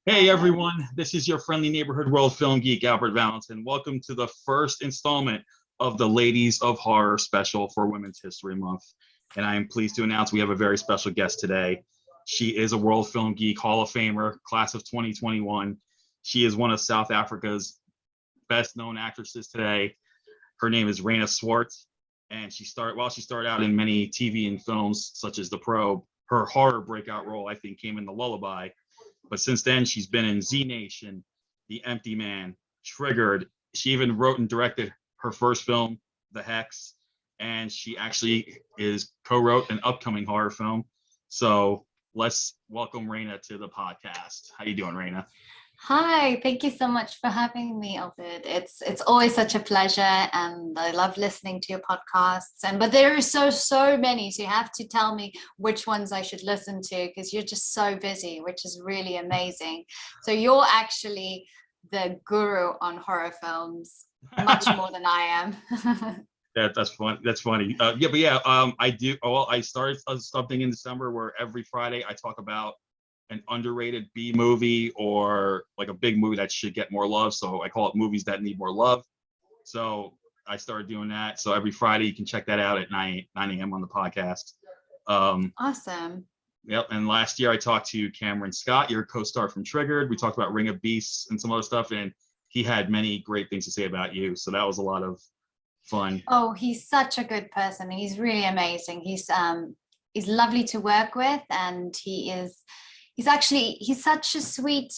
Hey everyone, this is your friendly neighborhood world film geek, Albert Valentin. Welcome to the first installment of the Ladies of Horror special for Women's History Month. And I am pleased to announce we have a very special guest today. She is a World Film Geek Hall of Famer, class of 2021. She is one of South Africa's best known actresses today. Her name is Reine Swart, and she started out in many TV and films such as The Probe. Her horror breakout role, I think, came in The Lullaby. But since then, she's been in Z Nation, The Empty Man, Triggered. She even wrote and directed her first film, The Hex, and she actually co-wrote an upcoming horror film. So let's welcome Reina to the podcast. How you doing, Reina? Hi, thank you so much for having me, Albert. It's always such a pleasure, and I love listening to your podcasts. But there are so many, so you have to tell me which ones I should listen to because you're just so busy, which is really amazing. So you're actually the guru on horror films, much more than I am. That's fun. That's funny. I do. Well, I started something in December where every Friday I talk about an underrated B movie or like a big movie that should get more love. So I call it movies that need more love. So I started doing that. So every Friday you can check that out at 9 a.m. on the podcast. Awesome. Yep. And last year I talked to Cameron Scott, your co-star from Triggered. We talked about Ring of Beasts and some other stuff, and he had many great things to say about you. So that was a lot of fun. Oh, he's such a good person. He's really amazing. He's lovely to work with, and he's such a sweet,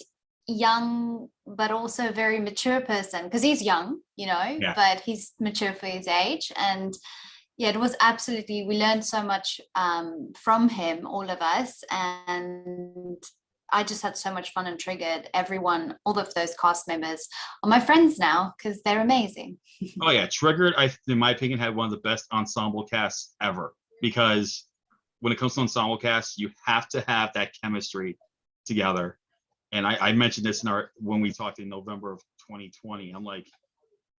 young, but also very mature person because he's young, Yeah. but he's mature for his age. And yeah, it was absolutely, we learned so much from him, all of us. And I just had so much fun and Triggered. Everyone, all of those cast members are my friends now because they're amazing. Oh yeah, Triggered, in my opinion, had one of the best ensemble casts ever because when it comes to ensemble casts, you have to have that chemistry together. And I mentioned this when we talked in November of 2020. I'm like,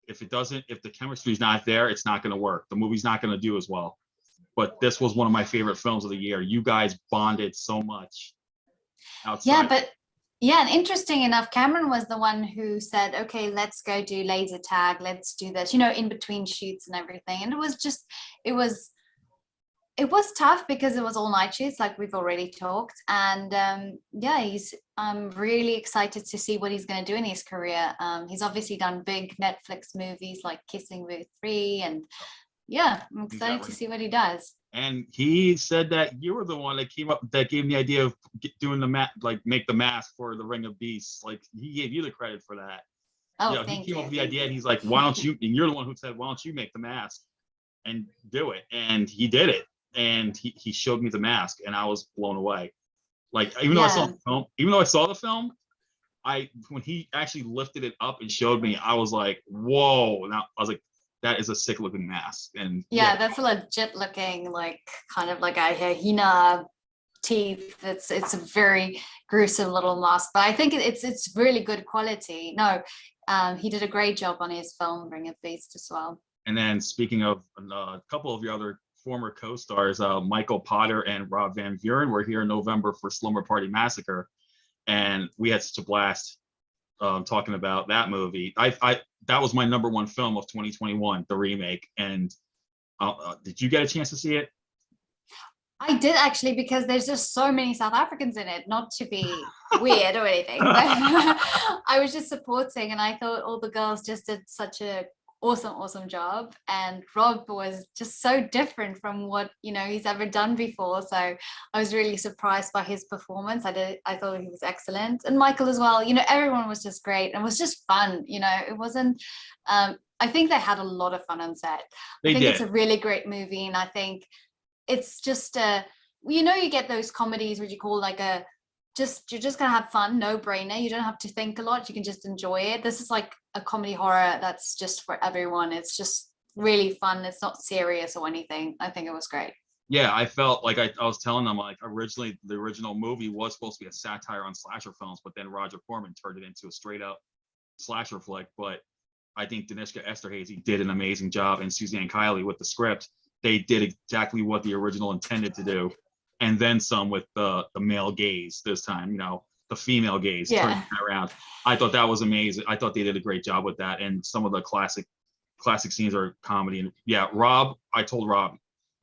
if the chemistry is not there, it's not going to work. The movie's not going to do as well. But this was one of my favorite films of the year. You guys bonded so much outside. And interesting enough, Cameron was the one who said, okay, let's go do laser tag. Let's do this, in between shoots and everything. And it was tough because it was all night shoots, like we've already talked. And I'm really excited to see what he's going to do in his career. He's obviously done big Netflix movies like Kissing Booth 3. And yeah, I'm excited to see what he does. And he said that you were the one that gave him the idea of doing make the mask for the Ring of Beasts. Like he gave you the credit for that. Oh, he came up with the idea, and he's like, why don't you, and you're the one who said, why don't you make the mask and do it? And he did it. And he showed me the mask, and I was blown away. Like even though I saw the film, when he actually lifted it up and showed me, I was like, whoa! And I was like, that is a sick looking mask. And that's a legit looking, like kind of like a hyena teeth. It's a very gruesome little mask, but I think it's really good quality. No, he did a great job on his film Ring of Beasts as well. And then speaking of a couple of your other former co-stars, Michael Potter and Rob Van Buren were here in November for Slumber Party Massacre, and we had such a blast talking about that movie. That was my number one film of 2021, the remake. And did you get a chance to see it? I did actually, because there's just so many South Africans in it, not to be weird or anything. I was just supporting, and I thought all the girls just did such a awesome job, and Rob was just so different from what he's ever done before, so I was really surprised by his performance. I thought he was excellent, and Michael as well. Everyone was just great, and it was just fun. It wasn't I think they had a lot of fun on set. I think it's a really great movie, and I think it's just you get those comedies where you call like you're just gonna have fun, no brainer. You don't have to think a lot, you can just enjoy it. This is like a comedy horror that's just for everyone. It's just really fun. It's not serious or anything. I think it was great. Yeah, I felt like I was telling them, like, originally the original movie was supposed to be a satire on slasher films, but then Roger Corman turned it into a straight up slasher flick. But I think Danishka Esterhazy did an amazing job, and Suzanne Kiley with the script. They did exactly what the original intended to do, and then some with the male gaze this time. the female gaze, turning that around. I thought that was amazing. I thought they did a great job with that, and some of the classic scenes are comedy. And yeah, Rob, I told Rob,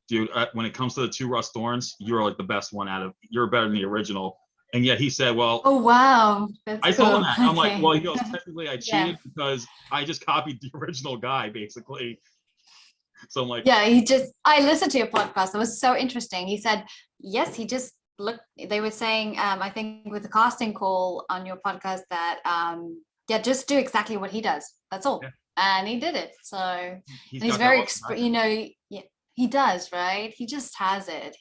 dude, when it comes to the two Russ Thorns, you're like the best one you're better than the original. And yet he said, well, oh wow, that's I cool. told him that. I'm Okay. like, well, he goes, technically I cheated because I just copied the original guy, basically. So I'm like, yeah, I listened to your podcast. It was so interesting. He said, yes, he just looked, they were saying, I think with the casting call on your podcast that, yeah, just do exactly what he does. That's all. Yeah. And he did it. So he's very, yeah, he does, right? He just has it.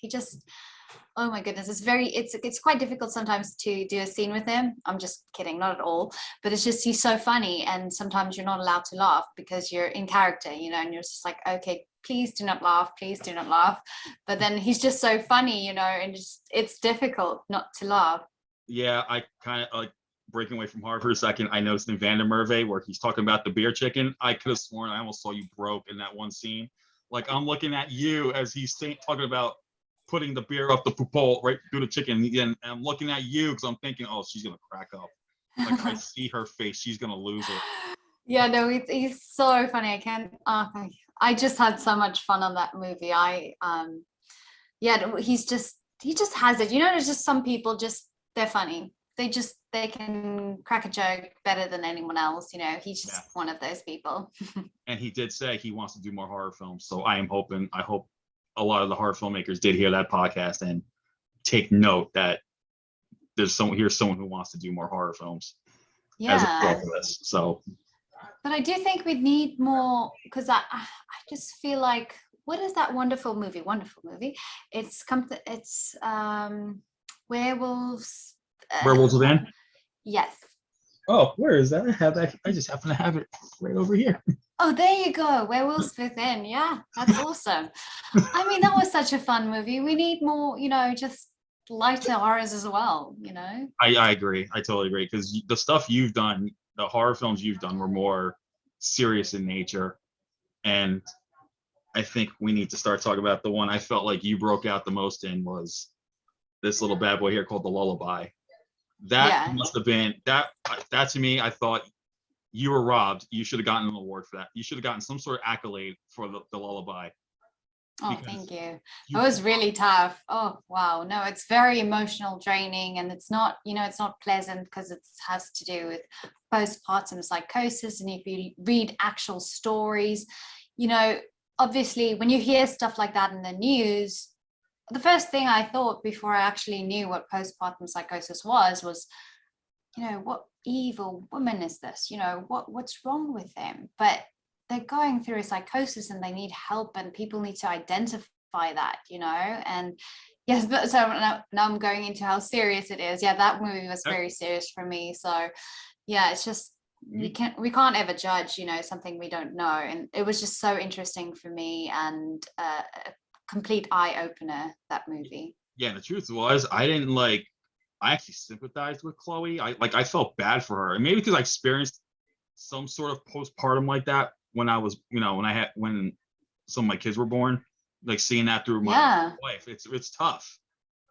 Oh my goodness, it's quite difficult sometimes to do a scene with him. I'm just kidding, not at all. But it's just, he's so funny, and sometimes you're not allowed to laugh because you're in character, and you're just like, okay, please do not laugh, please do not laugh. But then he's just so funny, and it's difficult not to laugh. Yeah, I kind of like breaking away from horror for a second. I noticed in Van der Merwe where he's talking about the beer chicken. I could have sworn I almost saw you broke in that one scene. Like, I'm looking at you as he's talking about putting the beer up the pole right through the chicken, and I'm looking at you because I'm thinking, oh, she's gonna crack up. Like, I see her face, she's gonna lose it. Yeah, no, he's so funny. I just had so much fun on that movie. Yeah, he just has it. There's just some people, they're funny. They can crack a joke better than anyone else. He's just one of those people. And he did say he wants to do more horror films, so I hope a lot of the horror filmmakers did hear that podcast and take note that here's someone who wants to do more horror films as a result of this. So, but I do think we need more, because I just feel like, what is that wonderful movie? It's Werewolves. Werewolves Within? Yes. Oh, where is that? I just happen to have it right over here. Oh, there you go. Werewolves Within. Yeah, that's awesome. I mean, that was such a fun movie. We need more, just lighter horrors as well, I agree. I totally agree. Because the stuff you've done, the horror films you've done were more serious in nature. And I think we need to start talking about the one I felt like you broke out the most in was this little bad boy here called The Lullaby. That must have been, that to me, I thought you were robbed. You should have gotten an award for that. You should have gotten some sort of accolade for the Lullaby. Oh, thank you. It was really tough. Oh, wow. No, it's very emotional, draining, and it's not, it's not pleasant because it has to do with postpartum psychosis. And if you read actual stories, obviously when you hear stuff like that in the news, the first thing I thought before I actually knew what postpartum psychosis was, what evil woman is this? What's wrong with them? But they're going through a psychosis and they need help, and people need to identify that, and yes, but so now I'm going into how serious it is. Yeah, that movie was very serious for me. So yeah, it's just, we can't ever judge, something we don't know. And it was just so interesting for me, and a complete eye-opener, that movie. Yeah, the truth was, I actually sympathized with Chloe. I felt bad for her, and maybe because I experienced some sort of postpartum like that when I was, when some of my kids were born, like seeing that through my life. It's tough.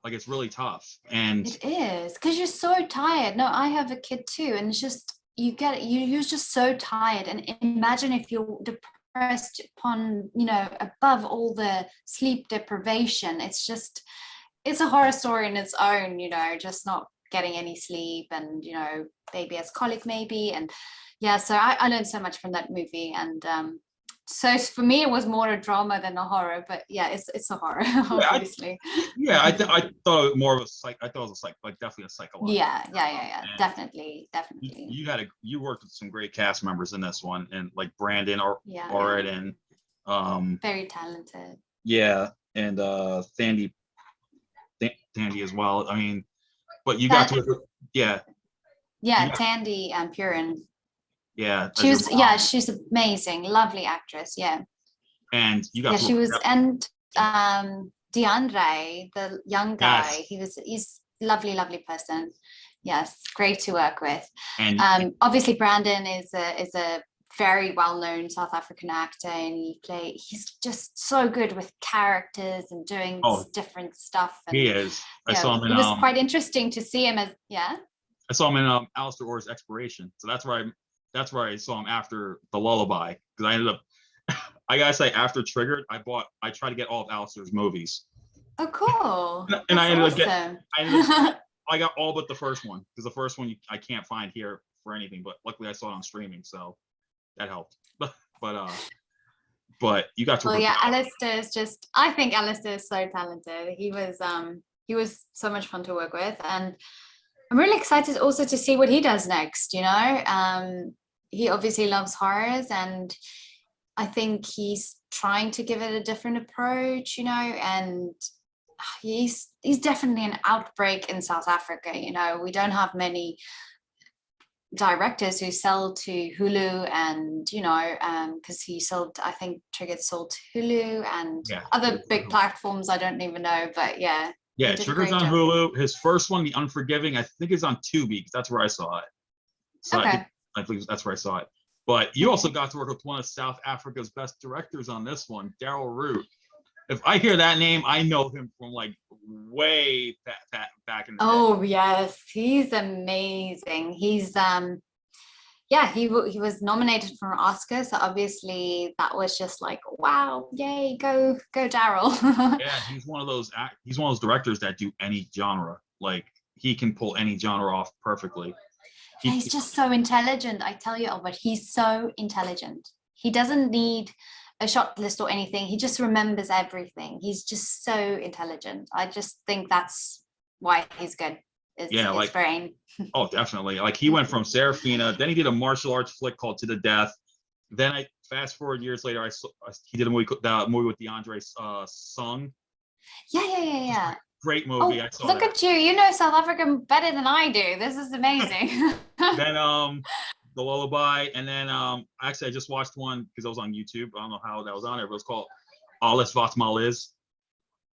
Like, it's really tough. And it is, because you're so tired. No, I have a kid too, and it's just, you're just so tired. And imagine if you're depressed upon, above all the sleep deprivation. It's a horror story in its own, just not getting any sleep, and baby has colic maybe. And yeah, so I learned so much from that movie. And so for me it was more a drama than a horror, but yeah, it's a horror. Obviously. I thought it more of I thought it was definitely a psychological. Yeah, definitely. You worked with some great cast members in this one, and like Brandon or and very talented. Yeah, and Thandy as well. I mean, but you got to Tandy and Purin. Yeah, she's amazing, lovely actress. Yeah, and you got she was, and DeAndre, the young guy, he's lovely person. Yes, great to work with. And obviously Brandon is a very well-known South African actor, and he's just so good with characters and doing different stuff. And, he is. I saw him. It was quite interesting to see him as I saw him in Alistair Orr's Expiration. So that's where I saw him after The Lullaby, because I ended up I gotta say, after Triggered, I tried to get all of Alistair's movies. Oh, cool. And I ended awesome. I got all but the first one, because the first one I can't find here for anything, but luckily I saw it on streaming, so that helped. But you got to. Well, yeah, Alistair is just. I think Alistair is so talented. He was so much fun to work with, and I'm really excited also to see what he does next. He obviously loves horrors, and I think he's trying to give it a different approach. And he's definitely an outbreak in South Africa. We don't have many directors who sell to Hulu, and because he sold, I think Triggered sold to Hulu and other big platforms I don't even know, but yeah Triggered's on Hulu. His first one, The Unforgiving, I think is on Tubi, because that's where I saw it. So okay. I think that's where I saw it. But you also got to work with one of South Africa's best directors on this one, Daryl Root. If I hear that name, I know him from like way back in the day. Oh yes, he's amazing. He's he was nominated for an Oscar, so obviously that was just like, wow, yay, go Daryl. Yeah, he's one of those directors that do any genre. Like, he can pull any genre off perfectly. He's just so intelligent, I tell you, Albert. He's so intelligent. He doesn't need a shot list or anything. He just remembers everything. He's just so intelligent. I just think that's why he's good. His brain. Oh, definitely. Like, he went from Serafina, then he did a martial arts flick called To the Death. Then I fast forward years later, he did a movie with DeAndre Sung. Yeah. Great movie. I saw look at you. You know South Africa better than I do. This is amazing. Then The Lullaby, and then actually I just watched one because I was on YouTube. I don't know how that was on there, but it was called Alles Wat Mal Is.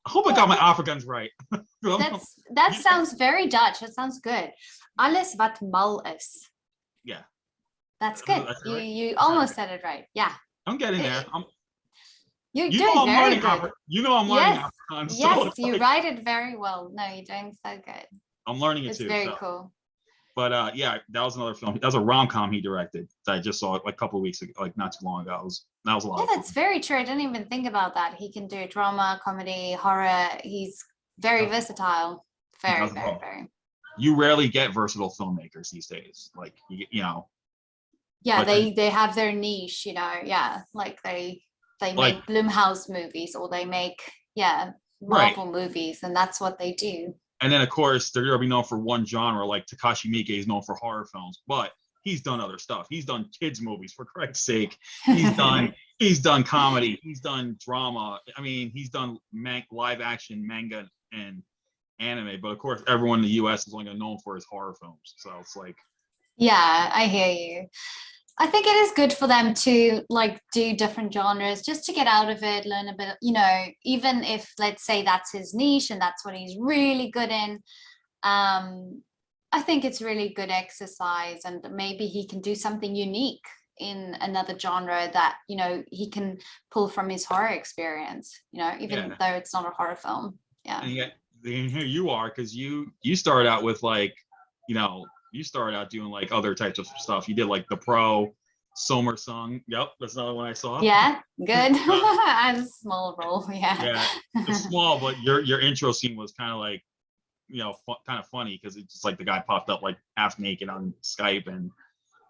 I hope I got my Afrikaans right. That sounds very Dutch. That sounds good. Alles Wat Mal Is. Yeah. That's good. You almost said it right. Yeah. I'm getting there. You're doing very good. I'm learning Afrikaans. Yes, you write it very well. No, you're doing so good. I'm learning it too. It's very cool. But that was another film. That was a rom-com he directed that I just saw like a couple of weeks ago, like not too long ago. That was a lot. Yeah, that's very true. I didn't even think about that. He can do drama, comedy, horror. He's very versatile. Very. You rarely get versatile filmmakers these days. Like, Yeah, like, they have their niche. Yeah, like they make Blumhouse movies, or they make Marvel movies, and that's what they do. And then, of course, they're going to be known for one genre, like Takashi Miike is known for horror films, but he's done other stuff. He's done kids movies, for Christ's sake. He's done comedy. He's done drama. I mean, he's done live action, manga, and anime. But of course, everyone in the U.S. is only known for his horror films. So it's like, yeah, I hear you. I think it is good for them to like do different genres just to get out of it, learn a bit, even if, let's say, that's his niche and that's what he's really good in. I think it's really good exercise, and maybe he can do something unique in another genre that, he can pull from his horror experience, even though it's not a horror film. Yeah. And yet, here you are, because you started out with like, you started out doing like other types of stuff. You did like The Pro, Somer Sung. Yep, that's another one I saw. Yeah, good. I had a small role. Yeah, it's small, but your intro scene was kind of like, kind of funny, because it's just like the guy popped up like half naked on Skype, and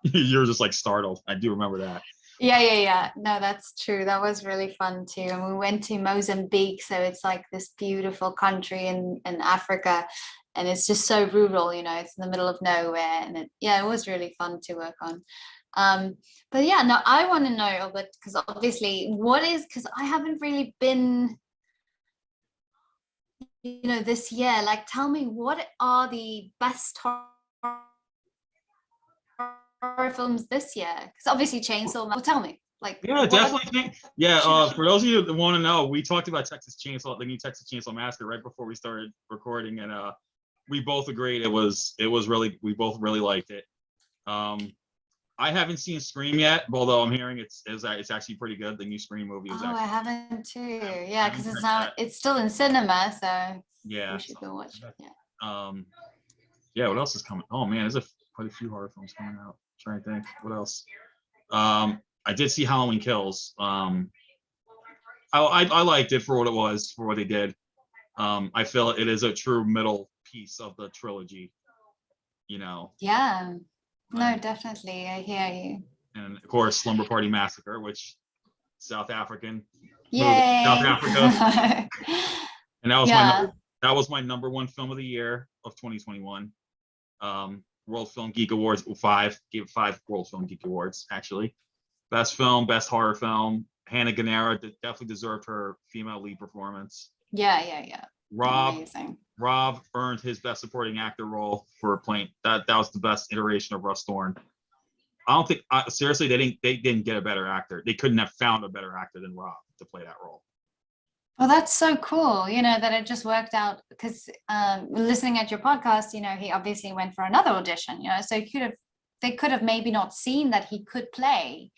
you're just like startled. I do remember that. Yeah. No, that's true. That was really fun too. And we went to Mozambique, so it's like this beautiful country in Africa. And it's just so rural, it's in the middle of nowhere. And it was really fun to work on. But yeah, no, I want to know, but because obviously because I haven't really been, this year, like, tell me, what are the best horror films this year? Because obviously Chainsaw, well, tell me. Like, definitely. For those of you that want to know, we talked about the new Texas Chainsaw Massacre right before we started recording, and we both agreed it was really, we both really liked it. I haven't seen Scream yet, although I'm hearing it's actually pretty good. The new Scream movie was I haven't too. Yeah, because it's still in cinema, so yeah, we should go watch it. Yeah. Yeah, what else is coming? Oh man, there's quite a few horror films coming out. Trying to think, what else? I did see Halloween Kills. I liked it for what it was, for what they did. I feel it is a true middle piece of the trilogy. Yeah. No, And, definitely. I hear you. and of course, Slumber Party Massacre, which South African movie, South Yay. Africa, and Yeah. that was my number one film of the year of 2021. World Film Geek Awards, gave 5 World Film Geek Awards actually. Best film, best horror film. Hannah Gannara definitely deserved her female lead performance. Yeah. Amazing. Rob earned his best supporting actor role for playing that was the best iteration of Russ Thorne. I don't think seriously they didn't get a better actor. They couldn't have found a better actor than Rob to play that role. Well, that's so cool, that it just worked out because listening at your podcast, he obviously went for another audition, so they could have maybe not seen that he could play,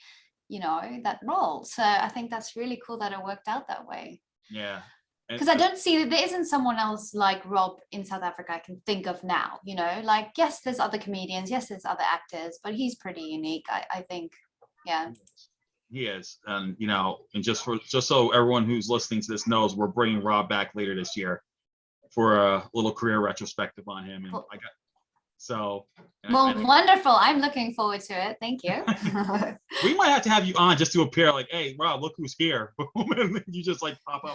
that role. So I think that's really cool that it worked out that way. Yeah. Because I don't see, there isn't someone else like Rob in South Africa I can think of now, like, yes, there's other comedians, yes, there's other actors, but he's pretty unique, I think. Yeah. He is, and and just so everyone who's listening to this knows, we're bringing Rob back later this year for a little career retrospective on him, and wonderful. I'm looking forward to it. Thank you. We might have to have you on just to appear like, hey, Rob, look who's here. And you just like pop up.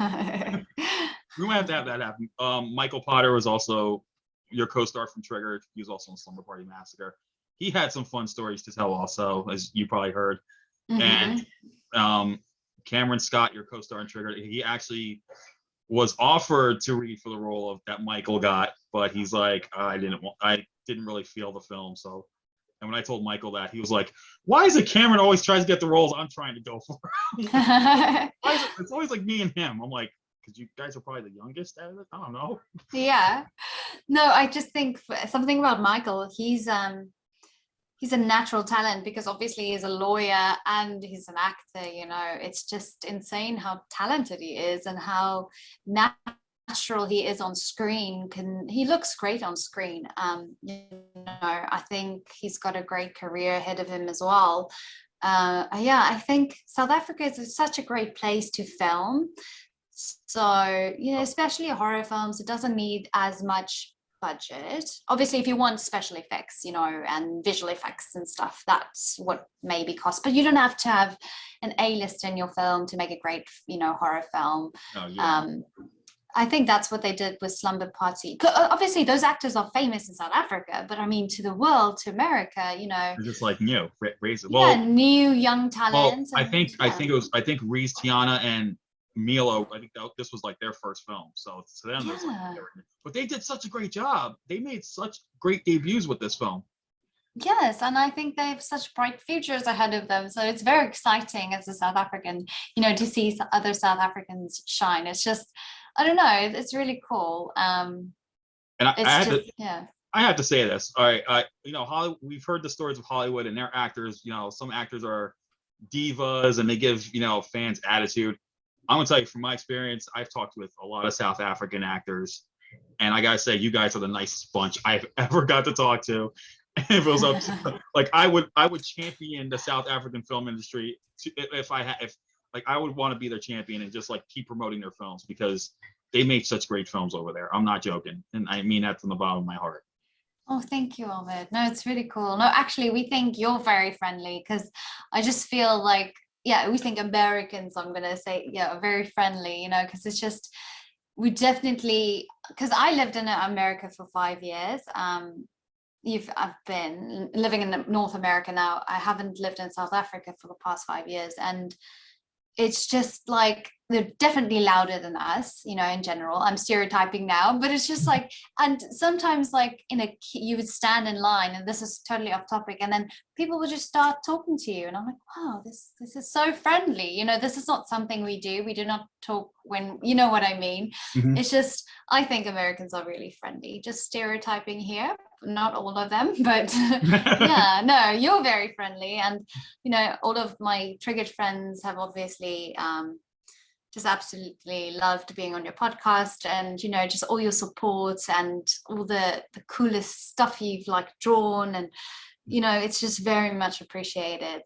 We might have to have that happen. Michael Potter was also your co-star from Trigger. He was also in Slumber Party Massacre. He had some fun stories to tell also, as you probably heard. Mm-hmm. And Cameron Scott, your co-star in Trigger, he actually was offered to read for the role of that Michael got, but he's like, I didn't really feel the film. So, and when I told Michael that, he was like, why is it Cameron always tries to get the roles I'm trying to go for? It's always like me and him. I'm like, because you guys are probably the youngest out of it. I don't know. Yeah. No, I just think something about Michael, he's a natural talent because obviously he's a lawyer and he's an actor, it's just insane how talented he is and how natural he is on screen. He looks great on screen. I think he's got a great career ahead of him as well. I think South Africa is such a great place to film. So, especially horror films, it doesn't need as much budget. Obviously, if you want special effects, and visual effects and stuff, that's what maybe costs. But you don't have to have an A-list in your film to make a great, horror film. Oh, yeah. I think that's what they did with Slumber Party. Obviously, those actors are famous in South Africa, but I mean, to the world, to America, They're just like raise it. Yeah, new young talent. Well, I think Reese, Tiana, and Milo, I think this was like their first film, so to them, it's like, but they did such a great job. They made such great debuts with this film. Yes, and I think they have such bright futures ahead of them. So it's very exciting as a South African, to see other South Africans shine. It's just, I don't know, it's really cool. And I have to say this. All right, we've heard the stories of Hollywood and their actors. Some actors are divas and they give fans attitude. I'm gonna tell you from my experience, I've talked with a lot of South African actors, and I gotta say, you guys are the nicest bunch I've ever got to talk to. And if it was up to, like, I would champion the South African film industry if I would want to be their champion and just like keep promoting their films because they make such great films over there. I'm not joking, and I mean that from the bottom of my heart. Oh, thank you, Ahmed. No, it's really cool. No, actually, we think you're very friendly because I just feel like. Yeah, we think Americans, I'm going to say, are very friendly, because it's just, we definitely, because I lived in America for 5 years. I've been living in North America now. I haven't lived in South Africa for the past 5 years. And it's just like, they're definitely louder than us, in general. I'm stereotyping now, but it's just like, and sometimes like you would stand in line, and this is totally off topic, and then people would just start talking to you, and I'm like, wow, this is so friendly. This is not something we do. We do not talk when, you know what I mean? Mm-hmm. It's just, I think Americans are really friendly. Just stereotyping here, not all of them, but yeah, no, you're very friendly, and all of my Triggered friends have obviously just absolutely loved being on your podcast, and just all your support and all the coolest stuff you've like drawn, and it's just very much appreciated.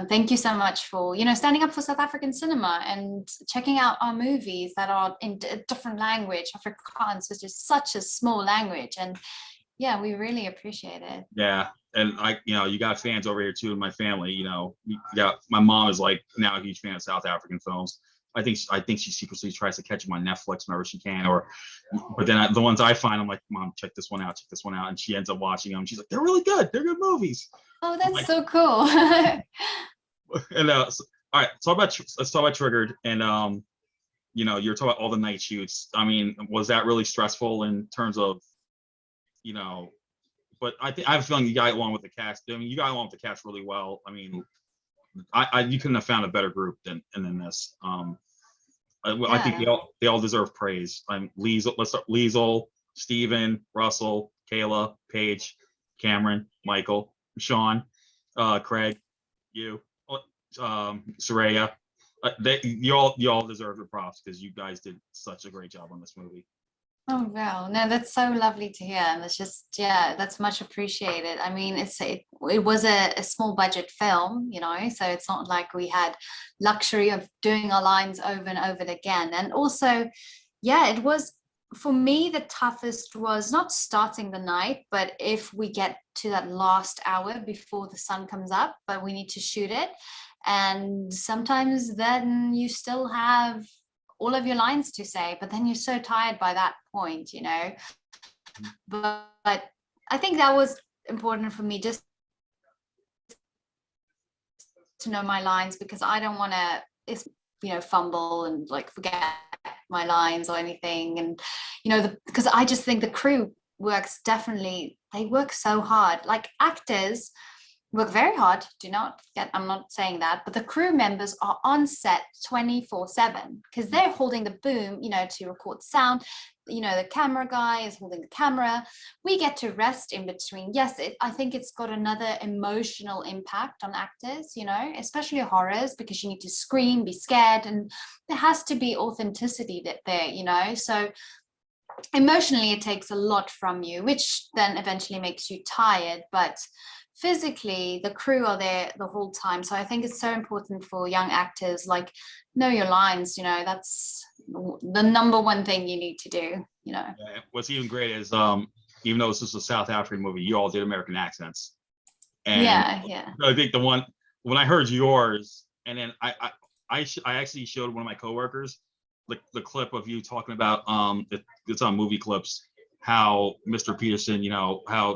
Thank you so much for standing up for South African cinema and checking out our movies that are in a different language. Afrikaans is just such a small language, and yeah, we really appreciate it. Yeah, and you got fans over here too in my family. My mom is like now a huge fan of South African films. I think she secretly tries to catch them on Netflix whenever she can, but then the ones I find, I'm like, Mom, check this one out, and she ends up watching them. She's like, they're really good. They're good movies. Oh, that's so cool. And all right, let's talk about Triggered, and you're talking about all the night shoots. I mean, was that really stressful in terms of, but I have a feeling you got along with the cast. I mean, you got along with the cast really well. I mean, you couldn't have found a better group than this. I think they all deserve praise. Let's start Liesl, Steven, Russell, Kayla, Paige, Cameron, Michael, Sean, Craig, you, Soraya. You all deserve your props because you guys did such a great job on this movie. Oh wow, no, that's so lovely to hear, and it's just, yeah, that's much appreciated. I mean, it was a small budget film, so it's not like we had luxury of doing our lines over and over again. And also, yeah, it was, for me, the toughest was not starting the night, but if we get to that last hour before the sun comes up, but we need to shoot it, and sometimes then you still have all of your lines to say, but then you're so tired by that point, but I think that was important for me, just to know my lines, because I don't want to fumble and like forget my lines or anything. And because I just think the crew they work so hard, like actors work very hard, I'm not saying that, but the crew members are on set 24/7 because they're holding the boom, to record sound. The camera guy is holding the camera. We get to rest in between. Yes, I think it's got another emotional impact on actors, especially horrors, because you need to scream, be scared, and there has to be authenticity there, so emotionally it takes a lot from you, which then eventually makes you tired, but physically the crew are there the whole time. So I think it's so important for young actors, like, know your lines, that's the number one thing you need to do. Yeah, what's even great is even though this is a South African movie, you all did American accents. And yeah I think the one, when I heard yours, and then I actually showed one of my coworkers the clip of you talking about it's on Movie Clips, how Mr. Peterson, how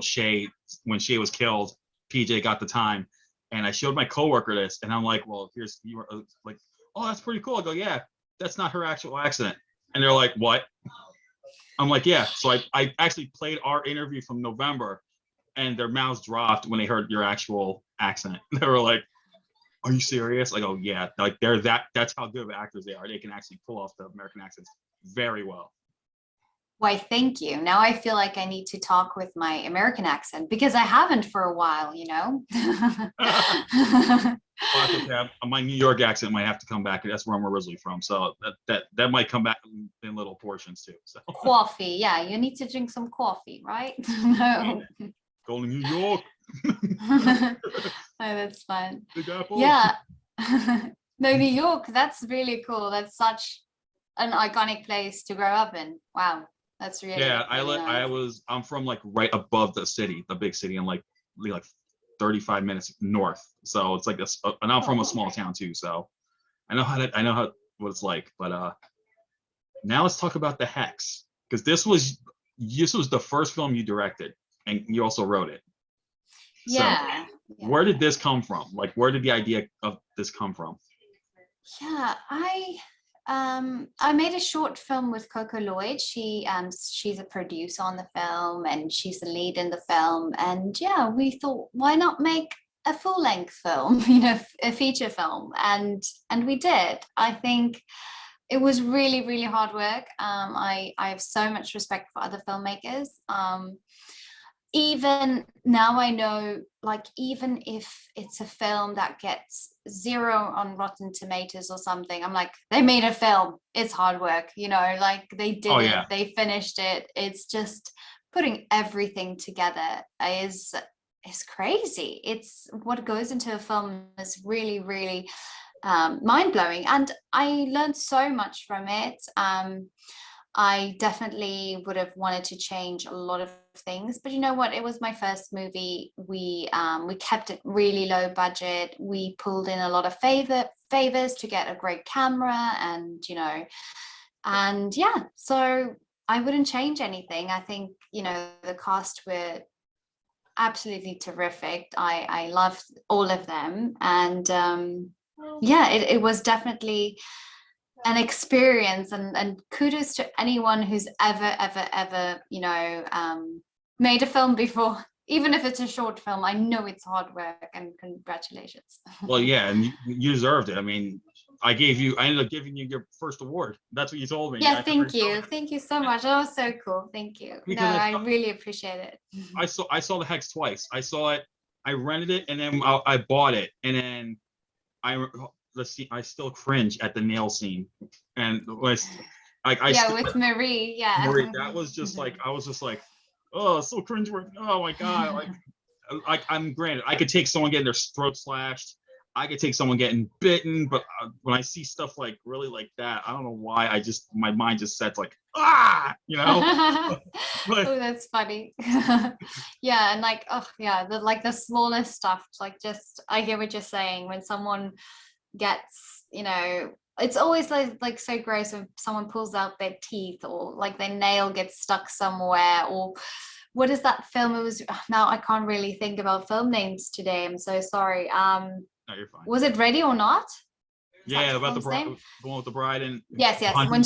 when Shay was killed, PJ got the time, and I showed my coworker this, and I'm like, well, you were like, oh, that's pretty cool. I go, yeah, that's not her actual accent. And they're like, what? I'm like, yeah. So I actually played our interview from November, and their mouths dropped when they heard your actual accent. They were like, are you serious? I go, yeah, like that's how good of actors they are. They can actually pull off the American accents very well. Why, thank you. Now I feel like I need to talk with my American accent, because I haven't for a while, My New York accent might have to come back. That's where I'm originally from. So that might come back in little portions too. So coffee. Yeah, you need to drink some coffee, right? No. Go to New York. Oh, that's fun. Yeah. No, New York, that's really cool. That's such an iconic place to grow up in. Wow. That's really, really nice. I'm from like right above the big city, and like 35 minutes north. So it's like this, and I'm from a small town too. So I know what it's like. But now let's talk about The Hex, because this was the first film you directed, and you also wrote it. Yeah. So where did this come from? Like, where did the idea of this come from? Yeah, I made a short film with Coco Lloyd. She's a producer on the film, and she's the lead in the film. And yeah, we thought, why not make a full-length film, a feature film, and we did. I think it was really, really hard work. I have so much respect for other filmmakers. even now I know, like, even if it's a film that gets 0 on Rotten Tomatoes or something, I'm like, they made a film, it's hard work, you know, like they did it, yeah. they finished it. It's just putting everything together is crazy. It's what goes into a film is really, really mind-blowing, and I learned so much from it. I definitely would have wanted to change a lot of things, but you know what? It was my first movie. We kept it really low budget. We pulled in a lot of favors to get a great camera, and you know, and yeah. So I wouldn't change anything. I think, you know, the cast were absolutely terrific. I loved all of them, and yeah, it was definitely an experience, and kudos to anyone who's ever, you know, made a film before. Even if it's a short film, I know it's hard work, and congratulations. Well, yeah, and you deserved it. I mean, I ended up giving you your first award. That's what you told me. Yeah, thank you so much. That was so cool. Thank you. Because No, I really appreciate it. I saw the Hex twice. I saw it, I rented it, and then I bought it, and then I still cringe at the nail scene, and yeah, with Marie, yeah. Marie, that was just like, I was just like, oh, it's so cringe. Oh my god, like I'm granted, I could take someone getting their throat slashed, I could take someone getting bitten, but when I see stuff like really like that, I don't know why, my mind just sets like, you know. But, oh, that's funny. Yeah, and like, oh yeah, the smallest stuff, like, just, I hear what you're saying. When someone gets, you know, it's always like so gross when someone pulls out their teeth, or like their nail gets stuck somewhere, or what is that film? It was, now I can't really think about film names today, I'm so sorry. no, you're fine. Was it Ready or Not? Yeah, about the bride, the one with the bride and yes, when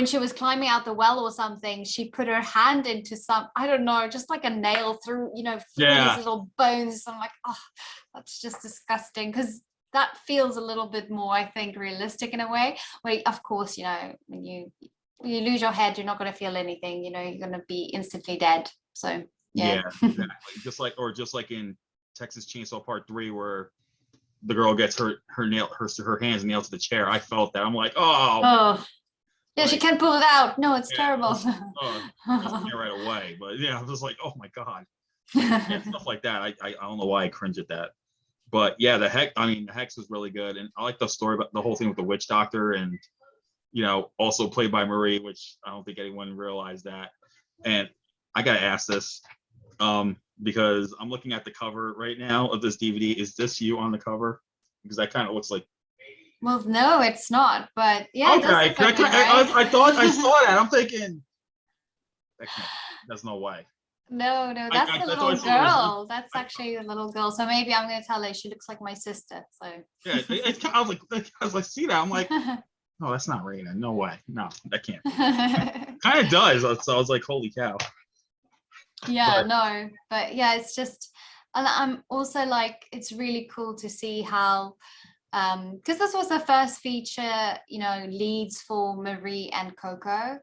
she was climbing out the well or something, she put her hand into some, I don't know, just like a nail through, you know, through these little bones. I'm like, oh, that's just disgusting, because that feels a little bit more, I think, realistic in a way. Where, of course, you know, when you lose your head, you're not going to feel anything, you know, you're going to be instantly dead. So yeah, exactly. just like in Texas Chainsaw Part 3, where the girl gets her hands nailed to the chair. I felt that. I'm like, oh yeah, like, she can't pull it out. No, it's terrible. Right away. But yeah, I'm just like, oh my god. Yeah, stuff like that. I don't know why I cringe at that. But yeah, the Hex was really good, and I like the story about the whole thing with the witch doctor, and you know, also played by Marie, which I don't think anyone realized that. And I gotta ask this, because I'm looking at the cover right now of this DVD. Is this you on the cover? Because that kind of looks like. Well, no, it's not. But yeah, okay. it does look like I thought I saw that. I'm thinking, there's no way. No, that's the little girl. That's actually the little girl. So maybe I'm gonna tell her she looks like my sister. So yeah, I was like, see that? I'm like, no, that's not Reina. No way. No, that can't. Kind of does. So I was like, holy cow. Yeah, no, but yeah, it's just, and I'm also like, it's really cool to see how, because this was the first feature, you know, leads for Marie and Coco,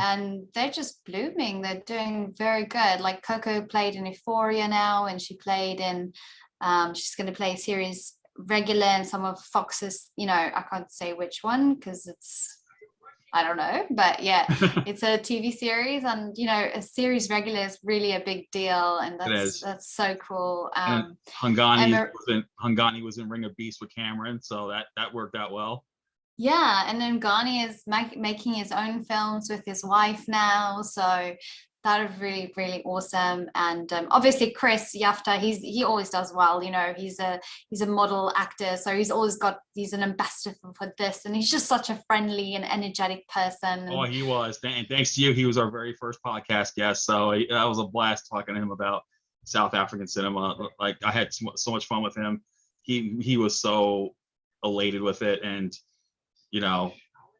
and they're just blooming. They're doing very good. Like, Coco played in Euphoria now, and she played in, she's going to play a series regular in some of Fox's, you know, I can't say which one because it's, I don't know, but yeah, it's a TV series, and you know, a series regular is really a big deal, and that's so cool. Hungani was in Ring of Beasts with Cameron, so that worked out well. Yeah, and then Ghani is making his own films with his wife now, so that is really, really awesome. And obviously Chris Yafta, he always does well, you know, he's a model actor, so he's an ambassador for this, and he's just such a friendly and energetic person. Oh, he was, and thanks to you, he was our very first podcast guest, so that was a blast talking to him about South African cinema. Like, I had so much fun with him. He was so elated with it, and you know,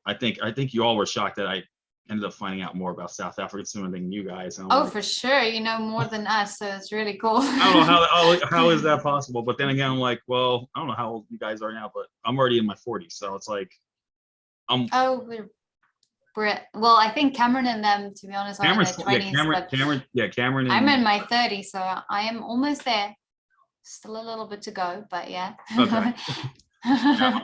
I think you all were shocked that I ended up finding out more about South African cinema than you guys. Oh, like, for sure, you know more than us, so it's really cool. I don't know how is that possible, but then again, I'm like, well, I don't know how old you guys are now, but I'm already in my 40s, so it's like, well, I think Cameron and them, to be honest, are in their Cameron's 20s, but Cameron I'm and in my 30s, so I am almost there. Still a little bit to go, but yeah. okay. Yeah,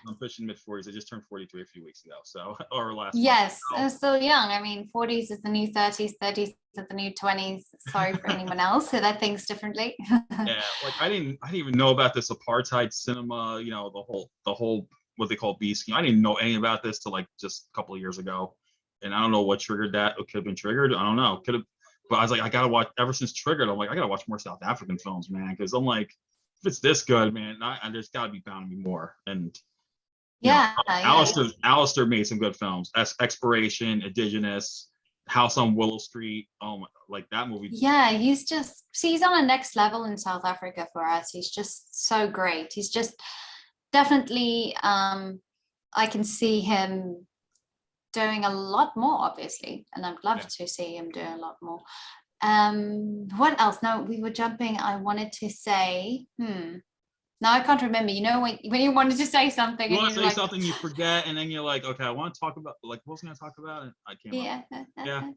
I'm pushing mid 40s. I just turned 43 a few weeks ago, so or last Yes, month. still young. I mean, 40s is the new 30s, 30s is the new 20s. Sorry for anyone else who that thinks differently. Yeah, like I didn't even know about this apartheid cinema, the whole what they call B scheme. I didn't know any about this till like just a couple of years ago. And I don't know what triggered that. It could have been triggered. I don't know. Could have, but I was like, I gotta watch. Ever since Triggered, I'm like, I gotta watch more South African films, man, because I'm like, if it's this good, man, there's gotta be bound to be more. And Yeah, yeah. Alistair made some good films. Expiration, Indigenous, House on Willow Street. Oh my, like that movie. Yeah, he's on a next level in South Africa for us. He's just so great. He's just definitely I can see him doing a lot more, obviously, and I'd love to see him doing a lot more. What else? No, we were jumping. I wanted to say, now I can't remember. You know, when you wanted to say something, You and want to you're say like, something, you forget, and then you're like, okay, I want to talk about, like, what was I going to talk about? And I can't remember. Yeah.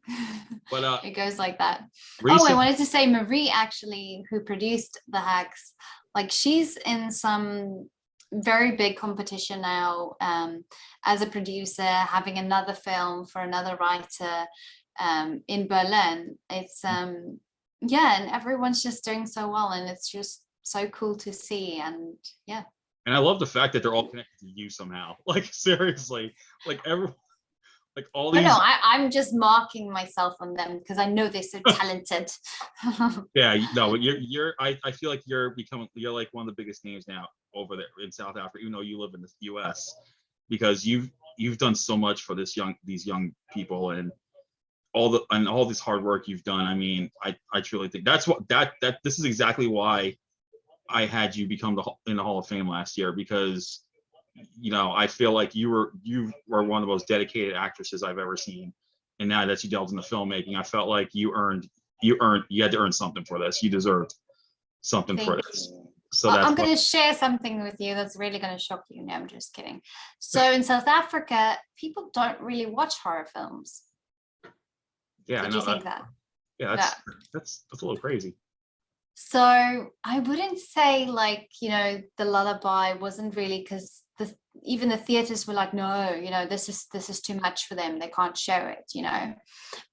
But it goes like that. recent, Oh, I wanted to say Marie, actually, who produced The Hacks, like she's in some very big competition now, as a producer, having another film for another writer, in Berlin. It's yeah, and everyone's just doing so well, and it's just so cool to see. And yeah, and I love the fact that they're all connected to you somehow. Like seriously, like all oh these. no, I'm just marking myself on them because I know they're so talented. Yeah, no, I feel like you're like one of the biggest names now over there in South Africa, even though you live in the US, because you've done so much for these young people, and all this hard work you've done. I mean, I truly think that's what that this is exactly why I had you become in the Hall of Fame last year, because I feel like you were one of the most dedicated actresses I've ever seen, and now that you delved into filmmaking, I felt like you had to earn something for this. You deserved something for this. So I'm going to share something with you that's really going to shock you. No, I'm just kidding. So in South Africa, people don't really watch horror films. Yeah, Did you think that? Yeah, that's a little crazy. So I wouldn't say like, The Lullaby wasn't really, because even the theaters were like, no, this is too much for them. They can't show it,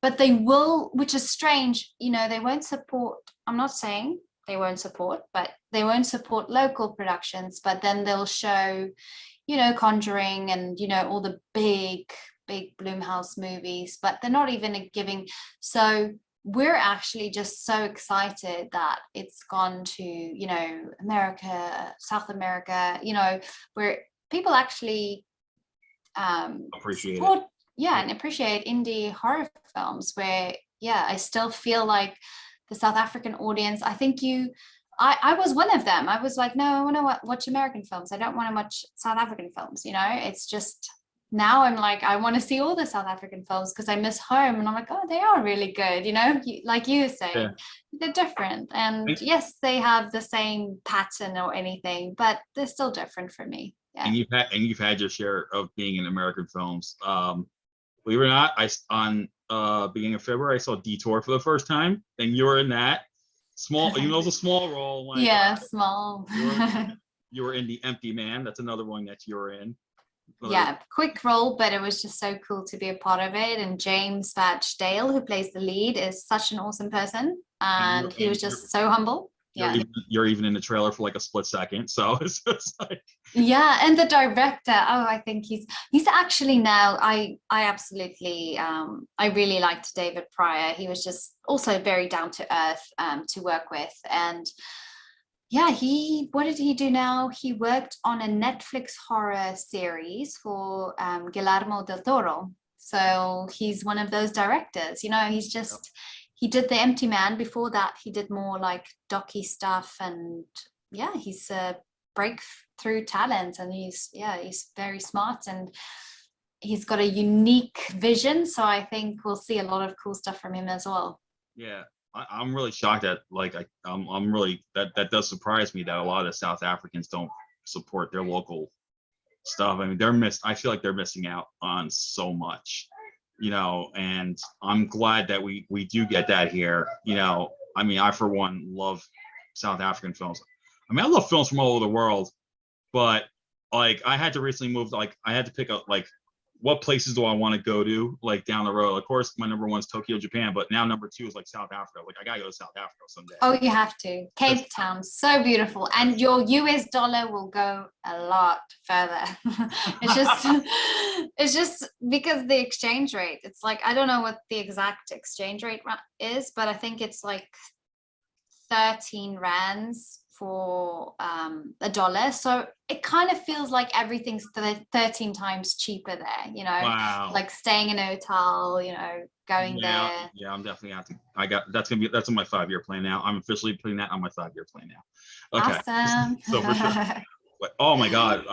but they will, which is strange. They won't support. I'm not saying they won't support, but they won't support local productions, but then they'll show, Conjuring and, all the big Blumhouse movies, but they're not even giving. So we're actually just so excited that it's gone to, America, South America, where people actually Appreciate support, it. and appreciate indie horror films, where, I still feel like the South African audience, I think I was one of them. I was like, no, I want to watch American films. I don't want to watch South African films. It's just, now I'm like, I want to see all the South African films because I miss home, and I'm like, oh, they are really good. Like you say, they're different, and yes, they have the same pattern or anything, but they're still different for me. Yeah. And you've had your share of being in American films. Believe it or not, on beginning of February, I saw Detour for the first time, and you were in that. Small, even though it was a small role. Like, small. You were in The Empty Man. That's another one that you were in. Quick role, but it was just so cool to be a part of it. And James Badge Dale, who plays the lead, is such an awesome person, and he was just so humble. You're even in the trailer for like a split second, so it's just like. And the director, I think he's actually now, I absolutely I really liked David Pryor. He was just also very down to earth to work with. And what did he do now? He worked on a Netflix horror series for Guillermo del Toro. So he's one of those directors, he's just, he did The Empty Man. Before that, he did more like docu stuff, and he's a breakthrough talent, and he's very smart, and he's got a unique vision. So I think we'll see a lot of cool stuff from him as well. Yeah. I'm really shocked that I'm really that does surprise me that a lot of South Africans don't support their local stuff. I mean, I feel like they're missing out on so much. and I'm glad that we do get that here. I mean, I for one love South African films. I mean, I love films from all over the world, but like I had to recently move. Like I had to pick up like what places do I want to go to like down the road. Of course, my number one is Tokyo, Japan, but now number two is like South Africa. Like I gotta go to South Africa someday. Oh, you have to. Cape Town, so beautiful, and your US dollar will go a lot further. It's just because the exchange rate. It's like I don't know what the exact exchange rate is, but I think it's like 13 rands for a dollar, so it kind of feels like everything's 13 times cheaper there, Wow. like staying in a hotel, going there. Yeah, I'm definitely have to. That's on my 5-year plan now. I'm officially putting that on my 5-year plan now. Okay. Awesome. So for sure. But, oh my God,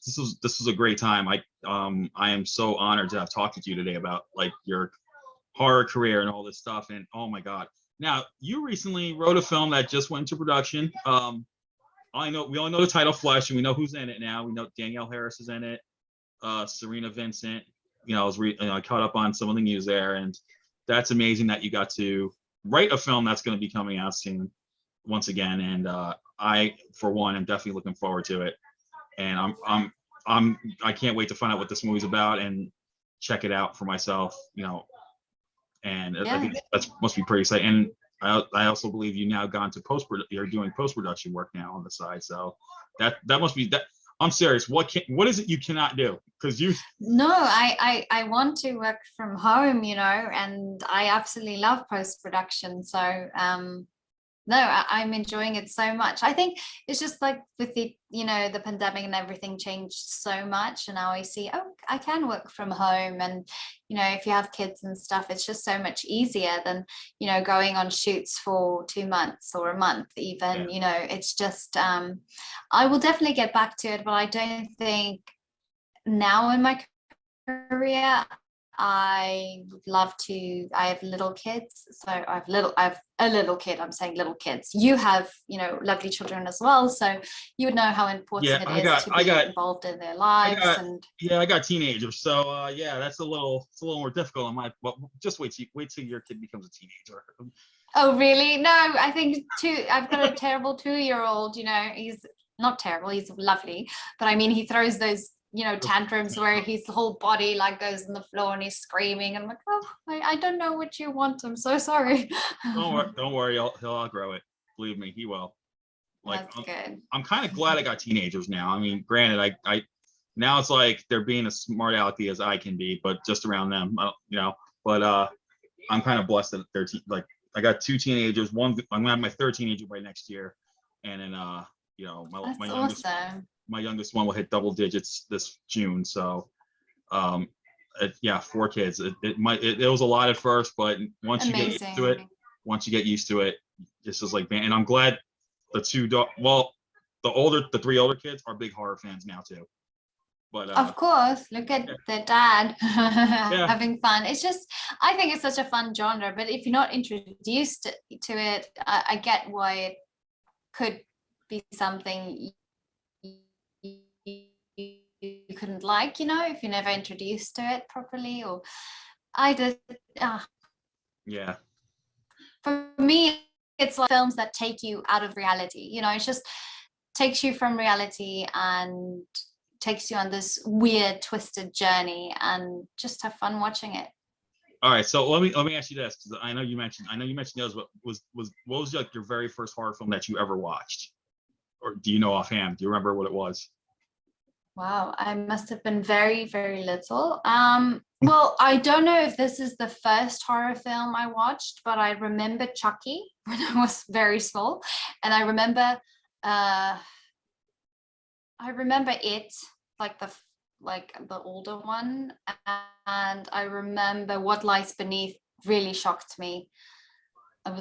this was a great time. I am so honored to have talked with you today about like your horror career and all this stuff. And oh my God. Now, you recently wrote a film that just went into production. We all know the title Flesh, and we know who's in it now. We know Danielle Harris is in it, Serena Vincent. I caught up on some of the news there, and that's amazing that you got to write a film that's going to be coming out soon, once again. And I, for one, am definitely looking forward to it. And I can't wait to find out what this movie's about and check it out for myself. And yeah. I think that must be pretty exciting. And I also believe you now gone to you're doing post-production work now on the side. So that must be that. I'm serious. What is it you cannot do? Because No, I want to work from home, and I absolutely love post-production. So no, I'm enjoying it so much. I think it's just like with the pandemic and everything changed so much, and now I see, I can work from home, and if you have kids and stuff, it's just so much easier than going on shoots for 2 months or a month even. Yeah. It's just I will definitely get back to it, but I don't think now in my career I would love to. I have little kids, so I have a little kid. I'm saying little kids. You have, lovely children as well, so you would know how important it is to be involved in their lives. I got teenagers, so that's a little more difficult. But just wait till your kid becomes a teenager. Oh really? No, I think I've got a terrible 2-year-old. He's not terrible. He's lovely, but I mean, he throws those tantrums where his whole body like goes on the floor and he's screaming, and I'm like, I don't know what you want. I'm so sorry. Don't worry, he'll outgrow it. Believe me, he will. That's good. I'm kind of glad I got teenagers now. I mean, granted, I now it's like they're being as smart alecky as I can be, but just around them, But I'm kind of blessed that they're I got 2 teenagers. I'm gonna have my 3rd teenager by next year, and then my youngest one will hit double digits this June. So 4 kids. It was a lot at first, but once you get used to it, this is like, man. And I'm glad the 3 older kids are big horror fans now too. But of course, look at their dad having fun. It's just, I think it's such a fun genre, but if you're not introduced to it, I get why it could be something you couldn't like, if you're never introduced to it properly. Or I did. For me, it's like films that take you out of reality. It just takes you from reality and takes you on this weird, twisted journey, and just have fun watching it. All right, so let me ask you this, because I know you mentioned those, but what was like your very first horror film that you ever watched, or do you know offhand? Do you remember what it was? Wow, I must have been very, very little. Well, I don't know if this is the first horror film I watched, but I remember Chucky when I was very small, and I remember it, like the older one, and I remember What Lies Beneath really shocked me. I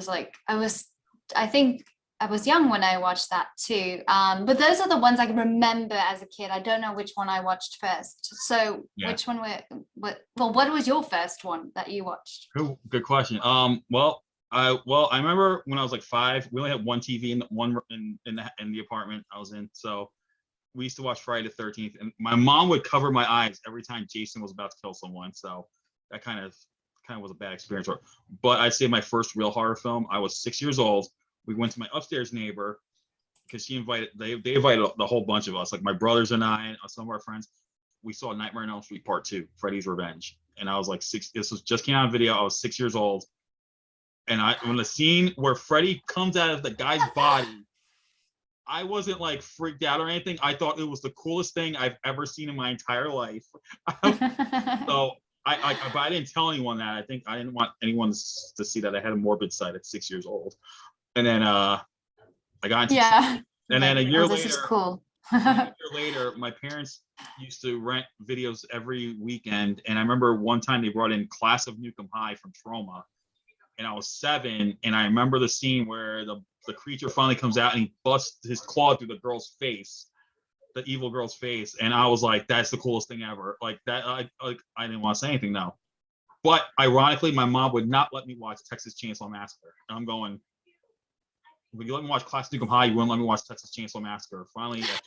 think I was young when I watched that too, but those are the ones I remember as a kid. I don't know which one I watched first. So which one what was your first one that you watched? Good question. Well, I remember when I was like 5, we only had one TV in the apartment I was in. So we used to watch Friday the 13th, and my mom would cover my eyes every time Jason was about to kill someone. So that kind of was a bad experience for her. But I'd say my first real horror film, I was 6 years old. We went to my upstairs neighbor because they invited the whole bunch of us, like my brothers and I, and some of our friends. We saw Nightmare on Elm Street Part 2, Freddy's Revenge. And I was like this was just came out on video. I was 6 years old. And when the scene where Freddy comes out of the guy's body, I wasn't like freaked out or anything. I thought it was the coolest thing I've ever seen in my entire life. So but I didn't tell anyone that. I think I didn't want anyone to see that I had a morbid side at 6 years old. And then I got into and then a year later, this is cool. a year later, my parents used to rent videos every weekend. And I remember one time they brought in Class of Nukem High from Trauma. And I was 7, and I remember the scene where the creature finally comes out and he busts his claw through the girl's face, the evil girl's face, and I was like, "That's the coolest thing ever!" Like that, I didn't want to say anything now, but ironically, my mom would not let me watch Texas Chainsaw Massacre, and I'm going, "When you let me watch Class Nukem High, you wouldn't let me watch Texas Chainsaw Massacre." Finally, at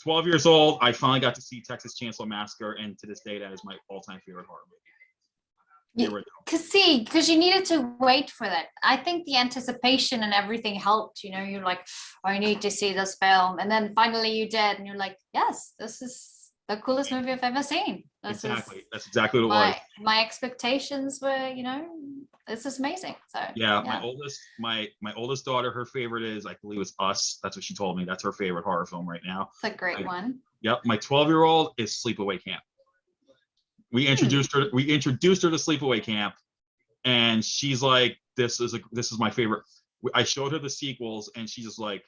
12 years old, I finally got to see Texas Chainsaw Massacre, and to this day, that is my all-time favorite horror movie. Because you needed to wait for that. I think the anticipation and everything helped. You're like, I need to see this film, and then finally you did, and you're like, yes, this is the coolest movie I've ever seen. That's exactly what it was. My expectations were, this is amazing. So yeah. My oldest daughter, her favorite is, I believe it's Us. That's what she told me. That's her favorite horror film right now. It's a great one. Yep. My 12-year-old is Sleepaway Camp. We introduced her to Sleepaway Camp, and she's like, this is my favorite. I showed her the sequels, and she's just like,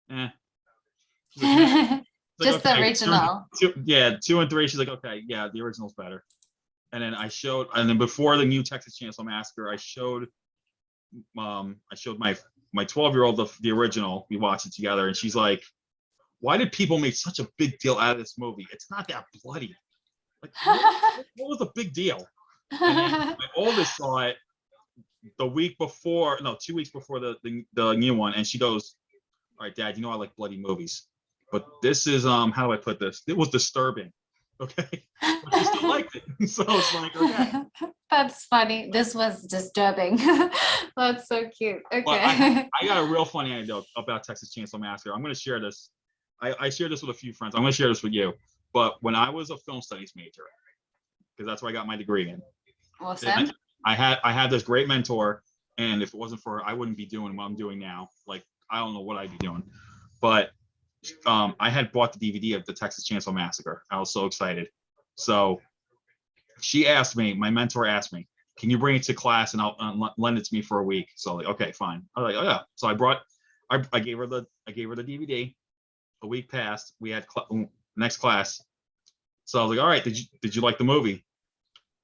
eh. Just the original. 2 and 3. She's like, okay, yeah, the original's better. And then before the new Texas Chainsaw Massacre, I showed my 12-year-old the original. We watched it together, and she's like, why did people make such a big deal out of this movie? It's not that bloody. Like, what was the big deal? And then my oldest saw it 2 weeks before the new one, and she goes, all right, Dad, I like bloody movies, but this is how do I put this? It was disturbing. Okay, but she still liked it. So it's like, okay. That's funny. This was disturbing. That's so cute. Okay. Well, I got a real funny anecdote about Texas Chainsaw Massacre. I'm going to share this. I shared this with a few friends. I'm going to share this with you. But when I was a film studies major, because that's where I got my degree in, awesome. I had this great mentor, and if it wasn't for her, I wouldn't be doing what I'm doing now. Like, I don't know what I'd be doing. But I had bought the DVD of the Texas Chainsaw Massacre. I was so excited. So my mentor asked me, can you bring it to class and I'll lend it to me for a week? So like, okay, fine. I was like, oh yeah. So I gave her the DVD. A week passed. We had next class. So I was like, all right, did you like the movie?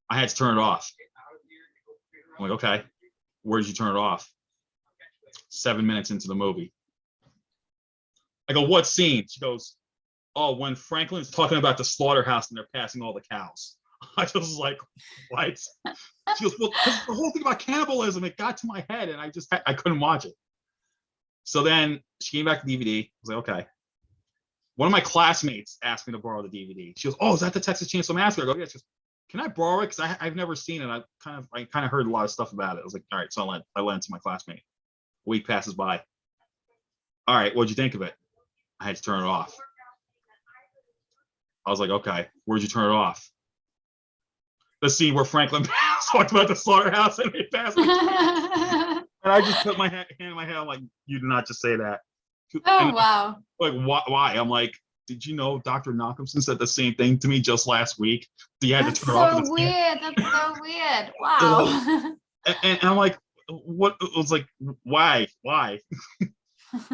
I had to turn it off. I'm like, okay, where did you turn it off? 7 minutes into the movie. I go, what scene? She goes, oh, when Franklin's talking about the slaughterhouse and they're passing all the cows. I just was like, what? She goes, well, the whole thing about cannibalism, it got to my head and I couldn't watch it. So then she came back to DVD. I was like, okay. One of my classmates asked me to borrow the DVD. She goes, oh, is that the Texas Chainsaw Massacre? I go, yeah. She goes, can I borrow it? Because I've never seen it. I kind of heard a lot of stuff about it. I was like, all right. So I lent it to my classmate. A week passes by. All right, what'd you think of it? I had to turn it off. I was like, okay, where'd you turn it off? The scene where Franklin talked about the slaughterhouse and they passed me. And I just put my hand in my head. I'm like, you did not just say that. Oh, wow. Like, why? I'm like, did you know Dr. Knockhamson said the same thing to me just last week? You had to turn it off. That's so weird. That's so weird. Wow. And I'm like, what? It was like, why?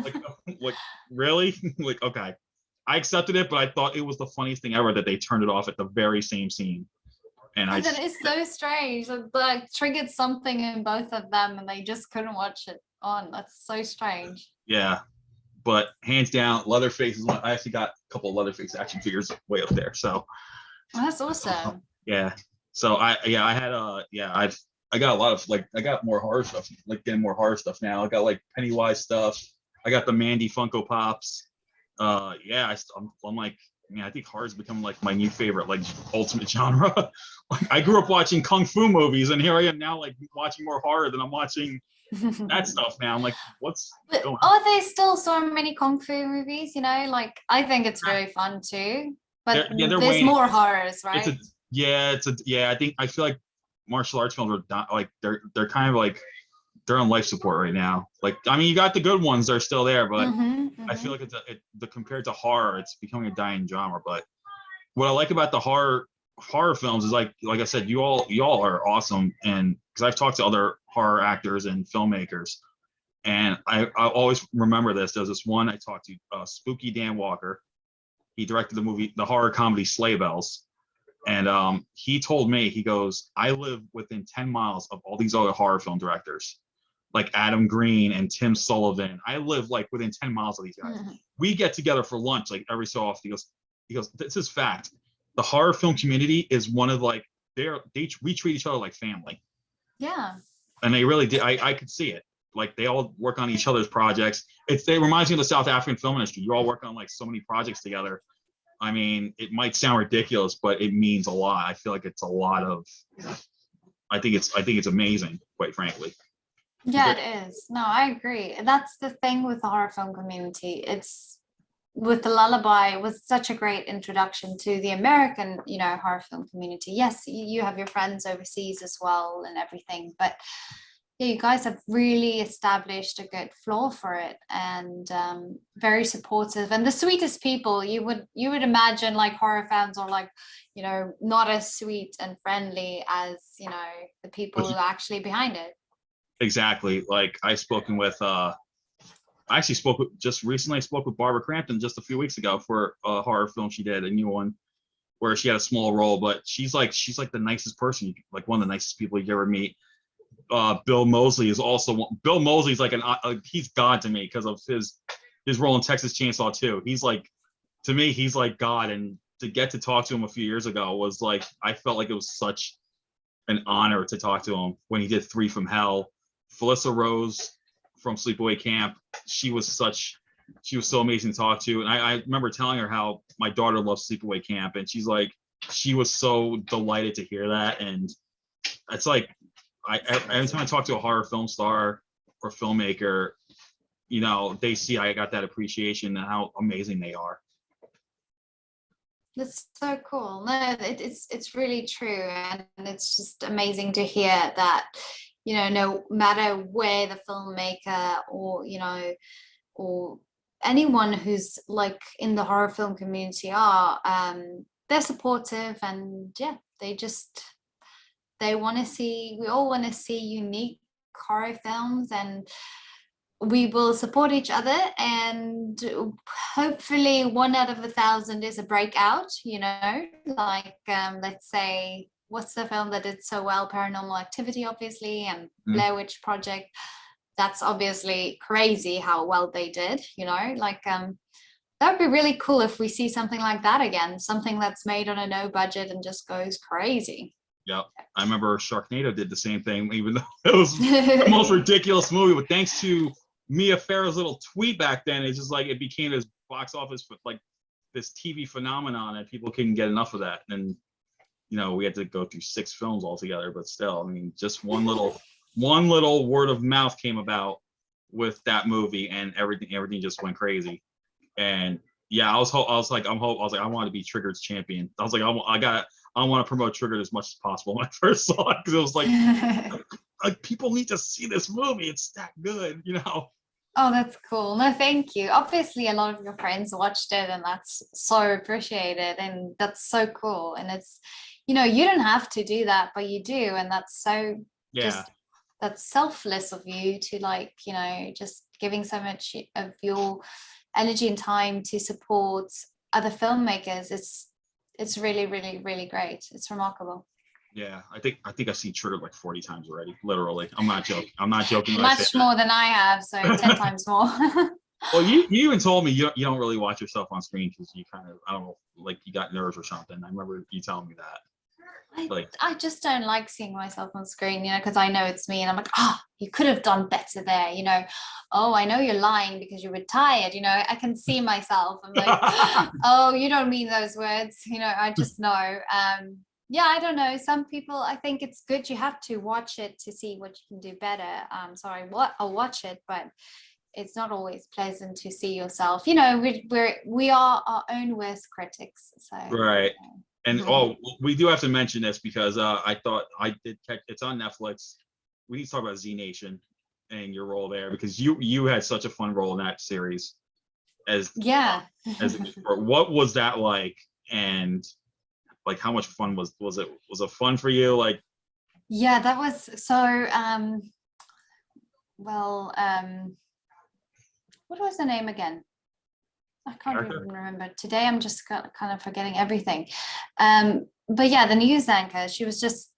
like really? Like, okay. I accepted it, but I thought it was the funniest thing ever that they turned it off at the very same scene. And that is so strange. Like triggered something in both of them, and they just couldn't watch it on. That's so strange. Yeah, but hands down, Leatherface is one. I actually got a couple of Leatherface action figures way up there. So that's awesome. Yeah. So I got a lot of I got more horror stuff. Like getting more horror stuff now. I got like Pennywise stuff. I got the Mandy Funko Pops. Yeah, I'm like, I mean, I think horror's become like my new favorite, like ultimate genre. Like, I grew up watching kung fu movies, and here I am now, like watching more horror than I'm watching that stuff now. I'm like, what's But going on? are there still so many kung fu movies? Like I think it's very fun too. But They're there's waning. more horrors, It's a right? yeah. I feel like martial arts films are like they're kind of like they're on life support right now. Like, I mean, you got the good ones; they're still there, but I feel like the compared to horror, it's becoming a dying genre. But what I like about the horror films is like I said, you all are awesome, and because I've talked to other horror actors and filmmakers, and I always remember this. There's this one I talked to, Spooky Dan Walker. He directed the horror comedy Sleigh Bells, and he told me, he goes, I live within 10 miles of all these other horror film directors, like Adam Green and Tim Sullivan. I live like within 10 miles of these guys. We get together for lunch like every so often. He goes, this is fact. The horror film community is one of like we treat each other like family. Yeah. And they really did. I could see it. Like they all work on each other's projects. It reminds me of the South African film industry. You all work on like so many projects together. I mean, it might sound ridiculous, but it means a lot. I feel like it's a lot of. I think it's amazing, quite frankly. Yeah, it is. No, I agree. And that's the thing with the horror film community. It's with the Lullaby was such a great introduction to the American, horror film community. Yes, you have your friends overseas as well and everything, but yeah, you guys have really established a good floor for it, and very supportive and the sweetest people. You would imagine like horror fans are like, not as sweet and friendly as the people who are actually behind it. Exactly. Like I actually just recently. I spoke with Barbara Crampton just a few weeks ago for a horror film she did, a new one, where she had a small role, but she's like the nicest person, like one of the nicest people you ever meet. Bill Moseley is also Bill Moseley's like he's God to me because of his role in Texas Chainsaw 2. He's like, to me, he's like God, and to get to talk to him a few years ago was like, I felt like it was such an honor to talk to him when he did Three from Hell. Felissa Rose from Sleepaway Camp, she was so amazing to talk to, and I remember telling her how my daughter loves Sleepaway Camp, and she's like, she was so delighted to hear that. And it's like, every time I talk to a horror film star or filmmaker, they see I got that appreciation and how amazing they are. That's so cool. No, it's really true, and it's just amazing to hear that, no matter where the filmmaker or anyone who's like in the horror film community are, they're supportive, and yeah, we all want to see unique horror films, and we will support each other, and hopefully 1 out of 1,000 is a breakout, like let's say, what's the film that did so well? Paranormal Activity, obviously, and Blair Witch Project. That's obviously crazy how well they did, like that would be really cool if we see something like that again, something that's made on a no budget and just goes crazy. Yep. I remember Sharknado did the same thing, even though it was the most ridiculous movie. But thanks to Mia Farrow's little tweet back then, it's just like it became this box office, like this TV phenomenon, and people couldn't get enough of that. And we had to go through 6 films altogether, but still, I mean, just one little word of mouth came about with that movie, and everything just went crazy. And yeah, I was like, I want to be Triggered's champion. I was like, I want to promote Triggered as much as possible when I first saw it, because it was like people need to see this movie. It's that good, Oh, that's cool. No, thank you. Obviously, a lot of your friends watched it, and that's so appreciated, and that's so cool. And it's, you don't have to do that, but you do, and that's so just that's selfless of you to just giving so much of your energy and time to support other filmmakers. It's really, really, really great. It's remarkable. Yeah, I think I've seen Triggered like 40 times already. Literally, I'm not joking. Much more than I have, so 10 times more. Well, you even told me you don't really watch yourself on screen because you kind of, I don't know, like you got nerves or something. I remember you telling me that. Like, I just don't like seeing myself on screen, because I know it's me and I'm like, you could have done better there, oh, I know you're lying because you were tired, I can see myself. I'm like, oh, you don't mean those words, I just know. Yeah, I don't know. Some people, I think it's good. You have to watch it to see what you can do better. So I'll watch it, but it's not always pleasant to see yourself. We are our own worst critics. So right. And Mhm. we do have to mention this because I thought I did catch it's on Netflix. We need to talk about Z Nation and your role there because you had such a fun role in that series as Yeah. what was that like, and like how much fun was it fun for you, like? Yeah, that was so well, what was the name again? I can't even Character? remember. Today I'm just kind of forgetting everything. But yeah, the news anchor, she was just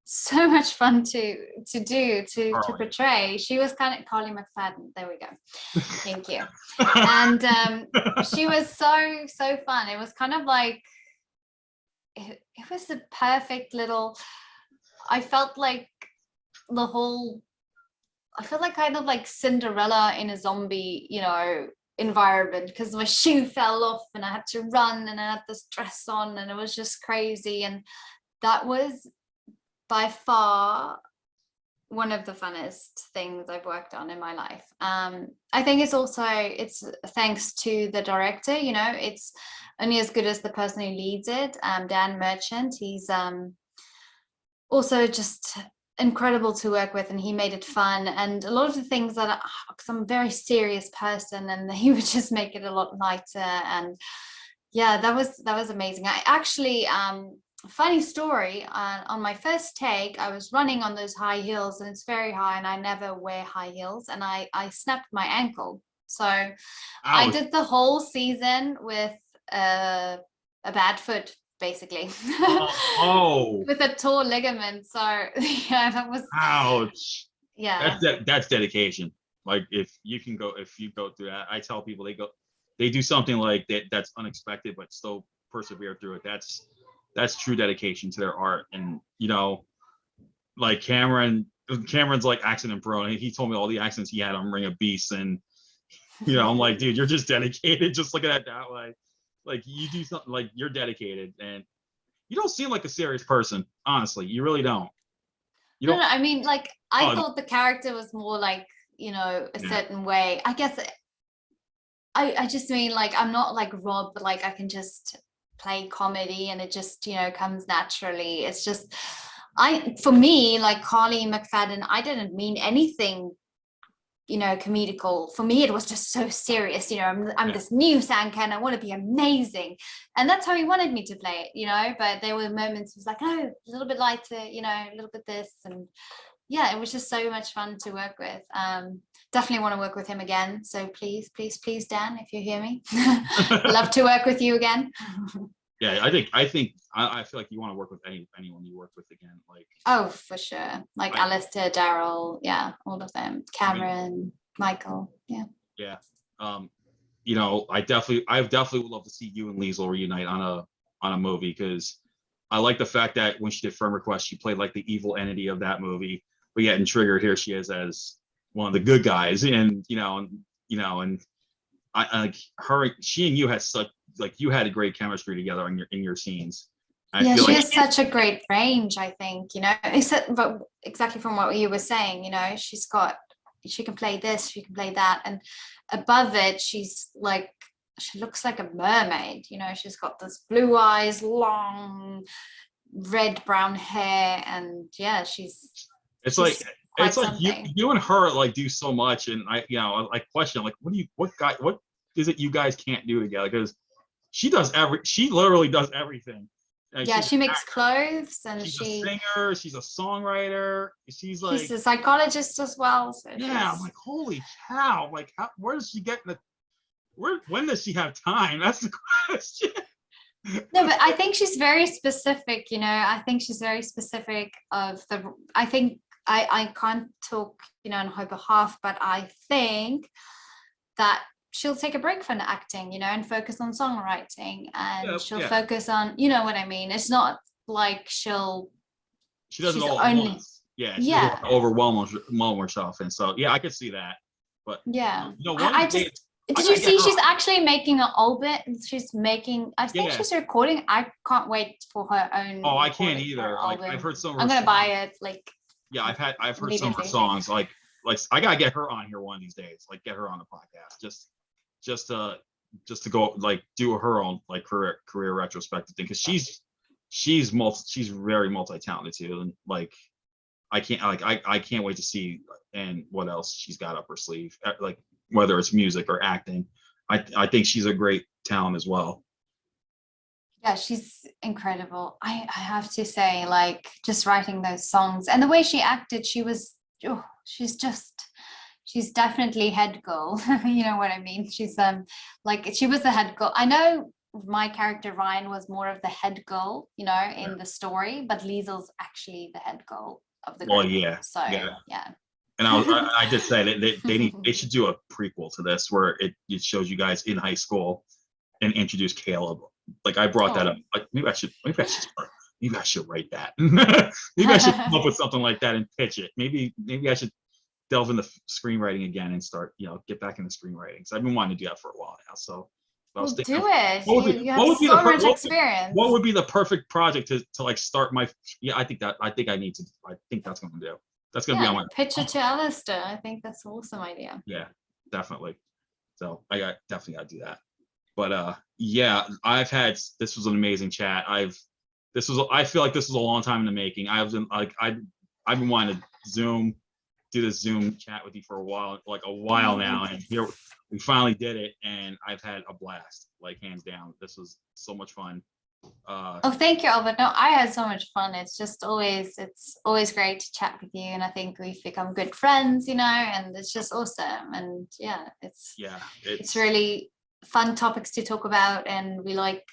so much fun to Carly. portray. She was kind of Carly McFadden. There we go. Thank you. And she was so fun. It was kind of like it was a perfect little. I felt like the whole. I felt like kind of like Cinderella in a zombie, environment, because my shoe fell off and I had to run and I had this dress on and it was just crazy. And that was by far one of the funnest things I've worked on in my life. I think it's thanks to the director, it's only as good as the person who leads it. Dan Merchant, he's also just incredible to work with, and he made it fun. And a lot of the things that, because I'm a very serious person, and he would just make it a lot lighter. And yeah, that was amazing. I actually funny story, on my first take I was running on those high heels, and it's very high and I never wear high heels, and I snapped my ankle. So I Ouch. did the whole season with a bad foot, basically. Oh, With a tore ligament. So yeah, that was, ouch. yeah. That's dedication. Like if you go through that, I tell people they do something like that that's unexpected but still persevere through it. That's true dedication to their art. And like Cameron's like accident prone. He told me all the accidents he had on Ring of Beasts, and I'm like, dude, you're just dedicated. Just look at it that way. Like you do something, like you're dedicated, and you don't seem like a serious person. Honestly, you really don't. You No, don't. no, I mean, like, I Oh, thought the character was more like, a yeah, certain way. I guess I just mean, like, I'm not like Rob, but like I can just play comedy and it just, comes naturally. It's just for me, like Carly McFadden, I didn't mean anything, comedical. For me, it was just so serious. I'm yeah. this new anchor and I want to be amazing. And that's how he wanted me to play it, but there were moments it was like, oh, a little bit lighter, a little bit this. And yeah, it was just so much fun to work with. Definitely want to work with him again. So please, please, please, Dan, if you hear me, love to work with you again. Yeah, I feel like you want to work with anyone you work with again. Like, Oh, for sure. Like I Alistair, Daryl, yeah, all of them. I mean, Cameron, Michael, yeah. yeah. Um, I definitely would love to see you and Liesel reunite on a movie, because I like the fact that when she did Firm Request, she played like the evil entity of that movie, but yet in Triggered, here she is as one of the good guys, and and I like her. She and you had such, like, you had a great chemistry together in your scenes. I Yeah, feel she like, has such a great range, I think, except but exactly from what you were saying, she can play this, she can play that, and above it, she looks like a mermaid, she's got this blue eyes, long red brown hair, and yeah, it's like she's it's quite like something. you and her like do so much, and I question, like, what is it you guys can't do together? Because she literally does everything. Like, Yeah, she's she makes clothes, and she's a singer, she's a songwriter, she's she's like, a psychologist as well, so yeah, I'm like, holy cow, like, where does she get when does she have time? That's the question. No, but I think she's very specific, I think she's very specific of I think I can't talk, on her behalf, but I think that she'll take a break from acting, and focus on songwriting, Yeah, and she'll yeah, focus on, what I mean? It's not like she does she's it all at only once. Yeah, she yeah doesn't overwhelm herself, and so yeah, I could see that. But yeah one I of these just days, I did you gotta get see her she's on. actually making an album? She's making, I think Yeah. she's recording. I can't wait for her own Oh, I can't recording, her either. Like I've album. heard some of her I'm gonna buy songs. it like Yeah, I've heard some of her immediately. songs. Like I gotta get her on here one of these days. Like get her on the podcast. Just to go like do her own like career retrospective thing, because she's very multi-talented too, and like I can't wait to see and what else she's got up her sleeve, like whether it's music or acting. I think she's a great talent as well. Yeah, she's incredible. I have to say, like, just writing those songs and the way she acted, she's definitely head girl. You know what I mean? She's like she was the head girl. I know my character Ryan was more of the head girl, you know, in the story, but Liesel's actually the head girl of the Well, group. yeah, So yeah. yeah. And I did say that they should do a prequel to this where it shows you guys in high school and introduce Caleb. Like I brought that up. Like maybe I should write that. Maybe I should come up with something like that and pitch it. Maybe I should delve into screenwriting again and start, get back into screenwriting. So I've been wanting to do that for a while now. So I was Well, thinking, do it. You have what would be so much experience. what would be the perfect project to like start my? Yeah, I think that's what I'm gonna do. That's gonna be on my pitch it to Alistair. I think that's an awesome idea. Yeah, definitely. So definitely gotta do that. But yeah, this was an amazing chat. I feel like this was a long time in the making. I've been wanting to do this Zoom chat with you for a while now, and here we finally did it, and I've had a blast, like hands down. This was so much fun. Oh, thank you, Albert. No, I had so much fun. It's always great to chat with you, and I think we've become good friends, you know, and it's just awesome. And yeah, it's really fun topics to talk about, and we like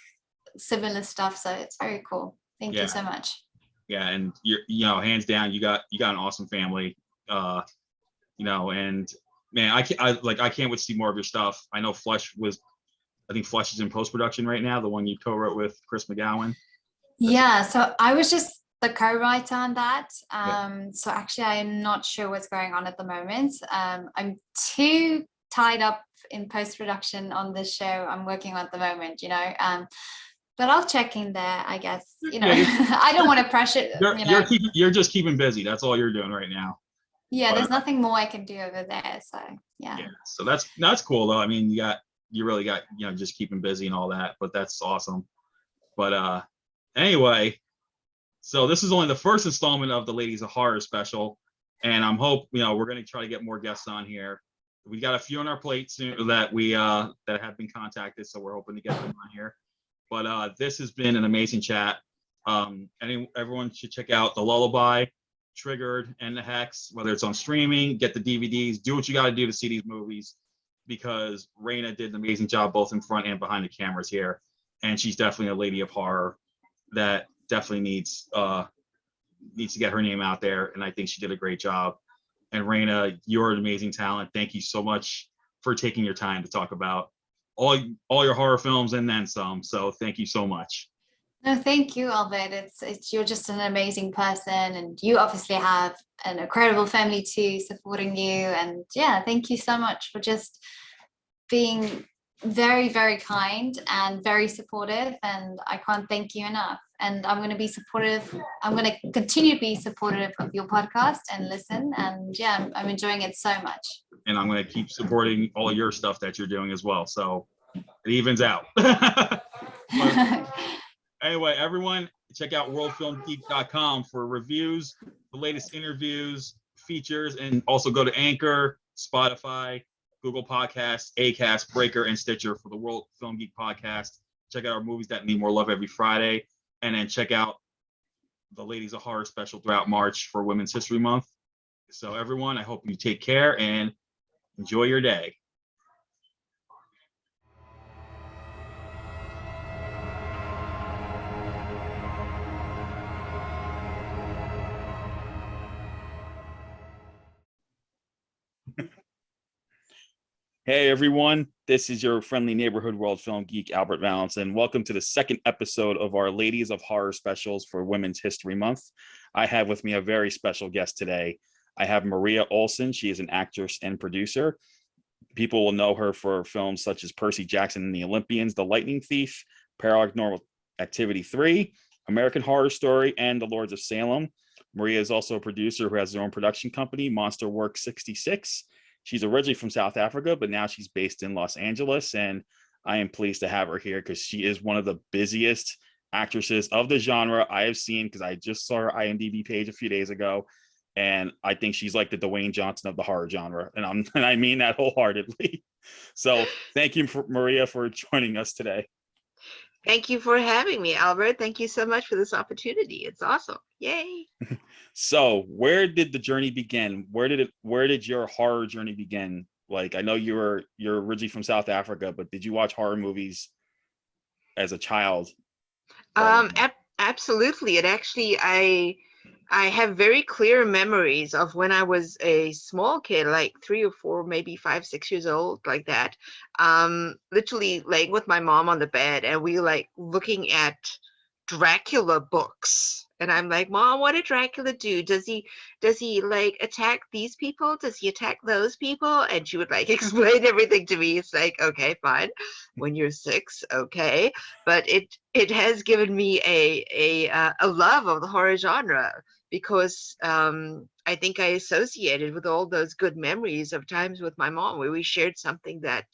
similar stuff, so it's very cool. Thank you so much. Yeah, and hands down, you got an awesome family. And man, I can't wait to see more of your stuff. I know Flesh is in post-production right now, the one you co-wrote with Chris McGowan. Yeah, so I was just the co-writer on that. So actually I'm not sure what's going on at the moment. I'm too tied up in post-production on this show I'm working on at the moment, but I'll check in there, I guess. I don't want to pressure. You're just keeping busy. That's all you're doing right now. Yeah, there's nothing more I can do over there. So yeah. So that's cool though. I mean, you really got just keeping busy and all that, but that's awesome. But anyway, so this is only the first installment of the Ladies of Horror special, and we're going to try to get more guests on here. We got a few on our plate soon that that have been contacted, so we're hoping to get them on here. But this has been an amazing chat. Everyone should check out The Lullaby, Triggered, and The Hex, whether it's on streaming, get the DVDs, do what you got to do to see these movies, because Reine did an amazing job both in front and behind the cameras here, and she's definitely a lady of horror that definitely needs to get her name out there, and I think she did a great job. And Reine, you're an amazing talent. Thank you so much for taking your time to talk about all your horror films and then some. So thank you so much. No, thank you, Albert. It's you're just an amazing person, and you obviously have an incredible family too supporting you. And yeah, thank you so much for just being very, very kind and very supportive, and I can't thank you enough. And I'm going to be supportive. I'm going to continue to be supportive of your podcast and listen. And yeah, I'm enjoying it so much. And I'm going to keep supporting all your stuff that you're doing as well. So it evens out. Anyway, everyone, check out worldfilmgeek.com for reviews, the latest interviews, features, and also go to Anchor, Spotify, Google Podcasts, Acast, Breaker, and Stitcher for the World Film Geek podcast. Check out our movies that need more love every Friday, and then check out the Ladies of Horror special throughout March for Women's History Month. So everyone, I hope you take care and enjoy your day. Hey everyone, this is your friendly neighborhood world film geek, Albert Valance, and welcome to the second episode of our Ladies of Horror specials for Women's History Month. I have with me a very special guest today. I have Maria Olsen. She is an actress and producer. People will know her for films such as Percy Jackson and the Olympians, The Lightning Thief, Paranormal Activity 3, American Horror Story, and The Lords of Salem. Maria is also a producer who has her own production company, Monster Work 66. She's originally from South Africa, but now she's based in Los Angeles, and I am pleased to have her here because she is one of the busiest actresses of the genre I have seen, because I just saw her IMDb page a few days ago, and I think she's like the Dwayne Johnson of the horror genre, and I mean that wholeheartedly. So thank you, Maria, for joining us today. Thank you for having me, Albert. Thank you so much for this opportunity. It's awesome. Yay. So where did the journey begin? Where did your horror journey begin? Like, I know you're originally from South Africa, but did you watch horror movies as a child? Absolutely. It actually, I have very clear memories of when I was a small kid, like 3 or 4, maybe 5, 6 years old, like that. Literally laying with my mom on the bed, and we like looking at Dracula books. And I'm like, Mom, what did Dracula do? Does he like attack these people? Does he attack those people? And she would like explain everything to me. It's like, okay, fine. When you're 6, okay. But it has given me a love of the horror genre, because I think I associated with all those good memories of times with my mom where we shared something that,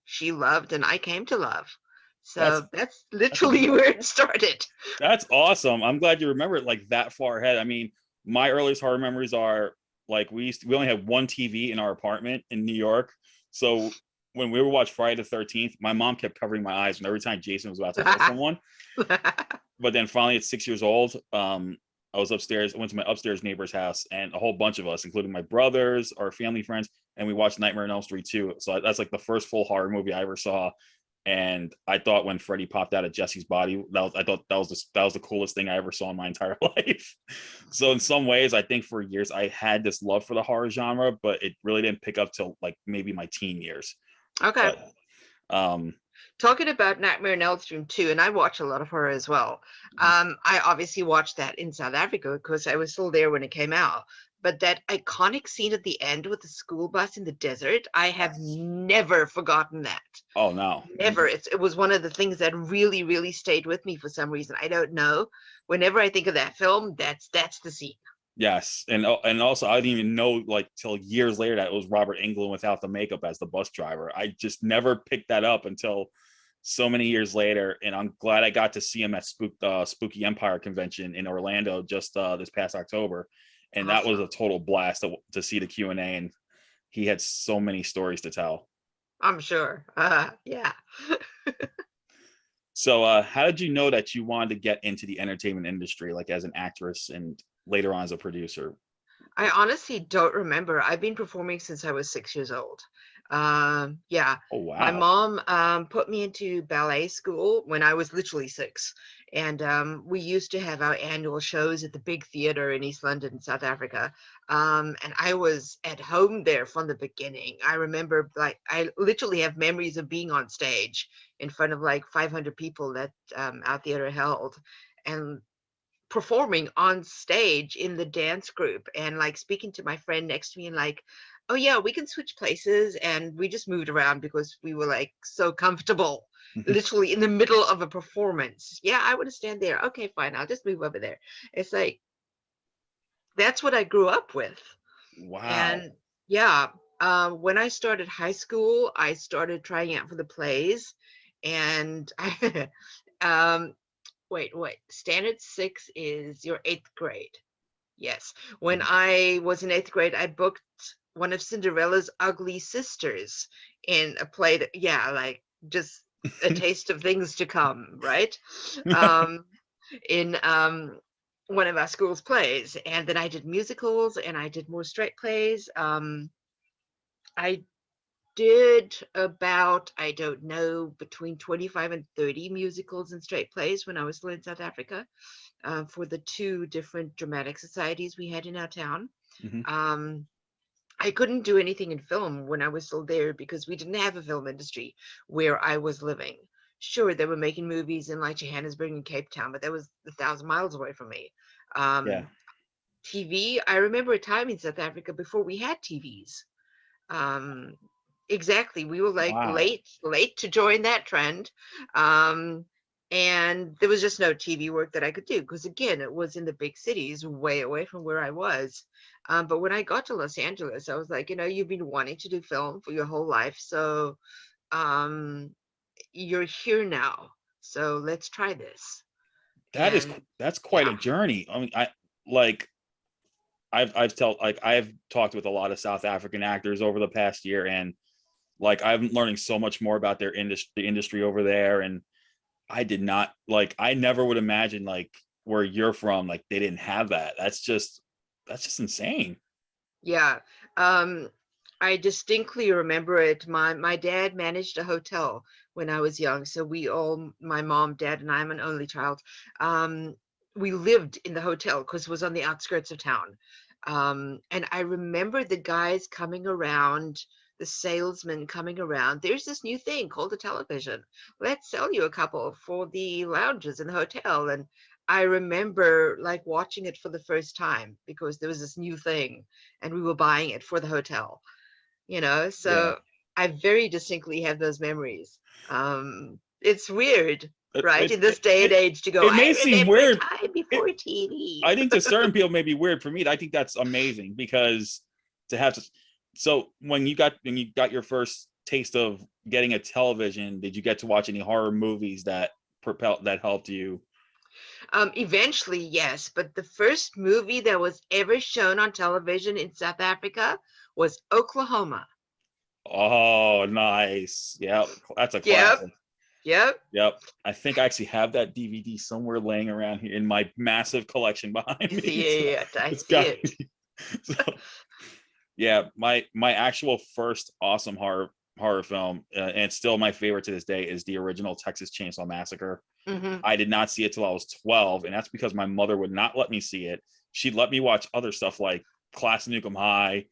she loved and I came to love. So that's literally where it started. That's awesome. I'm glad you remember it like that far ahead. I mean, my earliest horror memories are like we only had one TV in our apartment in New York. So when we would watch Friday the 13th, my mom kept covering my eyes when every time Jason was about to kill someone. But then finally at 6 years old, I was upstairs. I went to my upstairs neighbor's house, and a whole bunch of us, including my brothers, our family friends, and we watched Nightmare on Elm Street 2. So that's like the first full horror movie I ever saw. And I thought when Freddy popped out of Jesse's body, I thought that was the coolest thing I ever saw in my entire life. So in some ways, I think for years I had this love for the horror genre, but it really didn't pick up till like maybe my teen years. Okay. But, talking about Nightmare on Elm Street 2, and I watch a lot of horror as well. I obviously watched that in South Africa because I was still there when it came out. But that iconic scene at the end with the school bus in the desert, I have never forgotten that. Oh, no. Never. It was one of the things that really, really stayed with me for some reason. I don't know. Whenever I think of that film, that's the scene. Yes, and also I didn't even know like till years later that it was Robert Englund without the makeup as the bus driver. I just never picked that up until so many years later, and I'm glad I got to see him at Spooky Empire convention in Orlando just this past October, and that was a total blast to see the Q&A, and he had so many stories to tell. I'm sure. Yeah. So how did you know that you wanted to get into the entertainment industry, like as an actress and later on as a producer? I honestly don't remember. I've been performing since I was 6 years old. Yeah. Oh, wow. My mom put me into ballet school when I was literally 6. And we used to have our annual shows at the big theater in East London, South Africa. And I was at home there from the beginning. I remember, like, I literally have memories of being on stage in front of like 500 people that our theater held, and performing on stage in the dance group, and like speaking to my friend next to me and like, oh yeah, we can switch places. And we just moved around because we were like so comfortable, literally in the middle of a performance. Yeah, I want to stand there. Okay, fine, I'll just move over there. It's like, that's what I grew up with. Wow. And yeah, when I started high school, I started trying out for the plays, and I wait, standard 6 is your 8th grade. Yes. When I was in 8th grade, I booked one of Cinderella's ugly sisters in a play that, yeah, like just a taste of things to come, right? In one of our school's plays. And then I did musicals, and I did more straight plays. I did about, I don't know, between 25 and 30 musicals and straight plays when I was still in South Africa, for the 2 different dramatic societies we had in our town. I couldn't do anything in film when I was still there because we didn't have a film industry where I was living. Sure, they were making movies in like Johannesburg and Cape Town, but that was 1,000 miles away from me. Yeah. TV, I remember a time in South Africa before we had TVs. Um, exactly. We were like Wow. late to join that trend. Um, and there was just no TV work that I could do because again, it was in the big cities, way away from where I was. But when I got to Los Angeles, I was like, you've been wanting to do film for your whole life, so um, you're here now. So let's try this. And That's quite yeah. a journey. I mean, like I've talked with a lot of South African actors over the past year, and like I'm learning so much more about their industry, the industry over there. And I never would imagine like where you're from, like they didn't have that. That's just insane. Yeah. Um, I distinctly remember it. My dad managed a hotel when I was young. So my mom, dad, and I'm an only child. Um, we lived in the hotel because it was on the outskirts of town. And I remember the guys coming around, the salesman coming around. There's this new thing called a television. Let's sell you a couple for the lounges in the hotel. And I remember like watching it for the first time because there was this new thing and we were buying it for the hotel, Yeah. so I very distinctly have those memories. It's weird, right, It in this day and it, age to go, it may I seem remember a weird. time It, before TV. I think to certain people may be weird. For me, I think that's amazing because to have to. So when you got your first taste of getting a television, did you get to watch any horror movies that helped you? Eventually, yes, but the first movie that was ever shown on television in South Africa was Oklahoma. Oh, nice. Yep, that's a Yep, classic. yep. Yep, I think I actually have that DVD somewhere laying around here in my massive collection behind I me. see it. I It's see got. it. So, yeah, my actual first awesome horror film, and it's still my favorite to this day, is the original Texas Chainsaw Massacre. Hmm. I did not see it till I was 12, and that's because my mother would not let me see it. She'd let me watch other stuff like Class of Nukem High.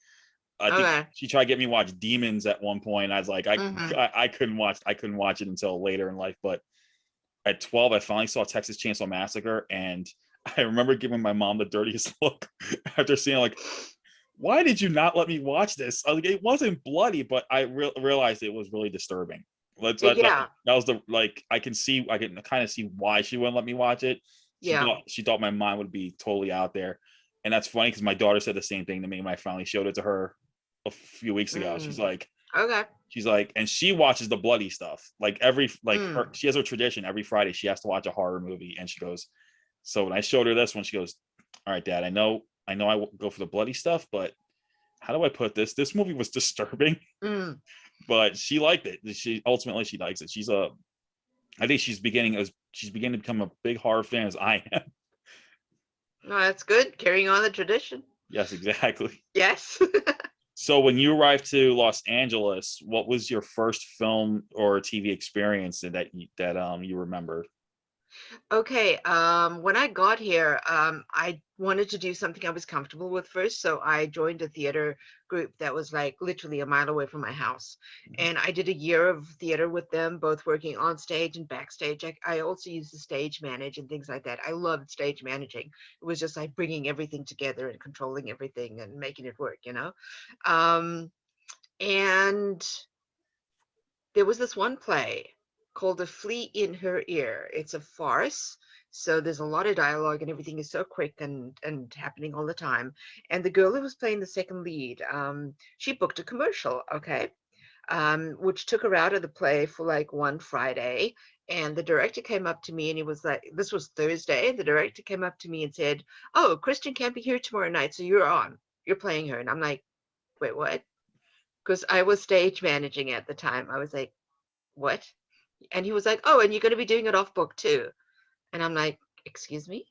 I think Okay. she tried to get me to watch Demons at one point. I was like, Hmm. I couldn't watch it until later in life. But at 12, I finally saw Texas Chainsaw Massacre, and I remember giving my mom the dirtiest look after seeing like, why did you not let me watch this? I was like, it wasn't bloody, but I realized it was really disturbing. Yeah, That was the like I can kind of see why she wouldn't let me watch it. yeah. She thought my mind would be totally out there, and that's funny because my daughter said the same thing to me when I finally showed it to her a few weeks ago. Mm. Okay. She's like, and she watches the bloody stuff like Mm. she has her tradition every Friday she has to watch a horror movie, and she goes. So when I showed her this one, she goes, "All right, Dad, I know I go for the bloody stuff, but how do I put this? This movie was disturbing, Mm. but she liked it. She likes it. I think she's beginning to become a big horror fan as I am." No, that's good. Carrying on the tradition. Yes, exactly. Yes. So when you arrived to Los Angeles, what was your first film or TV experience that you remember? Okay, when I got here, I wanted to do something I was comfortable with first, so I joined a theater group that was like literally a mile away from my house. And I did a year of theater with them, both working on stage and backstage. I also used to stage manage and things like that. I loved stage managing. It was just like bringing everything together and controlling everything and making it work. Um, and there was this one play called A Flea in Her Ear. It's a farce. So there's a lot of dialogue and everything is so quick and happening all the time. And the girl who was playing the second lead, she booked a commercial, okay, which took her out of the play for like one Friday. And the director came up to me and he was like, this was Thursday. The director came up to me and said, "Oh, Kristen can't be here tomorrow night, so you're playing her." And I'm like, "Wait, what?" Because I was stage managing at the time. I was like, "What?" And he was like, "Oh, and you're going to be doing it off book too." And I'm like, "Excuse me?"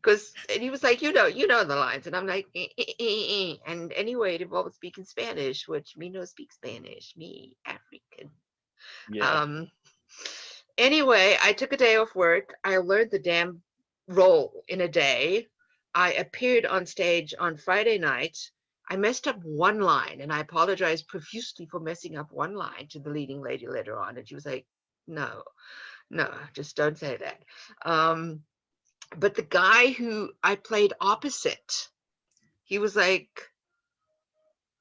And he was like, you know the lines. And I'm like, And anyway, it involved speaking Spanish, which me no speak Spanish, me African. Yeah. Um, anyway, I took a day off work. I learned the damn role in a day. I appeared on stage on Friday night. I messed up one line, and I apologized profusely for messing up one line to the leading lady later on. And she was like, no, just don't say that. But the guy who I played opposite, he was like,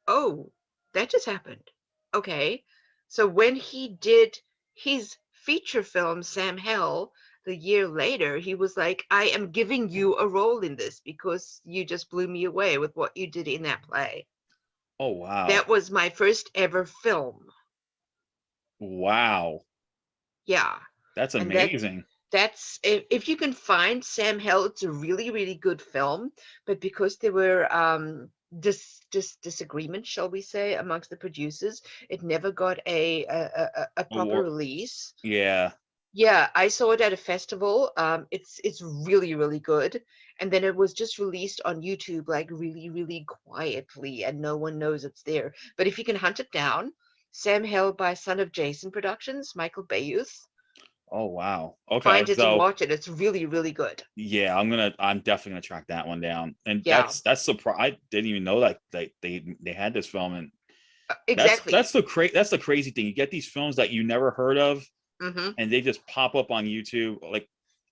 oh, that just happened. Okay. So when he did his feature film, Sam Hell, the year later, he was like, I am giving you a role in this because you just blew me away with what you did in that play. Oh, wow. That was my first ever film. Wow. Yeah. That's And amazing. that's if you can find Sam Hell, it's a really, really good film. But because there were disagreements, shall we say, amongst the producers, it never got a proper Award. release. Yeah. Yeah, I saw it at a festival. It's really, really good. And then it was just released on YouTube, like really, really quietly, and no one knows it's there. But if you can hunt it down, Sam Hell by Son of Jason Productions, Michael Bayuth. Oh, wow. Okay. Find it and So watch it. It's really, really good. yeah, I'm definitely gonna track that one down. And Yeah. that's surprise. I didn't even know that they had this film, and Exactly. that's the crazy thing. You get these films that you never heard of, Mm-hmm. and they just pop up on YouTube. Like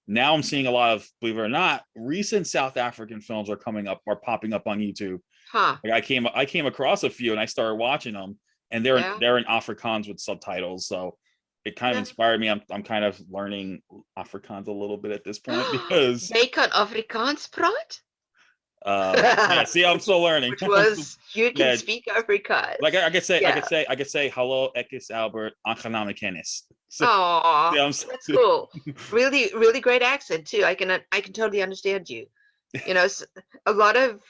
now I'm seeing a lot of, believe it or not, recent South African films are popping up on YouTube. Huh. Like I came across a few and I started watching them, and they're in Afrikaans with subtitles. So it kind of inspired me. I'm kind of learning Afrikaans a little bit at this point because Jy kan Afrikaans praat? yeah, see, I'm still learning. Which was you can Yeah. speak Afrikaans. Like I could say, Yeah. I could say hello, ek is Albert, aangename kennis. So, Aw, yeah, that's cool. Really, really great accent too. I can totally understand you. You know, a lot of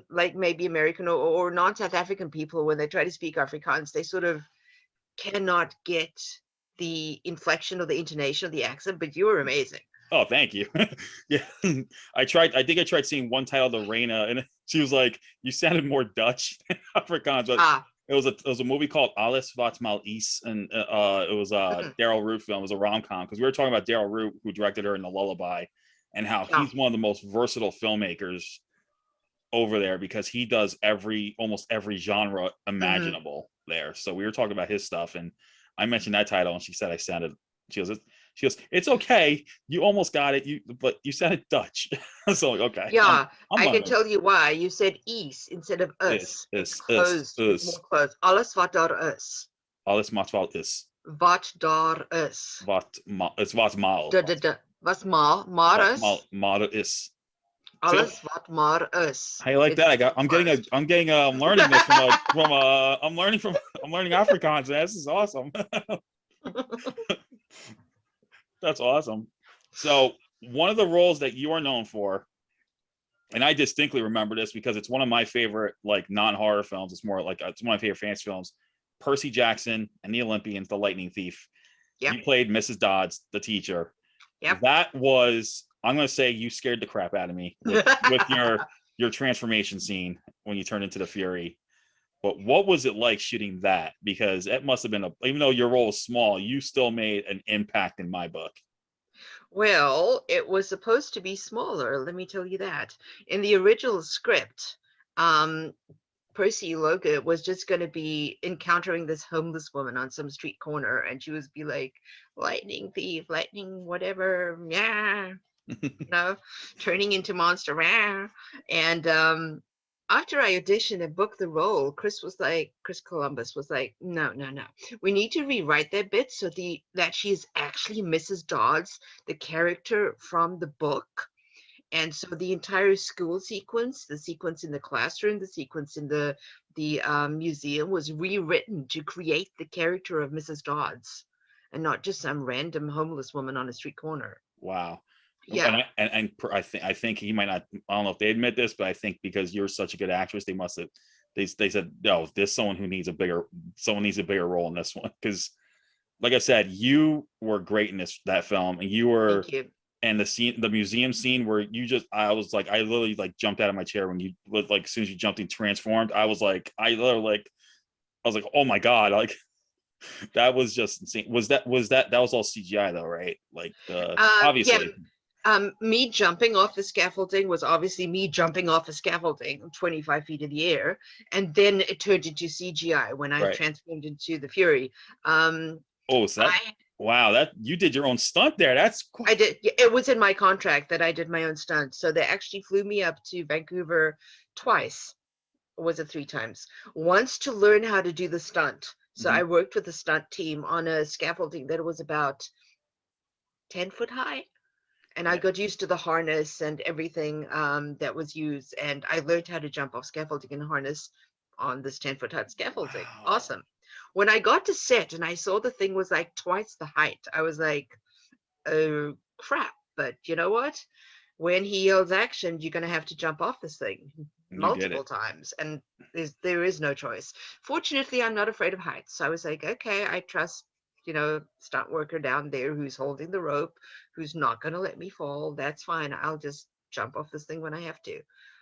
like maybe American or non-South African people, when they try to speak Afrikaans, they sort of cannot get the inflection or the intonation of the accent. But you were amazing. Oh, thank you. Yeah, I think I tried seeing one title, the Reina, and she was like, "You sounded more Dutch than Afrikaans." But it was a movie called Alles wat mal is, and it was a Daryl Root film. It was a rom-com because we were talking about Daryl Root, who directed her in The Lullaby, and how he's one of the most versatile filmmakers over there because he does almost every genre imaginable there. So we were talking about his stuff, and I mentioned that title, and she said I sounded. She goes, it's okay. You almost got it. But you sounded Dutch. So okay. Yeah, I'm I can tell you why. You said "is" instead of "us." It's closed. It's more close. Alles wat daar is. Alles wat is. Wat daar is. It's wat mal. Was maar is. Maar is. Alles wat maar is. How you like that? I'm learning this I'm learning Afrikaans. This is awesome. That's awesome. So one of the roles that you are known for, and I distinctly remember this because it's one of my favorite like non-horror films. It's more like it's one of my favorite fantasy films. Percy Jackson and the Olympians, The Lightning Thief. Yep. You played Mrs. Dodds, the teacher. Yep. That was, I'm going to say, you scared the crap out of me with your transformation scene when you turned into the Fury. But what was it like shooting that? Because it must have been even though your role was small, you still made an impact in my book. Well, it was supposed to be smaller. Let me tell you that. In the original script, Percy Logan was just going to be encountering this homeless woman on some street corner, and she would be like, "Lightning thief, lightning, whatever, yeah." Turning into monster, and after I auditioned and booked the role, Chris Columbus was like, no, we need to rewrite that bit so that she's actually Mrs. Dodds, the character from the book. And so the entire school sequence, the sequence in the classroom, the sequence in the museum was rewritten to create the character of Mrs. Dodds and not just some random homeless woman on a street corner. Wow. Yeah. And I think he might not, I don't know if they admit this, but I think because you're such a good actress, they must have, they said, no, there's someone who needs a bigger role in this one. Because like I said, you were great in that film, and you were, and the museum scene where I literally like jumped out of my chair when you like, as soon as you jumped and transformed, I was like, oh my God, like that was just insane. Was that all CGI though, right? Like obviously. Me jumping off the scaffolding was obviously me jumping off a scaffolding 25 feet in the air, and then it turned into CGI when I Right. transformed into the Fury. Oh, so that, wow, that you did your own stunt there. That's cool. I did. It was in my contract that I did my own stunt. So they actually flew me up to Vancouver twice. Or was it 3 times? Once to learn how to do the stunt. So I worked with the stunt team on a scaffolding that was about 10 foot high. And I got used to the harness and everything that was used. And I learned how to jump off scaffolding and harness on this 10-foot high scaffolding. Wow. Awesome. When I got to set and I saw the thing was like twice the height, I was like, oh, crap. But you know what? When he yells action, you're going to have to jump off this thing multiple times. And there is no choice. Fortunately, I'm not afraid of heights. So I was like, okay, I trust, stunt worker down there who's holding the rope, who's not going to let me fall. That's fine. I'll just jump off this thing when I have to.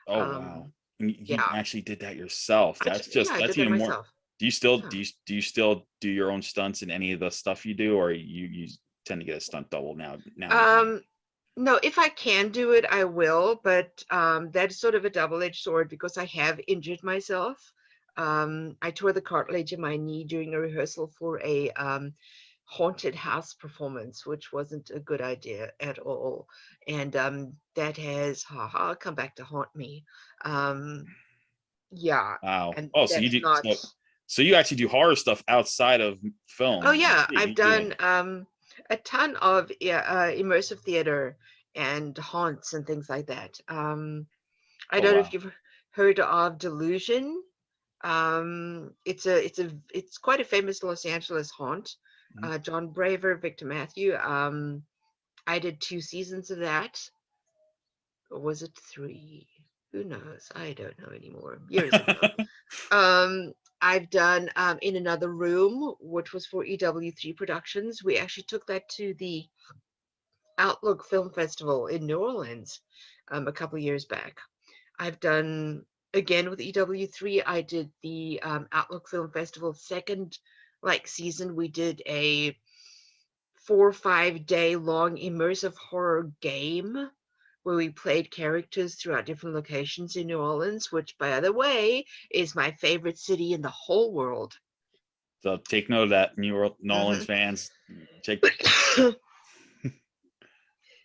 Oh, wow. You actually did that yourself. That's that's even more. Do you still do you still do your own stunts in any of the stuff you do, or you tend to get a stunt double now? No, if I can do it, I will, but that's sort of a double-edged sword because I have injured myself. I tore the cartilage in my knee during a rehearsal for a haunted house performance, which wasn't a good idea at all. And that has come back to haunt me. Yeah. Wow. And so you do so you actually do horror stuff outside of film. Oh yeah, I've done a ton of immersive theater and haunts and things like that. I don't know if you've heard of Delusion. It's quite a famous Los Angeles haunt. John Braver, Victor Matthew. I did 2 seasons of that. Or was it 3? Who knows? I don't know anymore. Years ago. I've done In Another Room, which was for EW3 Productions. We actually took that to the Outlook Film Festival in New Orleans a couple of years back. I've done, again with EW3, I did the Outlook Film Festival second season. We did a 4 or 5 day long immersive horror game where we played characters throughout different locations in New Orleans, which, by the way, is my favorite city in the whole world. So take note of that, New Orleans fans.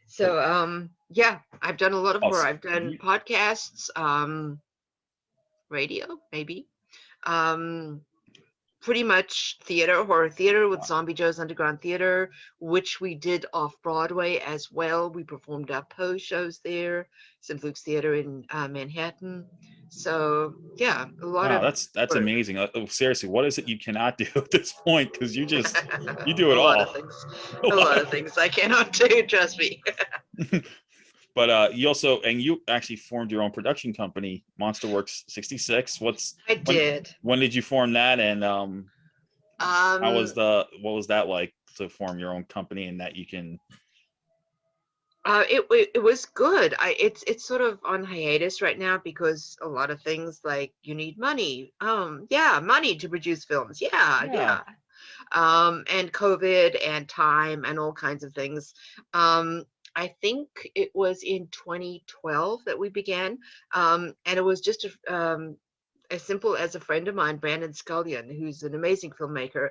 So, yeah, I've done a lot of horror. I've done podcasts, radio, maybe. Pretty much horror theater with Zombie Joe's Underground Theater, which we did off Broadway as well. We performed our Poe shows there, St. Luke's Theater in Manhattan. So yeah, a lot of that's amazing. Seriously, what is it you cannot do at this point? Because you do it all. A lot of things I cannot do. Trust me. But you actually formed your own production company, Monsterworks 66. When did you form that, and what was that like to form your own company and that you can? It was good. It's sort of on hiatus right now because a lot of things like you need money. Money to produce films. Yeah. And COVID and time and all kinds of things. I think it was in 2012 that we began, and it was just as simple as a friend of mine, Brandon Scullion, who's an amazing filmmaker,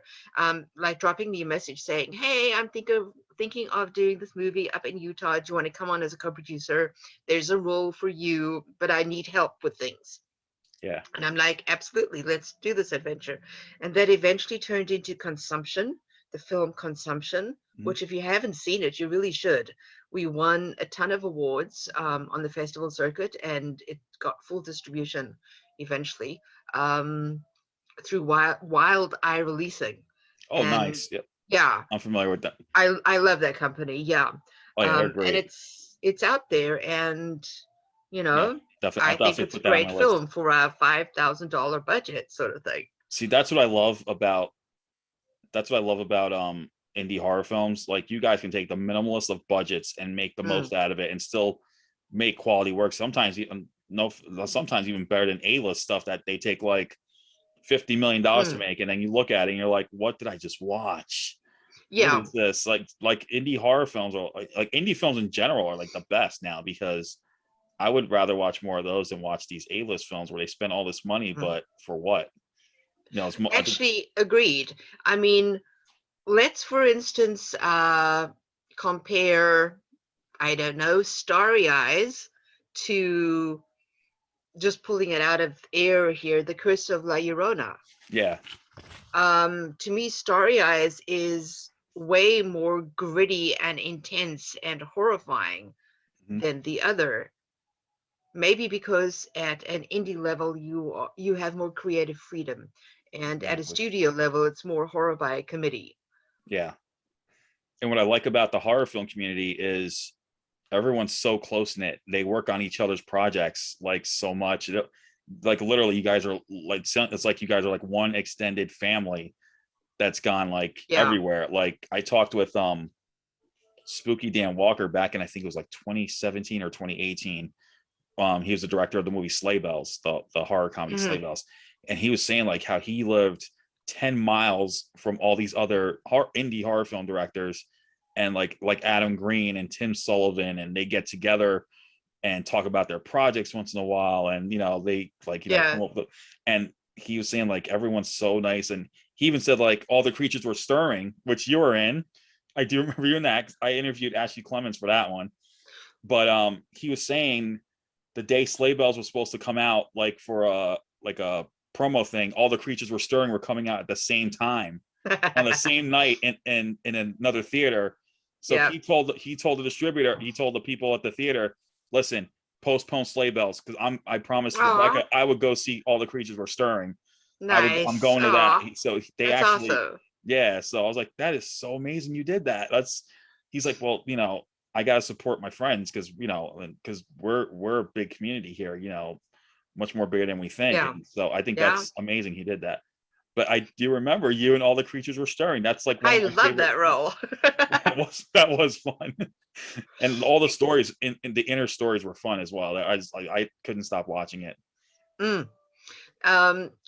dropping me a message saying, "Hey, I'm thinking of doing this movie up in Utah. Do you want to come on as a co-producer? There's a role for you, but I need help with things." Yeah. And I'm like, absolutely, let's do this adventure. And that eventually turned into Consumption, the film Consumption, which if you haven't seen it, you really should. We won a ton of awards on the festival circuit, and it got full distribution eventually through Wild Eye Releasing. Oh, nice. Yep. Yeah. I'm familiar with that. I love that company. Yeah. Oh, yeah, they're great. And it's out there, and definitely. I think it's a great film for a $5,000 budget sort of thing. See, that's what I love about indie horror films. Like, you guys can take the minimalist of budgets and make the most out of it and still make quality work. Sometimes even better than A-list stuff that they take like $50 million to make, and then you look at it and you're like, what did I just watch? Yeah. what is this? Like indie horror films, or like indie films in general are like the best now, because I would rather watch more of those than watch these A-list films where they spend all this money, but for what? You know, it's more. Actually, agreed. I mean, let's, for instance, compare, I don't know, Starry Eyes to, just pulling it out of air here, The Curse of La Llorona. Yeah. To me, Starry Eyes is way more gritty and intense and horrifying than the other. Maybe because at an indie level you have more creative freedom, and at a Exactly. studio level it's more horror by committee. Yeah. And what I like about the horror film community is everyone's so close knit. They work on each other's projects like so much. Like literally, you guys are like, it's like you guys are like one extended family that's gone like everywhere. Like I talked with Spooky Dan Walker back in, I think it was like 2017 or 2018. He was the director of the movie Sleigh Bells, the horror comedy Sleigh Bells, and he was saying like how he lived 10 miles from all these other indie horror film directors, and like Adam Green and Tim Sullivan, and they get together and talk about their projects once in a while, and you know they like come up with, and he was saying like everyone's so nice, and he even said like All the Creatures Were Stirring, which you were in. I do remember you in that. I interviewed Ashley Clemens for that one, but he was saying the day Sleigh Bells was supposed to come out, like for a promo thing, All the Creatures Were Stirring were coming out at the same time on the same night in another theater. So he told the distributor, he told the people at the theater, listen, postpone Sleigh Bells, because I promised Rebecca I would go see All the Creatures Were Stirring. Nice. I'm going to that. So they that's actually awesome. Yeah, so I was like, that is so amazing you did that. He's like, well, you know, I got to support my friends, because you know, because we're a big community here, you know, much more bigger than we think. And so I think that's amazing he did that. But I do remember you and All the Creatures Were Stirring. That's like one I of my love favorite. that role. that was fun. And all the stories in the inner stories were fun as well. I couldn't stop watching it.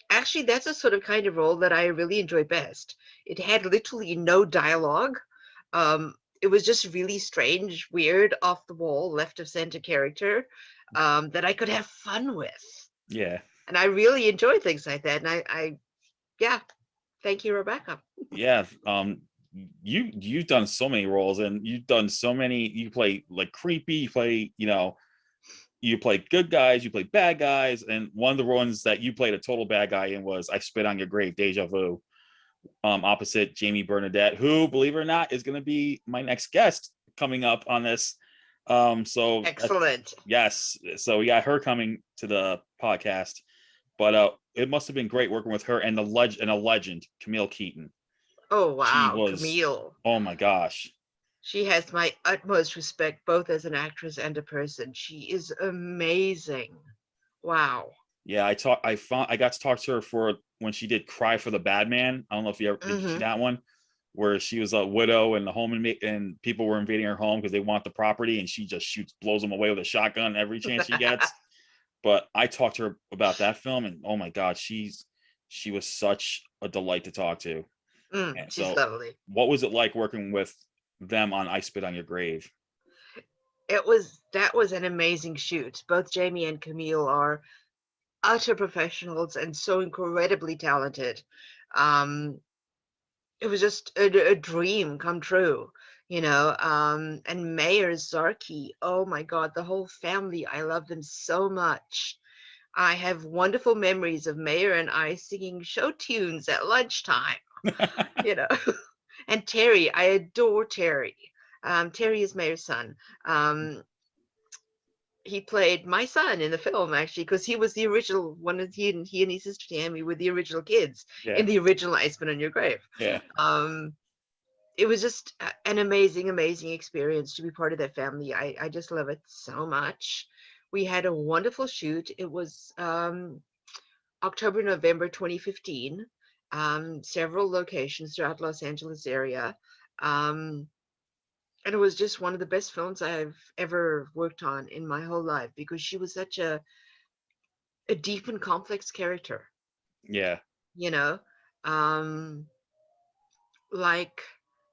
Actually, that's a sort of kind of role that I really enjoy best. It had literally no dialogue. It was just really strange, weird, off the wall, left of center character that I could have fun with. Yeah. And I really enjoy things like that. And thank you, Rebecca. Yeah. You've done so many roles, and you've done so many. You play like creepy. You play, you know, you play good guys. You play bad guys. And one of the ones that you played a total bad guy in was I Spit on Your Grave, Deja Vu. Opposite Jamie Bernadette, who, believe it or not, is going to be my next guest coming up on this. So excellent. Yes, so we got her coming to the podcast, but it must have been great working with her and a legend, Camille Keaton. Oh wow, Camille! Oh my gosh, she has my utmost respect, both as an actress and a person. She is amazing. Wow. Yeah, I got to talk to her for when she did Cry for the Bad Man. I don't know if you ever did you see that one, where she was a widow and the home and people were invading her home because they want the property, and she just blows them away with a shotgun every chance she gets. But I talked to her about that film, and oh my God, she was such a delight to talk to. She's lovely. What was it like working with them on I Spit on Your Grave? That was an amazing shoot. Both Jamie and Camille are utter professionals and so incredibly talented. It was just a dream come true, you know. And Mayor Zarki, oh my God, the whole family, I love them so much. I have wonderful memories of Mayor and I singing show tunes at lunchtime, you know. And Terry, I adore Terry. Terry is Mayor's son. He played my son in the film, actually, because he was the original one. He and his sister Tammy were the original kids in the original I Spit on Your Grave. Yeah. It was just an amazing experience to be part of that family. I just love it so much. We had a wonderful shoot. It was October, November 2015. Several locations throughout Los Angeles area. And it was just one of the best films I've ever worked on in my whole life, because she was such a deep and complex character. Yeah. You know, like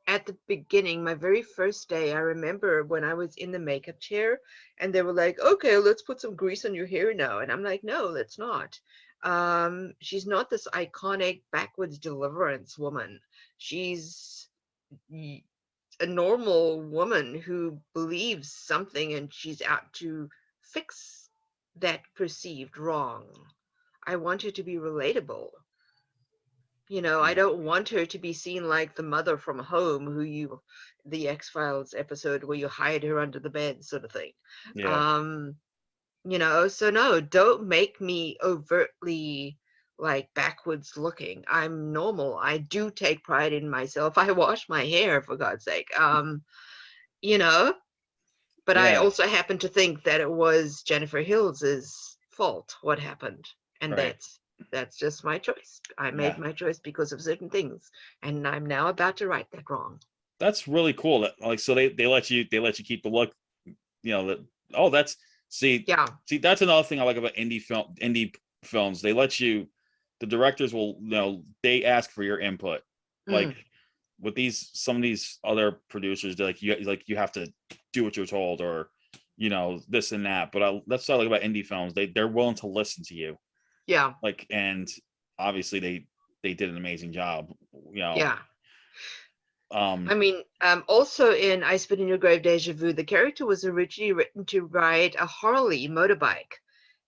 at the beginning, my very first day, I remember when I was in the makeup chair and they were like, okay, let's put some grease on your hair now. And I'm like, no, let's not. She's not this iconic backwards deliverance woman. She's a normal woman who believes something and she's out to fix that perceived wrong. I want her to be relatable. You know, I don't want her to be seen like the mother from Home, the X-Files episode where you hide her under the bed sort of thing. Yeah. You know, so no, don't make me overtly like backwards looking. I'm normal. I do take pride in myself. I wash my hair, for God's sake. You know, but I Yeah. also happen to think that it was Jennifer Hills's fault what happened. And Right. that's just my choice. I made Yeah. my choice because of certain things, and I'm now about to right that wrong. That's really cool. That like so they let you keep the look. You know that. Oh, that's see that's another thing I like about indie films. They let you. The directors will they ask for your input. Like with some of these other producers, they're you have to do what you're told, or this and that. But that's what I like about indie films. They're willing to listen to you. Yeah. Like, and obviously they did an amazing job. Yeah. I mean, also in I Spit in Your Grave, Deja Vu, the character was originally written to ride a Harley motorbike.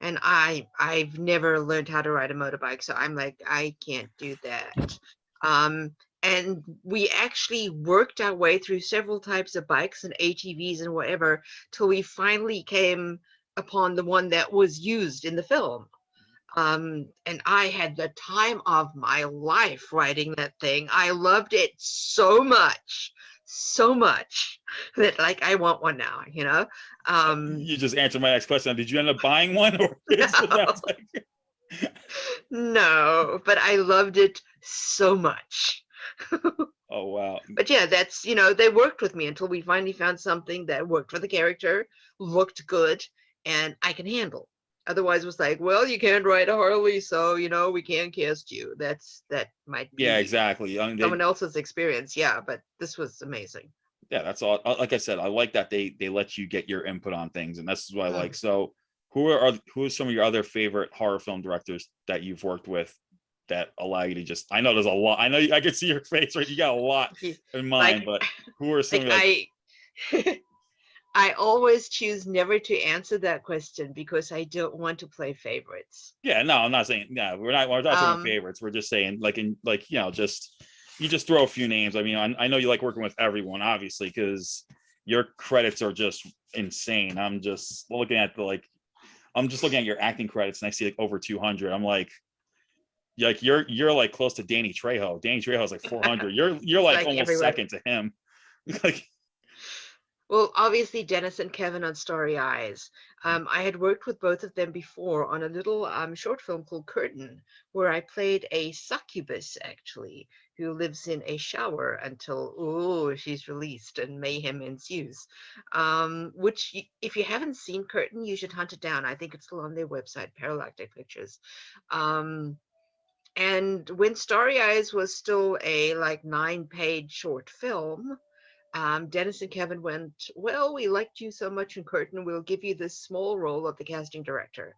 And I've never learned how to ride a motorbike, so I'm like, I can't do that. And we actually worked our way through several types of bikes and ATVs and whatever till we finally came upon the one that was used in the film. And I had the time of my life riding that thing. I loved it so much that like I want one now, you just answered my next question. Did you end up buying one, or no, but I loved it so much. Oh wow. But yeah, that's they worked with me until we finally found something that worked for the character, looked good, and I can handle. Otherwise it was like, well, you can't ride a Harley, so we can't cast you. That might be exactly. someone else's experience. Yeah, but this was amazing. Yeah, that's all. Like I said, I like that they let you get your input on things, and this is what I like. So who are some of your other favorite horror film directors that you've worked with that allow you to just, I know there's a lot, I know I can see your face, right? You got a lot in mind, but who are some I always choose never to answer that question because I don't want to play favorites. Yeah, no, I'm not saying, we're not talking favorites. We're just saying just you just throw a few names. I mean, I know you like working with everyone, obviously, because your credits are just insane. I'm just looking at your acting credits and I see like over 200. I'm like you're like close to Danny Trejo. Danny Trejo is like 400. You're like almost everywhere. Second to him. Like, well, obviously Dennis and Kevin on Starry Eyes. I had worked with both of them before on a little short film called Curtain, where I played a succubus, actually, who lives in a shower until she's released and mayhem ensues. Which, if you haven't seen Curtain, you should hunt it down. I think it's still on their website, Paralactic Pictures. And when Starry Eyes was still a 9-page short film, Dennis and Kevin went, well, we liked you so much in Curtain, we'll give you this small role of the casting director,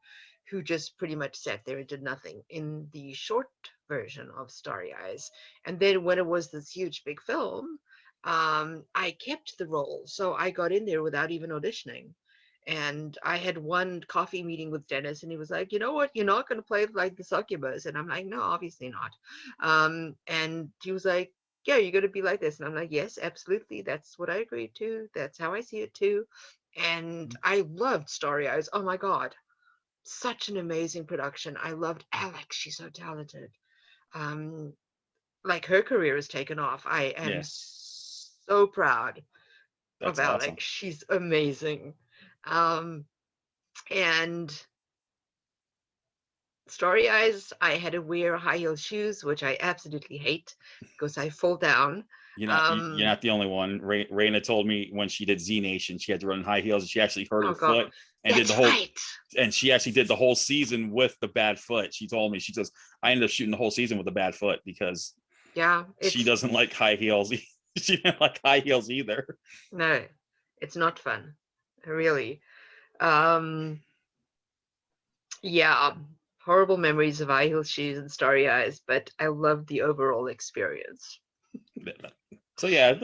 who just pretty much sat there and did nothing in the short version of Starry Eyes. And then when it was this huge big film, I kept the role. So I got in there without even auditioning. And I had one coffee meeting with Dennis, and he was like, you know what, you're not going to play like the succubus. And I'm like, no, obviously not. And he was like, yeah, you're going to be like this. And I'm like, yes, absolutely. That's what I agreed to. That's how I see it too. And I loved Starry Eyes. Oh my God. Such an amazing production. I loved Alex. She's so talented. Like her career has taken off. I am so proud of Alex. Awesome. She's amazing. And Starry Eyes, I had to wear high heel shoes, which I absolutely hate because I fall down. You're not the only one. Raina told me when she did Z Nation, she had to run in high heels and she actually hurt her foot and did the whole and she actually did the whole season with the bad foot. She told me, she says, I ended up shooting the whole season with a bad foot because she doesn't like high heels. she didn't like high heels either. No, it's not fun, really. Yeah, horrible memories of high heel shoes and starry eyes, but I love the overall experience. So yeah.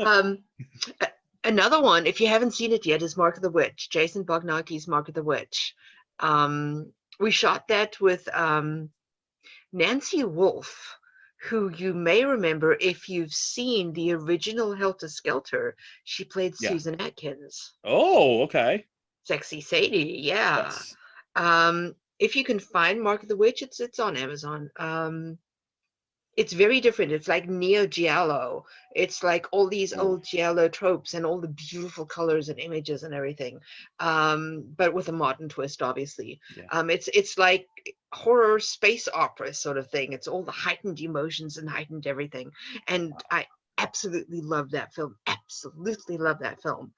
Another one, if you haven't seen it yet, is Mark of the Witch. Jason Bognaki's Mark of the Witch. We shot that with Nancy Wolfe, who you may remember if you've seen the original Helter Skelter. She played Susan Atkins. Oh, okay. Sexy Sadie, yeah. Yes. If you can find Mark of the Witch, it's on Amazon. It's very different. It's like Neo Giallo. It's like all these old Giallo tropes and all the beautiful colors and images and everything, but with a modern twist, obviously. Yeah. It's like horror space opera sort of thing. It's all the heightened emotions and heightened everything, and I absolutely love that film. Absolutely love that film.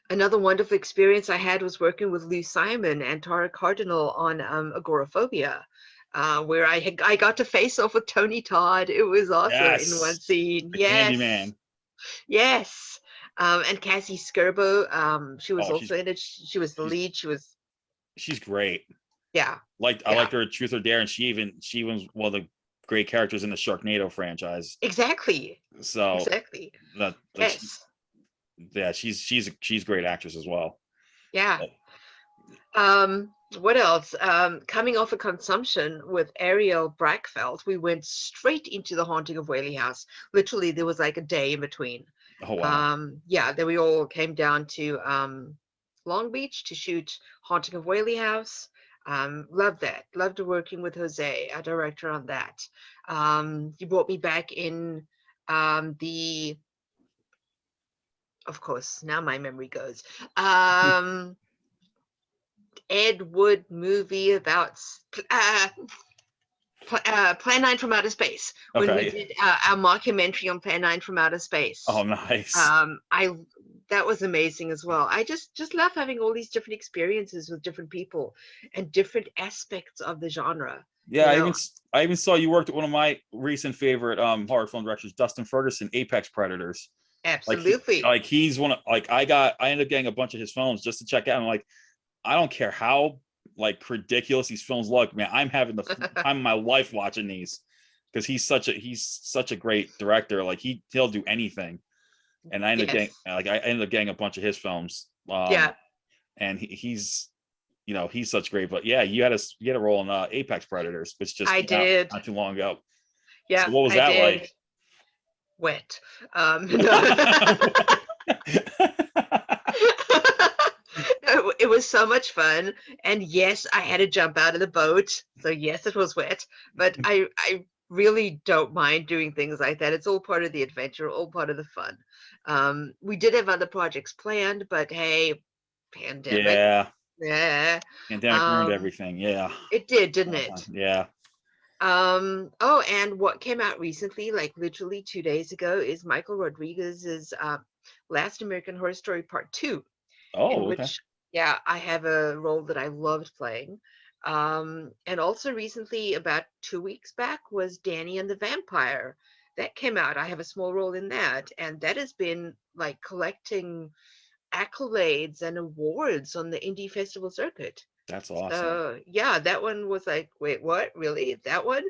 Another wonderful experience I had was working with Lou Simon and Tara Cardinal on Agoraphobia. Where I got to face off with Tony Todd. It was awesome in one scene. The Yes, Candyman. Yes, and Cassie Skirbo. She was also in it. She was the lead. She's great. Yeah. I liked her in Truth or Dare, and she was one of the great characters in the Sharknado franchise. Exactly. So exactly. Yes. Yeah, she's a great actress as well. Yeah. What else? Coming off a consumption with Ariel Brackfeld, we went straight into The Haunting of Whaley House. Literally, there was like a day in between. Oh wow. Yeah, then we all came down to Long Beach to shoot Haunting of Whaley House. Loved that. Loved working with Jose, our director, on that. He brought me back in of course, now my memory goes. Ed Wood movie about Plan 9 from Outer Space, when we did our mockumentary on Plan 9 from Outer Space. Oh, nice. That was amazing as well. I just love having all these different experiences with different people and different aspects of the genre. Yeah, I even saw you worked at one of my recent favorite horror film directors, Dustin Ferguson, Apex Predators. Absolutely. He's one of I ended up getting a bunch of his films just to check out. I'm like, I don't care how ridiculous these films look, man. I'm having the time of my life watching these because he's such a great director. Like he'll do anything. And I ended up getting a bunch of his films. And he's such great. But yeah, you had a role in Apex Predators, which just did not too long ago. Yeah. So what was that like? Wet. It was so much fun, and yes, I had to jump out of the boat, so yes, it was wet, but I really don't mind doing things like that. It's all part of the adventure, all part of the fun. We did have other projects planned, but hey, pandemic. Yeah. Pandemic ruined everything. Yeah. It did, didn't it? Yeah. Oh, and what came out recently, like literally 2 days ago, is Michael Rodriguez's Last American Horror Story Part 2. Oh, okay. Yeah, I have a role that I loved playing. And also recently, about 2 weeks back, was Danny and the Vampire. That came out. I have a small role in that. And that has been like collecting accolades and awards on the indie festival circuit. That's awesome. Yeah, that one was like, wait, what? Really? That one?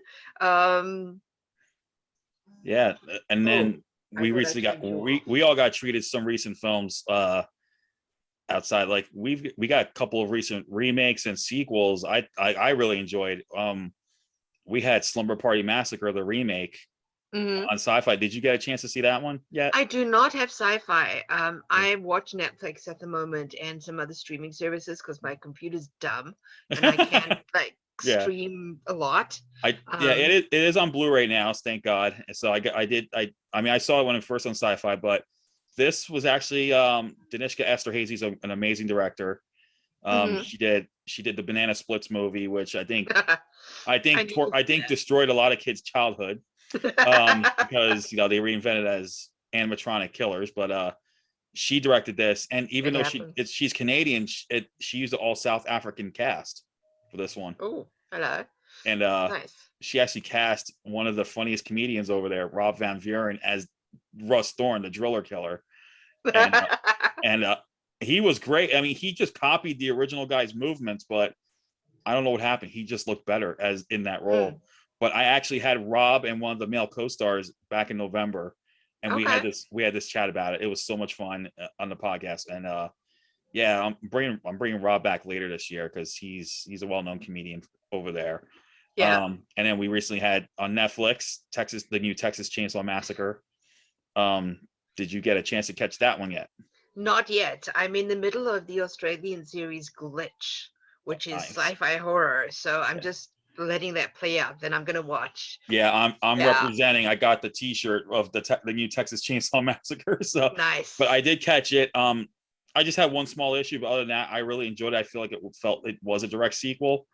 Yeah, and then we recently we all got treated some recent films outside. Like we got a couple of recent remakes and sequels. I really enjoyed. We had Slumber Party Massacre, the remake on Sci-Fi. Did you get a chance to see that one yet? I do not have Sci-Fi. I watch Netflix at the moment and some other streaming services because my computer's dumb and I can't stream a lot. It is on Blu-ray now, thank God. So I saw it when it first on Sci-Fi, but this was actually Danishka Esterhazy's an amazing director. She did the Banana Splits movie, which I think destroyed a lot of kids' childhood because they reinvented it as animatronic killers. But she directed this, and even though she's Canadian, she used an all South African cast for this one. Oh, Hello. And Nice. she actually cast one of the funniest comedians over there, Rob Van Vuren, as Russ Thorne, the driller killer. And he was great. I mean, he just copied the original guy's movements, but I don't know what happened. He just looked better as in that role. But I actually had Rob and one of the male co-stars back in November, and we had this chat about it. It was so much fun on the podcast. And yeah, I'm bringing Rob back later this year because he's a well-known comedian over there. Yeah. And then we recently had on Netflix the new Texas Chainsaw Massacre. Did you get a chance to catch that one yet? Not yet. I'm in the middle of the Australian series Glitch, which is sci-fi horror. So I'm just letting that play out. Then I'm gonna watch. Yeah, I'm representing. I got the T-shirt of the new Texas Chainsaw Massacre. So nice. But I did catch it. I just had one small issue, but other than that, I really enjoyed it. I feel like it was a direct sequel.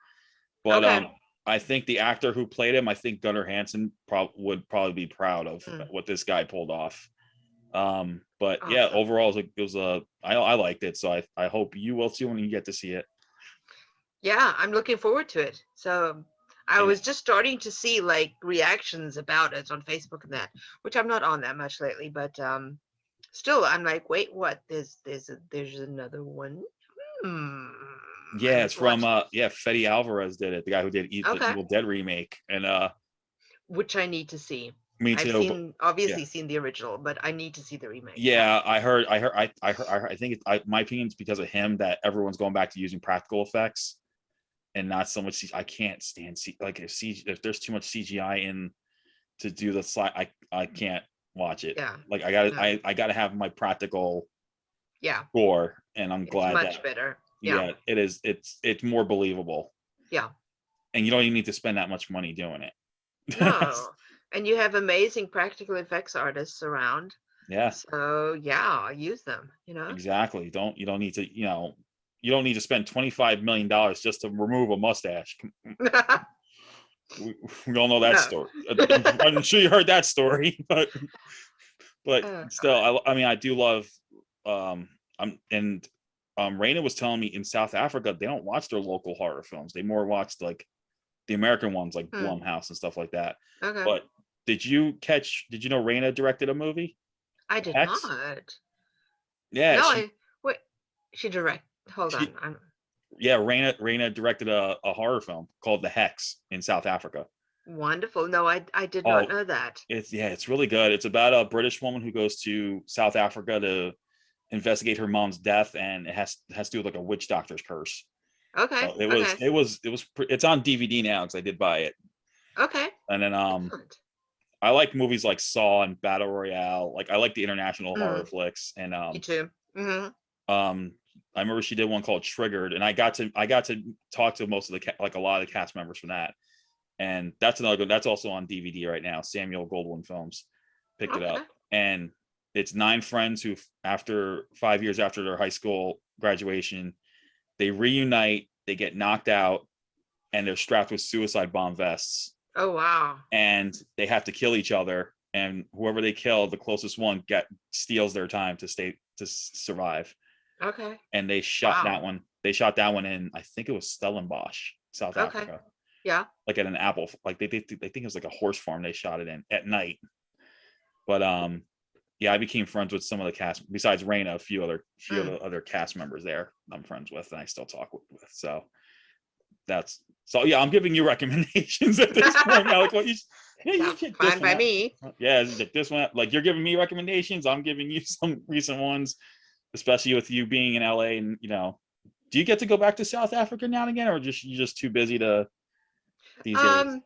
But I think the actor who played him, I think Gunnar Hansen would probably be proud of what this guy pulled off. But yeah, overall it was I liked it, so I hope you will too when you get to see it. Yeah, I'm looking forward to it. So I was just starting to see like reactions about it on Facebook and that, which I'm not on that much lately, but still I'm like, wait, what? There's another one. Yeah, it's from Fede Alvarez did it, the guy who did the Evil Dead remake, and which I need to see. Me too. I've seen the original, but I need to see the remake. Yeah, I heard. I think my opinion is because of him that everyone's going back to using practical effects and not so much. I can't stand if there's too much CGI in to do the slide. I can't watch it. Yeah. Like I gotta have my practical. Yeah. Score, and I'm glad much better. Yeah. It is. It's more believable. Yeah. And you don't even need to spend that much money doing it. No. And you have amazing practical effects artists around. Yeah. So yeah, use them, Exactly. You don't need to spend $25 million just to remove a mustache. we all know that story. I'm sure you heard that story, but still, I mean, I do love Reina was telling me in South Africa, they don't watch their local horror films. They more watch like the American ones like Blumhouse and stuff like that. Okay. But did you know Reina directed a movie? I did not. Yeah. No, she directed. Hold on. Yeah, Reina directed a horror film called The Hex in South Africa. Wonderful. No, I did not know that. It's really good. It's about a British woman who goes to South Africa to investigate her mom's death, and it has to do with like a witch doctor's curse. Okay. So it's on DVD now because I did buy it. Okay. And then I like movies like Saw and Battle Royale. Like I like the international horror flicks. And me too. Mm-hmm. I remember she did one called Triggered, and I got to talk to most of a lot of the cast members from that. And that's also on DVD right now. Samuel Goldwyn Films picked it up, and it's 9 friends who, after 5 years after their high school graduation, they reunite. They get knocked out, and they're strapped with suicide bomb vests. Oh wow! And they have to kill each other, and whoever they kill, the closest one steals their time to survive. Okay. And they shot that one. They shot that one in, I think it was Stellenbosch, South Africa. Yeah. Like at an apple, like they think it was like a horse farm they shot it in at night. But yeah, I became friends with some of the cast besides Reina, a few other cast members there I'm friends with, and I still talk with. So yeah, I'm giving you recommendations at this point. Like, fine by me. Yeah, like this one, like you're giving me recommendations. I'm giving you some recent ones, especially with you being in LA. And do you get to go back to South Africa now and again, or you're just too busy to these days?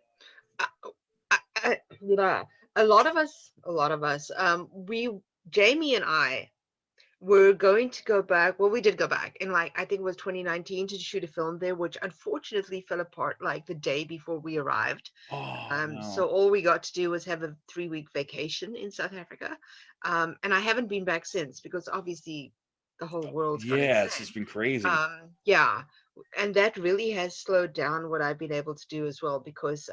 A lot of us, Jamie and I were going to go back. Well, we did go back in I think it was 2019 to shoot a film there, which unfortunately fell apart like the day before we arrived. No. So all we got to do was have a 3-week vacation in South Africa. And I haven't been back since because obviously the whole world's it's just been crazy. Yeah. And that really has slowed down what I've been able to do as well, because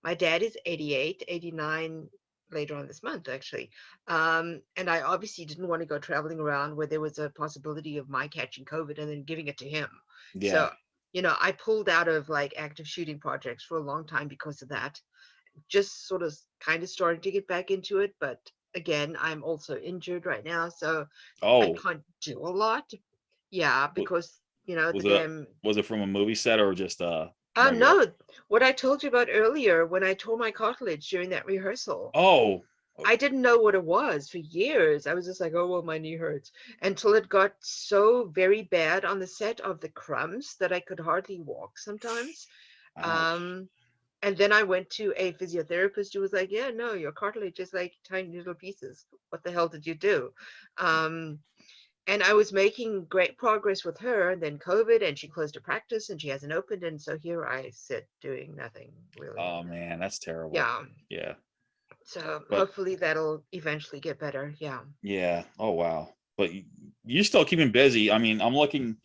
my dad is 89 later on this month, actually. And I obviously didn't want to go traveling around where there was a possibility of my catching COVID and then giving it to him. Yeah. So, I pulled out of like active shooting projects for a long time because of that. Just sort of kind of starting to get back into it, but again, I'm also injured right now, so I Oh, can't do a lot. Yeah, wa- because the was it damn. was it from a movie set or just regular? No, what I told you about earlier when I tore my cartilage during that rehearsal. Oh, I didn't know what it was for years. I was just like, oh, well, my knee hurts. Until it got so very bad on the set of The Crumbs that I could hardly walk sometimes. ouch. Um, and then I went to a physiotherapist who was like, yeah, no, your cartilage is like tiny little pieces. What the hell did you do? Um, and I was making great progress with her, and then COVID, and she closed her practice and she hasn't opened. And so here I sit doing nothing really. Oh man, that's terrible. Yeah. Yeah, So but hopefully that'll eventually get better. Yeah. yeah. Oh wow. But you're still keeping busy. I mean, I'm looking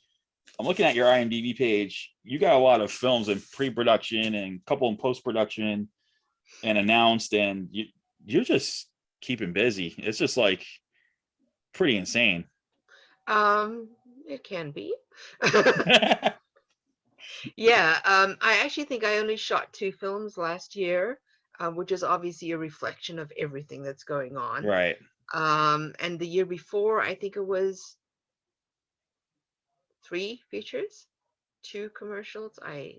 at your IMDb page. You got a lot of films in pre-production and a couple in post-production and announced, and you're just keeping busy. It's just like pretty insane. It can be. Yeah, I actually think I only shot 2 films last year, which is obviously a reflection of everything that's going on. Right. And the year before, I think it was 3 features, 2 commercials. I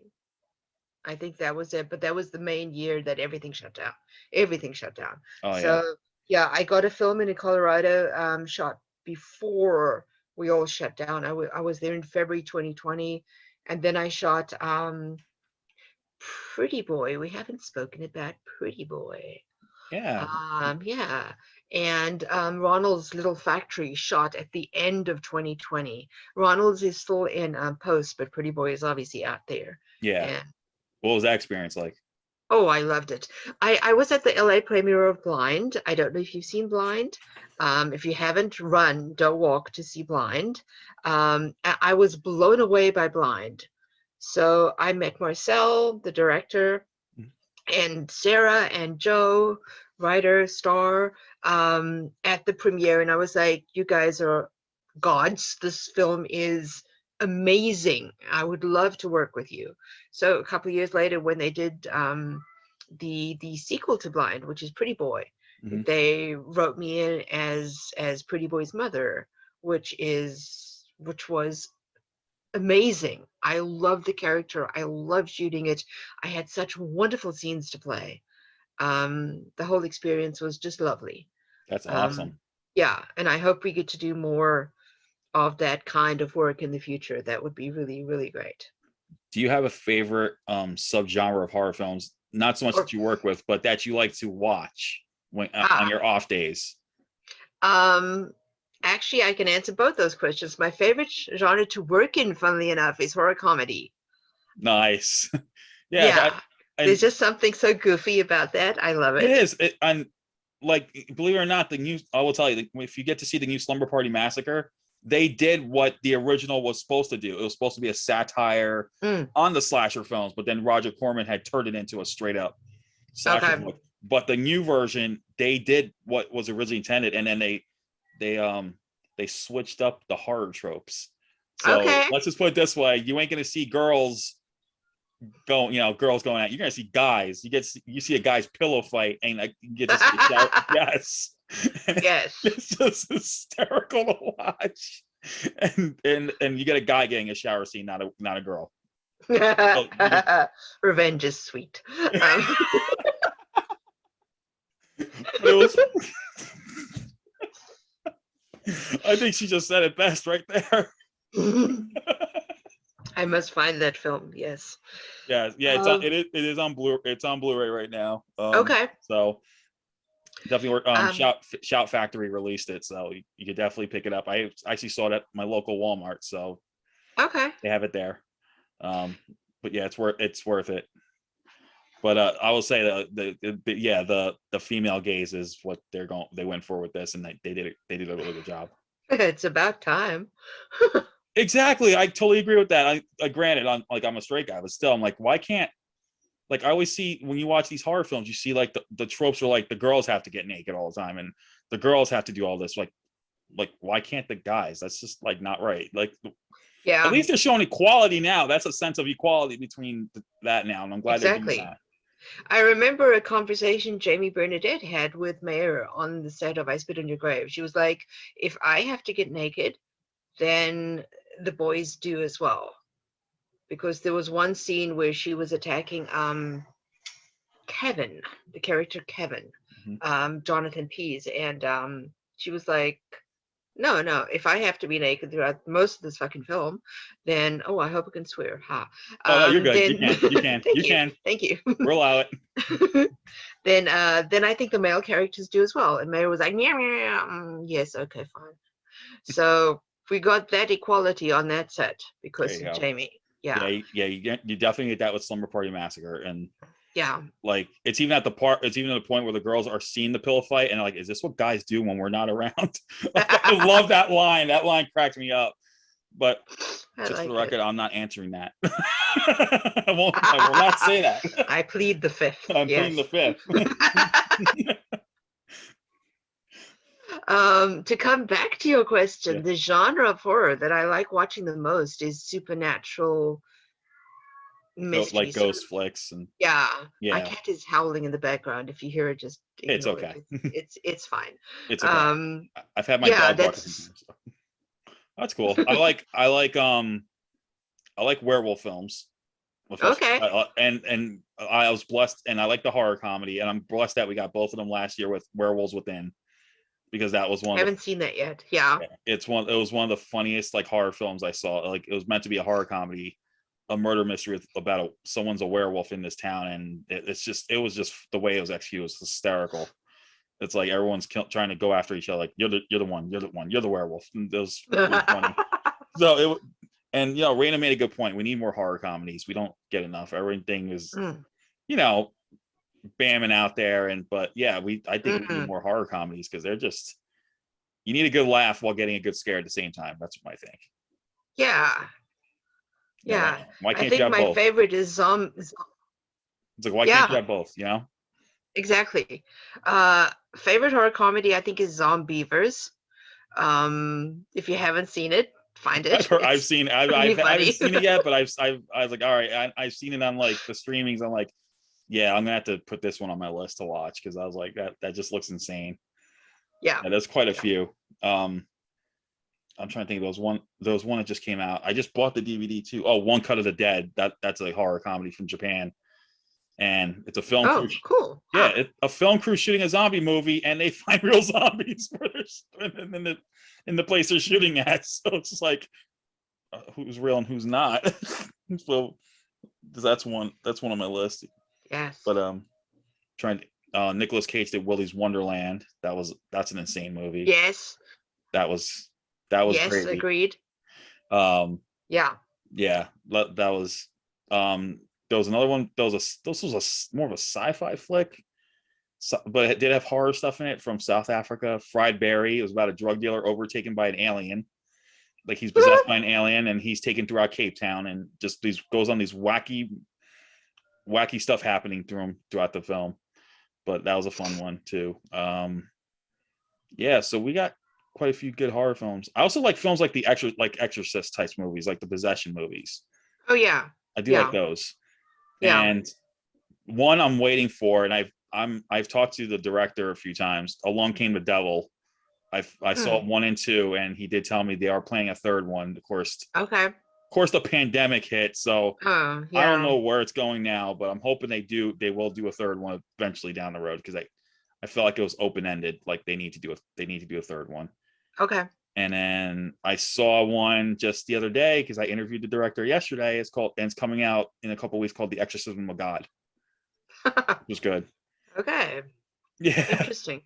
think that was it, but that was the main year that everything shut down. Everything shut down. Oh yeah. So yeah, I got a film in Colorado, shot before we all shut down. I was there in February 2020, and then I shot Pretty Boy. We haven't spoken about Pretty Boy. Yeah. Yeah. And Ronald's Little Factory shot at the end of 2020. Ronald's is still in post, but Pretty Boy is obviously out there. Yeah. And What was that experience like? oh, I loved it. I was at the LA premiere of Blind. I don't know if you've seen Blind. If you haven't, run, don't walk to see Blind. I was blown away by Blind. So I met Marcel, the director, and Sarah and Joe, writer, star, at the premiere. And I was like, you guys are gods. This film is amazing. I would love to work with you. So a couple of years later, when they did the sequel to Blind, which is Pretty Boy, Mhm. they wrote me in as Pretty Boy's mother, which was amazing. I loved the character. I loved shooting it. I had such wonderful scenes to play. The whole experience was just lovely. That's Um, awesome. yeah, and I hope we get to do more of that kind of work in the future. That would be really, really great. Do you have a favorite subgenre of horror films? Not so much Or, that you work with, but that you like to watch when on your off days. um, actually, I can answer both those questions. My favorite genre to work in, funnily enough, is horror comedy. Nice. Yeah, Yeah, and there's just something so goofy about that. I love it it. is. And like, believe it or not, I will tell you, if you get to see the new Slumber Party Massacre, they did what the original was supposed to do. It was supposed to be a satire on the slasher films, but then Roger Corman had turned it into a straight up slasher film. But the new version, they did what was originally intended, and then they switched up the horror tropes. So let's just put it this way: you ain't gonna see girls going out. You're gonna see guys. You see a guy's pillow fight, and you get to see a shower. Yes. Yes. It's just hysterical to watch. And you get a guy getting a shower scene, not a girl. Revenge is sweet. It was. I think she just said it best right there. I must find that film. Yes. Yeah. It is on It's on Blu-ray right now. Okay. So definitely work. Shout Factory released it, so you could definitely pick it up. I actually saw it at my local Walmart, so okay, they have it there. But yeah, it's worth it. But I will say the female gaze is what they went for with this, and they did a really good job. It's about time. Exactly, I totally agree with that. I granted, I'm a straight guy, but still, I'm like, why can't, like, I always see when you watch these horror films, you see like the tropes are like the girls have to get naked all the time, and the girls have to do all this. Like why can't the guys? That's just like not right. Like Yeah. At least they're showing equality now. That's a sense of equality between that now, and I'm glad they're doing that. I remember a conversation Jamie Bernadette had with Mayer on the set of I Spit on Your Grave. She was like, if I have to get naked, then the boys do as well. Because there was one scene where she was attacking Kevin, the character Kevin, Jonathan Pease, and she was like, no, if I have to be naked throughout most of this fucking film, then I hope I can swear. Ha. Oh, no, you're good. Then, You can. You can. Thank you. We'll allow it. Then I think the male characters do as well. And Mary was like, yes, okay, fine. So we got that equality on that set because of Jamie. Yeah. You definitely get that with Slumber Party Massacre, and yeah, like it's even at the point where the girls are seeing the pillow fight and like, is this what guys do when we're not around? I love that line. That line cracked me up. But just for the record, I'm not answering that. I will not say that. I plead the fifth. I'm pleading the fifth. To come back to your question, the genre of horror that I like watching the most is supernatural mystery, like ghost flicks. And my cat is howling in the background. If you hear it, just it's okay. It's fine. It's okay. I've had my dog bark. That's cool. I like werewolf films. Okay. And I was blessed, and I like the horror comedy, and I'm blessed that we got both of them last year with Werewolves Within, because that was one. I haven't seen that yet. Yeah. It was one of the funniest like horror films I saw. Like, it was meant to be a horror comedy, a murder mystery about someone's a werewolf in this town, and it was just the way it was executed was hysterical. It's like everyone's trying to go after each other. Like, you're the one, you're the werewolf. And it was really funny. So and Reina made a good point. We need more horror comedies. We don't get enough. Everything is, bamming out there. I think we need more horror comedies, because they're just, you need a good laugh while getting a good scare at the same time. That's what I think. Yeah. Yeah. Why can't I think you have my both? favorite is It's like, why can't you have both? Exactly. Favorite horror comedy, I think, is Zombievers. If you haven't seen it, find it. I haven't seen it yet, but I was like, all right, I've seen it on like the streamings. I'm like, yeah, I'm gonna have to put this one on my list to watch, because I was like, that just looks insane. Yeah, there's quite a few. I'm trying to think of those one that just came out. I just bought the DVD too. Oh, One Cut of the Dead. That's a horror comedy from Japan, and it's a film. Oh, cool. Yeah, a film crew shooting a zombie movie, and they find real zombies where they're in the place they're shooting at. So it's just like, who's real and who's not. So that's one on my list. Yes. But Nicolas Cage did Willy's Wonderland. That's an insane movie. Yes. That was yes, crazy. Agreed. Yeah. That was there was another one. This was more of a sci-fi flick, but it did have horror stuff in it, from South Africa. Fried Berry. It was about a drug dealer overtaken by an alien. Like, he's possessed by an alien, and he's taken throughout Cape Town, and just goes on these wacky stuff happening throughout the film. But that was a fun one too. So we got quite a few good horror films. I also like films like Exorcist type movies, like the possession movies. Oh yeah, I do like those. Yeah. And one I'm waiting for, and I've talked to the director a few times. Along Came the Devil. I saw 1 and 2, and he did tell me they are planning a third one. Of course. Okay. Of course, the pandemic hit, so I don't know where it's going now, but I'm hoping they will do a third one eventually down the road, because I feel like it was open-ended. Like, they need to do a third one. Okay. And then I saw one just the other day, because I interviewed the director yesterday. It's coming out in a couple of weeks, called The Exorcism of God. It was good. Okay. Yeah. Interesting.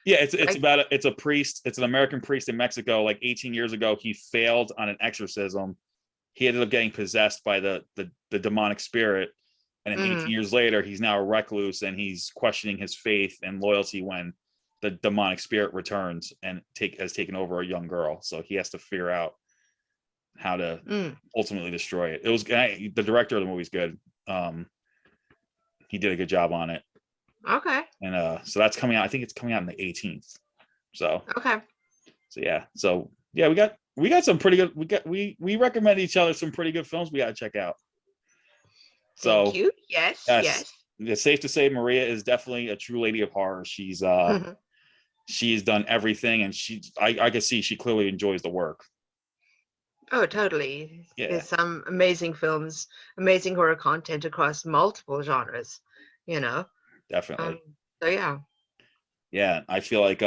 Yeah, it's a priest. It's an American priest in Mexico. Like 18 years ago, he failed on an exorcism. He ended up getting possessed by the demonic spirit. And then 18 years later, he's now a recluse, and he's questioning his faith and loyalty when the demonic spirit returns and has taken over a young girl. So he has to figure out how to ultimately destroy it. The director of the movie is good. He did a good job on it. Okay. And so that's coming out. I think it's coming out on the 18th. So okay. So yeah. So yeah, we got we got some pretty good. We recommend each other some pretty good films we got to check out. So Thank you. Yes. It's safe to say Maria is definitely a true lady of horror. She's she's done everything, and I can see she clearly enjoys the work. Oh, totally. Yeah. There's some amazing films, amazing horror content across multiple genres, you know. Definitely. So yeah. Yeah, I feel like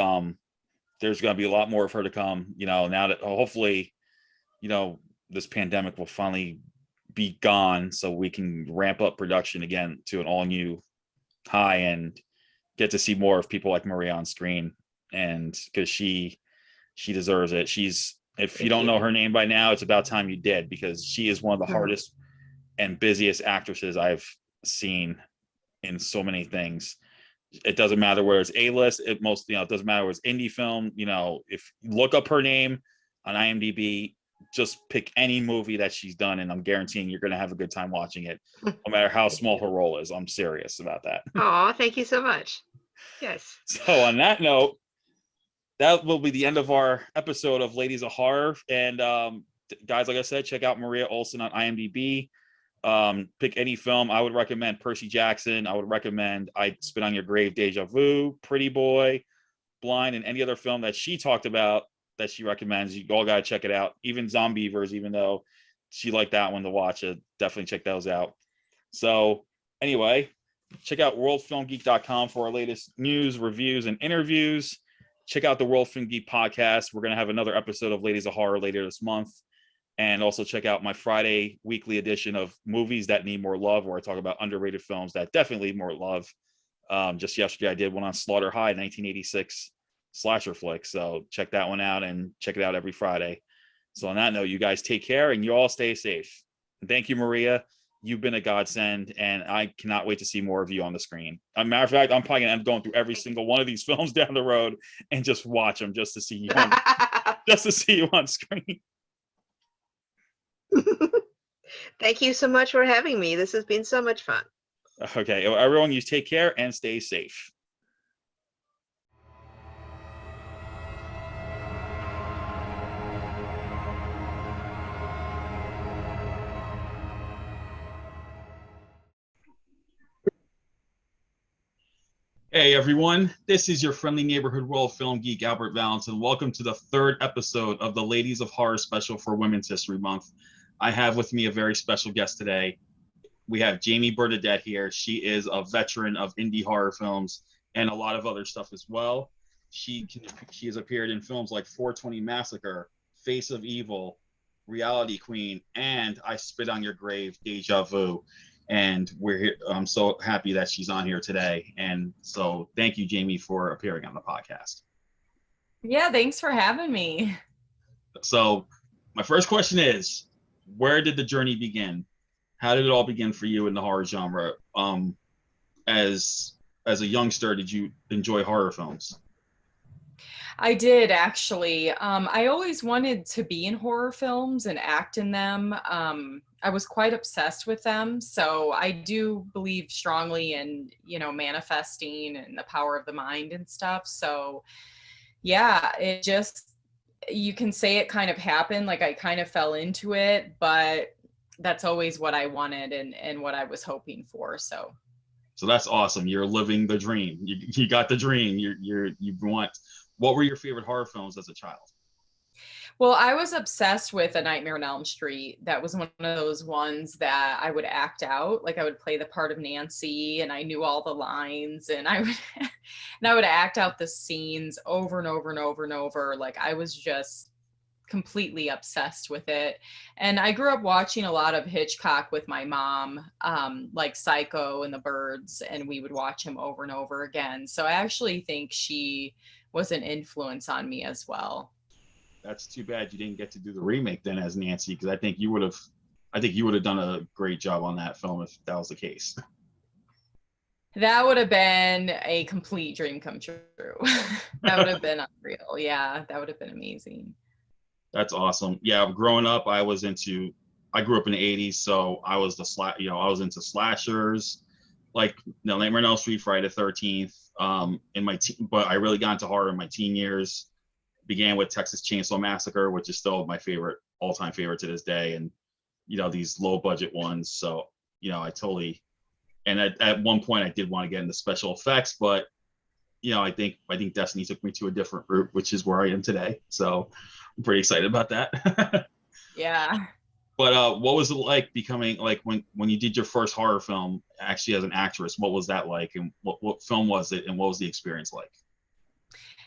there's going to be a lot more of her to come, you know, now that hopefully, you know, this pandemic will finally be gone so we can ramp up production again to an all new high and get to see more of people like Maria on screen. And because she deserves it. If you don't know her name by now, it's about time you did, because she is one of the hardest and busiest actresses I've seen in so many things. It doesn't matter where it's A-list. It doesn't matter where it's indie film. You know, if you look up her name on IMDb, just pick any movie that she's done, and I'm guaranteeing you're going to have a good time watching it, no matter how small her role is. I'm serious about that. Oh, thank you so much. Yes. So on that note, that will be the end of our episode of Ladies of Horror. And guys, like I said, check out Maria Olsen on IMDb. Pick any film. I would recommend Percy Jackson. I would recommend I Spit on Your Grave, Deja Vu, Pretty Boy, Blind, and any other film that she talked about that she recommends. You all got to check it out. Even Zombievers, even though she liked that one to watch it, definitely check those out. So anyway, check out worldfilmgeek.com for our latest news, reviews, and interviews. Check out the World Film Geek podcast. We're going to have another episode of Ladies of Horror later this month. And also check out my Friday weekly edition of Movies That Need More Love, where I talk about underrated films that definitely need more love. Just yesterday, I did one on Slaughter High, 1986 slasher flick. So check that one out, and check it out every Friday. So on that note, you guys take care and you all stay safe. And thank you, Maria. You've been a godsend, and I cannot wait to see more of you on the screen. As a matter of fact, I'm probably going to end up going through every single one of these films down the road and just watch them just to see you on screen. Thank you so much for having me. This has been so much fun. Okay, everyone, you take care and stay safe. Hey everyone, this is your friendly neighborhood world film geek, Albert Valance, and welcome to the third episode of the Ladies of Horror special for Women's History Month. I have with me a very special guest today. We have Jamie Bernadette here. She is a veteran of indie horror films and a lot of other stuff as well. She has appeared in films like 420 Massacre, Face of Evil, Reality Queen, and I Spit on Your Grave, Deja Vu. And we're here. I'm so happy that she's on here today. And so thank you, Jamie, for appearing on the podcast. Yeah, thanks for having me. So my first question is, where did the journey begin? How did it all begin for you in the horror genre? As a youngster, did you enjoy horror films? I did, actually. I always wanted to be in horror films and act in them. I was quite obsessed with them. So I do believe strongly in, manifesting and the power of the mind and stuff. So yeah, you can say it kind of happened. Like I kind of fell into it, but that's always what I wanted and what I was hoping for. So that's awesome. You're living the dream. You got the dream. What were your favorite horror films as a child? Well, I was obsessed with A Nightmare on Elm Street. That was one of those ones that I would act out. Like I would play the part of Nancy, and I knew all the lines, and I would act out the scenes over and over and over and over. Like I was just completely obsessed with it. And I grew up watching a lot of Hitchcock with my mom, like Psycho and The Birds, and we would watch him over and over again. So I actually think she was an influence on me as well. That's too bad you didn't get to do the remake then as Nancy, because I think you would have done a great job on that film if that was the case. That would have been a complete dream come true. That would have been unreal. Yeah, that would have been amazing. That's awesome. Yeah, growing up, I grew up in the 80s, so I was I was into slashers, like Nightmare on Elm Street, Friday the 13th. But I really got into horror in my teen years. began with Texas Chainsaw Massacre, which is still my favorite, all-time favorite to this day, and these low budget ones. So I totally, and at one point I did want to get into special effects, but I think Destiny took me to a different route, which is where I am today. So I'm pretty excited about that. Yeah. But what was it like becoming, like, when you did your first horror film actually as an actress? What was that like, and what film was it, and what was the experience like?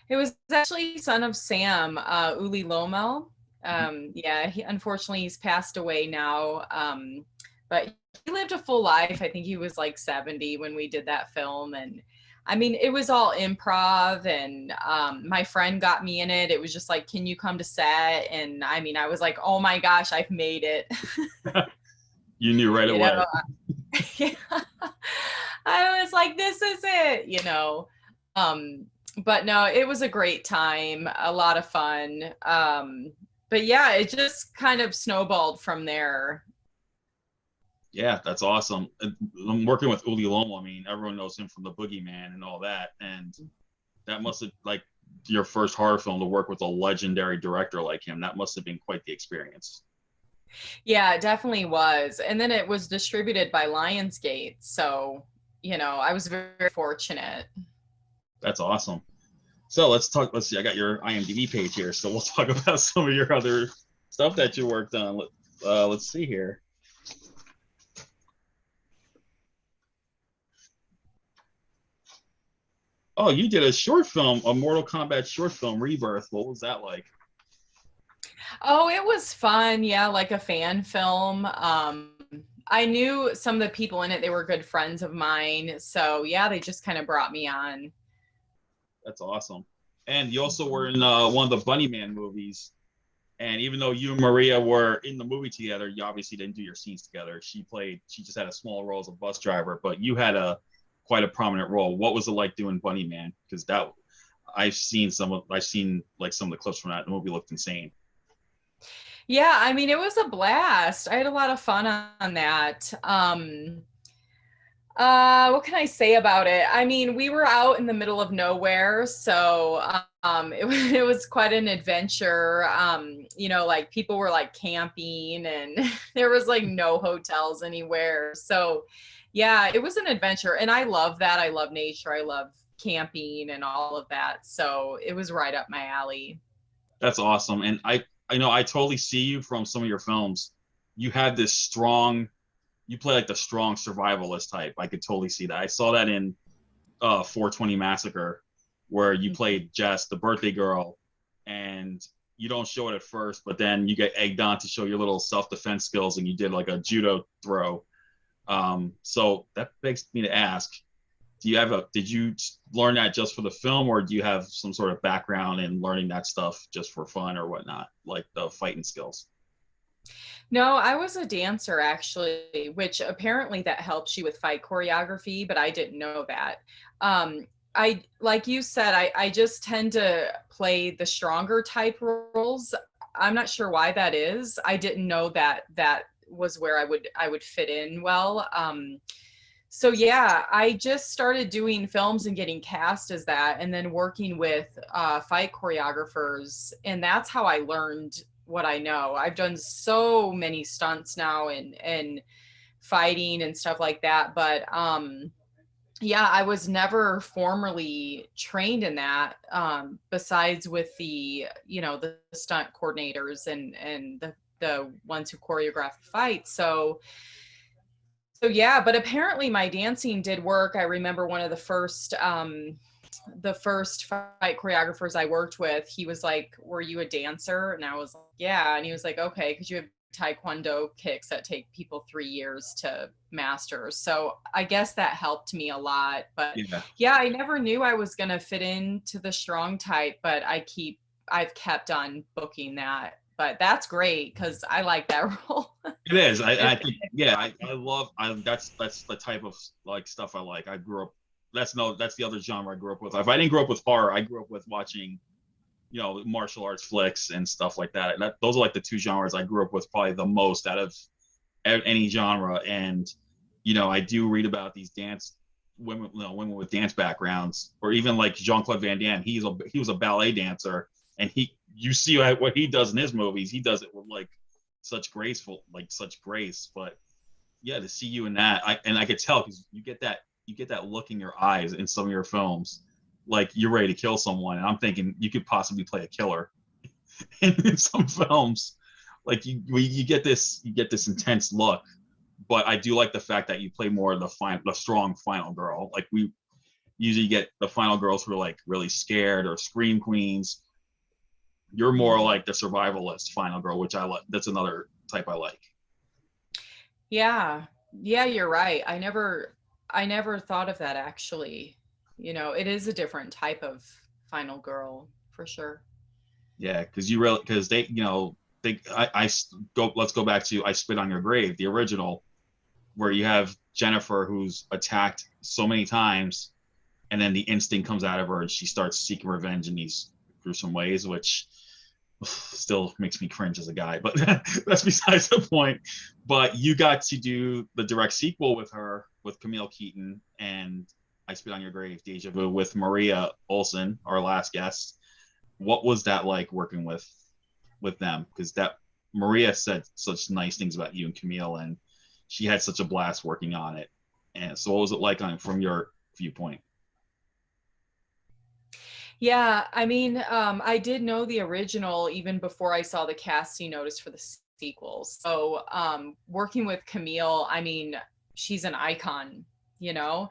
It was actually Son of Sam, Uli Lomel. Yeah, unfortunately he's passed away now. But he lived a full life. I think he was like 70 when we did that film. And I mean, it was all improv, and my friend got me in it. It was just like, can you come to set? And I mean, I was like, oh my gosh, I've made it. You knew right away. Yeah. I was like, this is it, but no, it was a great time, a lot of fun. But yeah, it just kind of snowballed from there. Yeah, that's awesome. I'm working with Uli Lomel. I mean, everyone knows him from The Boogeyman and all that. And that must have, like, your first horror film, to work with a legendary director like him. That must have been quite the experience. Yeah, it definitely was. And then it was distributed by Lionsgate. So, I was very fortunate. That's awesome. So let's see, I got your IMDb page here. So we'll talk about some of your other stuff that you worked on. Let's see here. Oh, you did a short film, a Mortal Kombat short film, Rebirth. What was that like? Oh, it was fun. Yeah, like a fan film. I knew some of the people in it. They were good friends of mine. So yeah, they just kind of brought me on. That's awesome. And you also were in one of the Bunny Man movies. And even though you and Maria were in the movie together, you obviously didn't do your scenes together. She just had a small role as a bus driver, but you had quite a prominent role. What was it like doing Bunny Man? Because I've seen like some of the clips from that. The movie looked insane. Yeah, I mean, it was a blast. I had a lot of fun on that. What can I say about it? I mean, we were out in the middle of nowhere, so it was quite an adventure. Like, people were like camping, and there was like no hotels anywhere. So yeah, it was an adventure, and I love that. I love nature. I love camping and all of that. So it was right up my alley. That's awesome. And I know I totally see you from some of your films. You had this strong, you play like the strong survivalist type. I could totally see that. I saw that in 420 Massacre, where you played Jess, the birthday girl, and you don't show it at first, but then you get egged on to show your little self-defense skills, and you did like a judo throw. So that begs me to ask, did you learn that just for the film, or do you have some sort of background in learning that stuff just for fun or whatnot, like the fighting skills? No, I was a dancer actually, which apparently that helps you with fight choreography, but I didn't know that. I, like you said, I just tend to play the stronger type roles. I'm not sure why that is. I didn't know that was where I would fit in well. So yeah, I just started doing films and getting cast as that, and then working with fight choreographers, and that's how I learned what I know. I've done so many stunts now and fighting and stuff like that, but yeah, I was never formally trained in that, besides with the stunt coordinators and the ones who choreograph the fights. So yeah, but apparently my dancing did work. I remember one of the first fight choreographers I worked with, he was like, "Were you a dancer?" And I was like, "Yeah." And he was like, "Okay, because you have Taekwondo kicks that take people 3 years to master." So I guess that helped me a lot. But yeah, I never knew I was gonna fit into the strong type, but I've kept on booking that. But that's great because I like that role. It is. I think, yeah, I love, that's the type of like stuff I like. I grew up, that's the other genre I grew up with. If I didn't grow up with horror, I grew up with watching, martial arts flicks and stuff like that. And those are like the two genres I grew up with probably the most out of any genre. And, I do read about these women with dance backgrounds, or even like Jean-Claude Van Damme. He was a ballet dancer, and you see what he does in his movies. He does it with like such grace. But yeah, to see you in that, I could tell because you get that look in your eyes in some of your films, like you're ready to kill someone, and I'm thinking you could possibly play a killer in some films. Like you get this intense look, but I do like the fact that you play more of the strong final girl. Like we usually get the final girls who are like really scared or scream queens. You're more like the survivalist final girl, which I like. That's another type I like. Yeah, you're right. I never thought of that actually. You know, it is a different type of final girl for sure. Yeah, because they, let's go back to I Spit on Your Grave, the original, where you have Jennifer who's attacked so many times, and then the instinct comes out of her and she starts seeking revenge in these gruesome ways, which still makes me cringe as a guy, but that's besides the point. But you got to do the direct sequel with her, with Camille Keaton, and I Spit on Your Grave, Deja Vu, with Maria Olsen, our last guest. What was that like working with them? Because that Maria said such nice things about you and Camille, and she had such a blast working on it. And so what was it like from your viewpoint? Yeah, I mean, I did know the original even before I saw the casting notice for the sequels. So working with Camille, I mean, she's an icon, you know?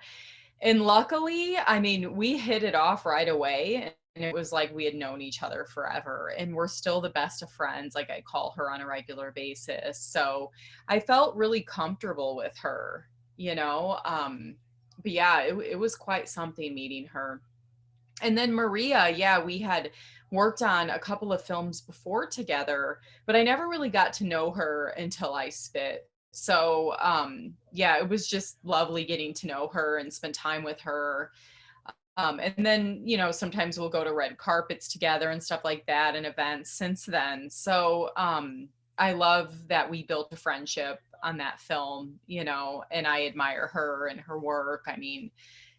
And luckily, I mean, we hit it off right away. And it was like we had known each other forever. And we're still the best of friends. Like I call her on a regular basis. So I felt really comfortable with her, you know? But yeah, it was quite something meeting her. And then Maria, yeah, we had worked on a couple of films before together, but I never really got to know her until I Spit. So yeah, it was just lovely getting to know her and spend time with her. And then, you know, sometimes we'll go to red carpets together and stuff like that and events since then. So I love that we built a friendship on that film, you know, and I admire her and her work. I mean,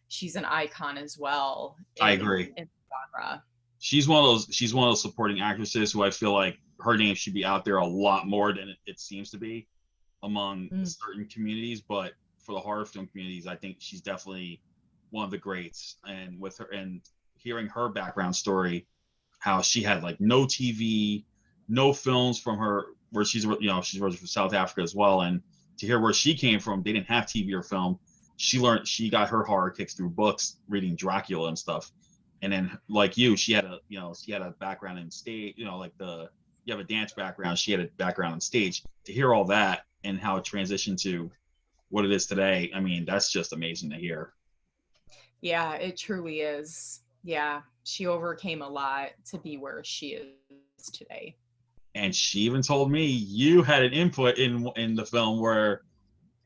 she's an icon as well. I agree. In genre. She's one of those supporting actresses who I feel like her name should be out there a lot more than it seems to be among certain communities. But for the horror film communities, I think she's definitely one of the greats. And with her and hearing her background story, how she had like no TV, no films from her, where she's originally from South Africa as well, and to hear where she came from, they didn't have TV or film. She got her horror kicks through books, reading Dracula and stuff. And then like you, she had a background in stage, you have a dance background. She had a background on stage. To hear all that and how it transitioned to what it is today, I mean, that's just amazing to hear. Yeah, it truly is. Yeah, she overcame a lot to be where she is today. And she even told me you had an input in the film where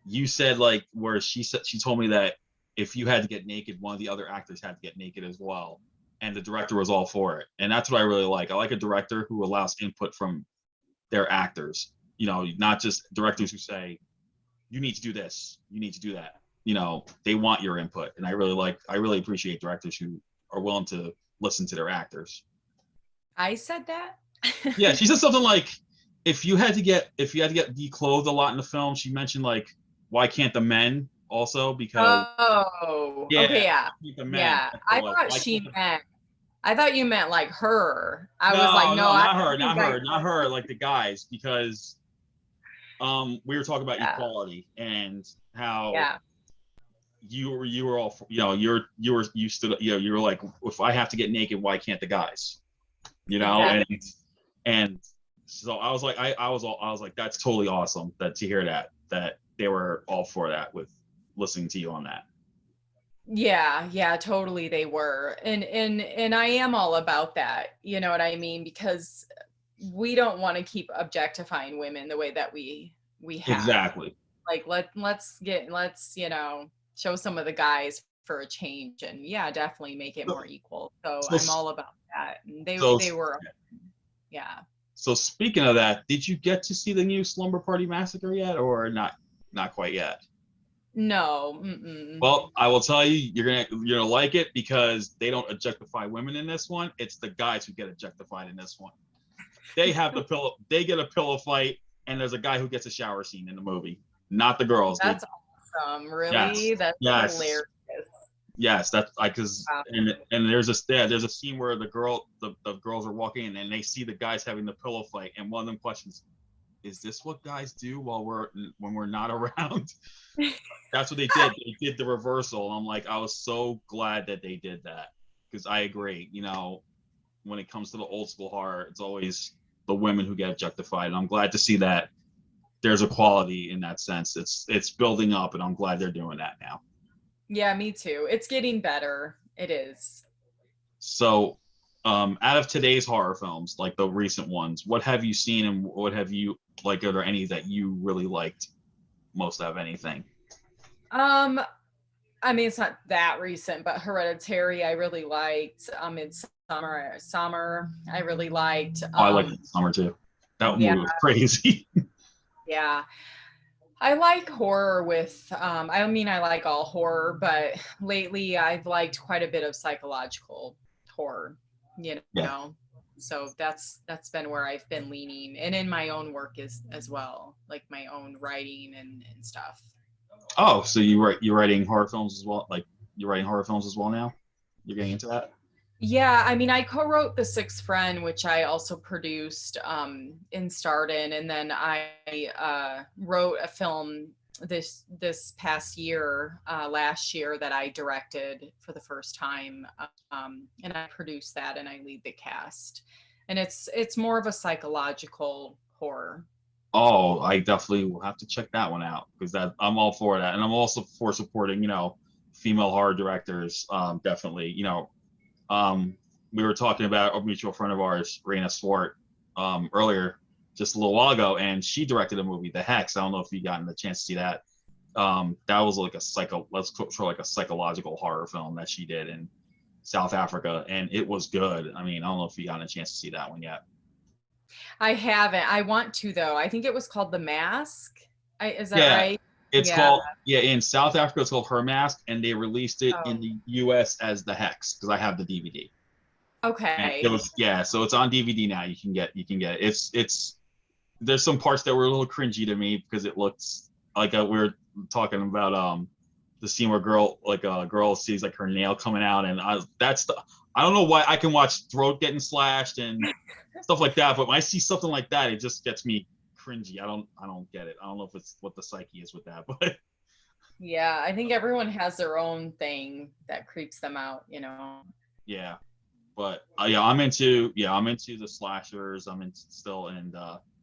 you said where she told me that if you had to get naked, one of the other actors had to get naked as well, and the director was all for it. And that's what I really like. I like a director who allows input from their actors, not just directors who say you need to do this, you need to do that. They want your input, and I really appreciate directors who are willing to listen to their actors. I said that. Yeah, she said something like, if you had to get declothed a lot in the film, she mentioned why can't the men also, because okay, yeah. I thought you meant like her. I was like, no, not her, like the guys, because we were talking about equality and how you were all, you stood, you were like, if I have to get naked, why can't the guys? Exactly. And so I was like, that's totally awesome to hear that they were all for that with listening to you on that. Yeah, totally they were. And I am all about that, you know what I mean? Because we don't want to keep objectifying women the way that we have. Exactly. Like let's show some of the guys for a change, and definitely make it more equal. So I'm all about that. And they were yeah. So speaking of that, did you get to see the new Slumber Party Massacre yet, or not quite yet? No. Mm-mm. Well, I will tell you, you're gonna like it because they don't objectify women in this one. It's the guys who get objectified in this one. They have the pillow. They get a pillow fight, and there's a guy who gets a shower scene in the movie, not the girls. That's awesome. Really? Yes. That's Yes. hilarious. Yes, that's because Wow. and there's a scene where the girls are walking in and they see the guys having the pillow fight, and one of them questions, "Is this what guys do when we're not around?" That's what they did. They did the reversal. And I'm like, I was so glad that they did that because I agree. You know, when it comes to the old school horror, it's always the women who get objectified, and I'm glad to see that there's equality in that sense. It's building up, and I'm glad they're doing that now. Yeah, me too. It's getting better. It is. So, out of today's horror films, like the recent ones, what have you seen and what have you like? Are there any that you really liked most out of anything? I mean, it's not that recent, but Hereditary, I really liked. Summer, I really liked. I liked Summer too. That movie was crazy. Yeah. I like horror with, I mean, I like all horror, but lately I've liked quite a bit of psychological horror, you know? So that's been where I've been leaning, and in my own work as well, like my own writing and stuff. Oh, so you're writing horror films as well? Like you're writing horror films as well now? You're getting into that? Yeah, I mean, I co-wrote The Sixth Friend, which I also produced and starred in, and then I wrote a film this past year, last year, that I directed for the first time, and I produced that and I lead the cast, and it's more of a psychological horror. Oh, I definitely will have to check that one out because I'm all for that, and I'm also for supporting, you know, female horror directors. Definitely, you know. We were talking about a mutual friend of ours, Reine Swart, earlier, just a little while ago, and she directed a movie, The Hex. I don't know if you gotten the chance to see that. That was like a psychological horror film that she did in South Africa, and it was good. I mean, I don't know if you got a chance to see that one yet. I haven't. I want to, though. I think it was called The Mask. Is that right? It's called, in South Africa, it's called Her Mask, and they released it in the US as The Hex because I have the DVD. Okay. And so it's on DVD now. You can get it. It's there's some parts that were a little cringy to me because it looks like we were talking about the scene where a girl sees like her nail coming out, and I don't know why I can watch throat getting slashed and stuff like that, but when I see something like that, it just gets me cringy. I don't get it. I don't know if it's what the psyche is with that, but yeah, I think everyone has their own thing that creeps them out, you know. Yeah, but I'm into the slashers. I'm into still, and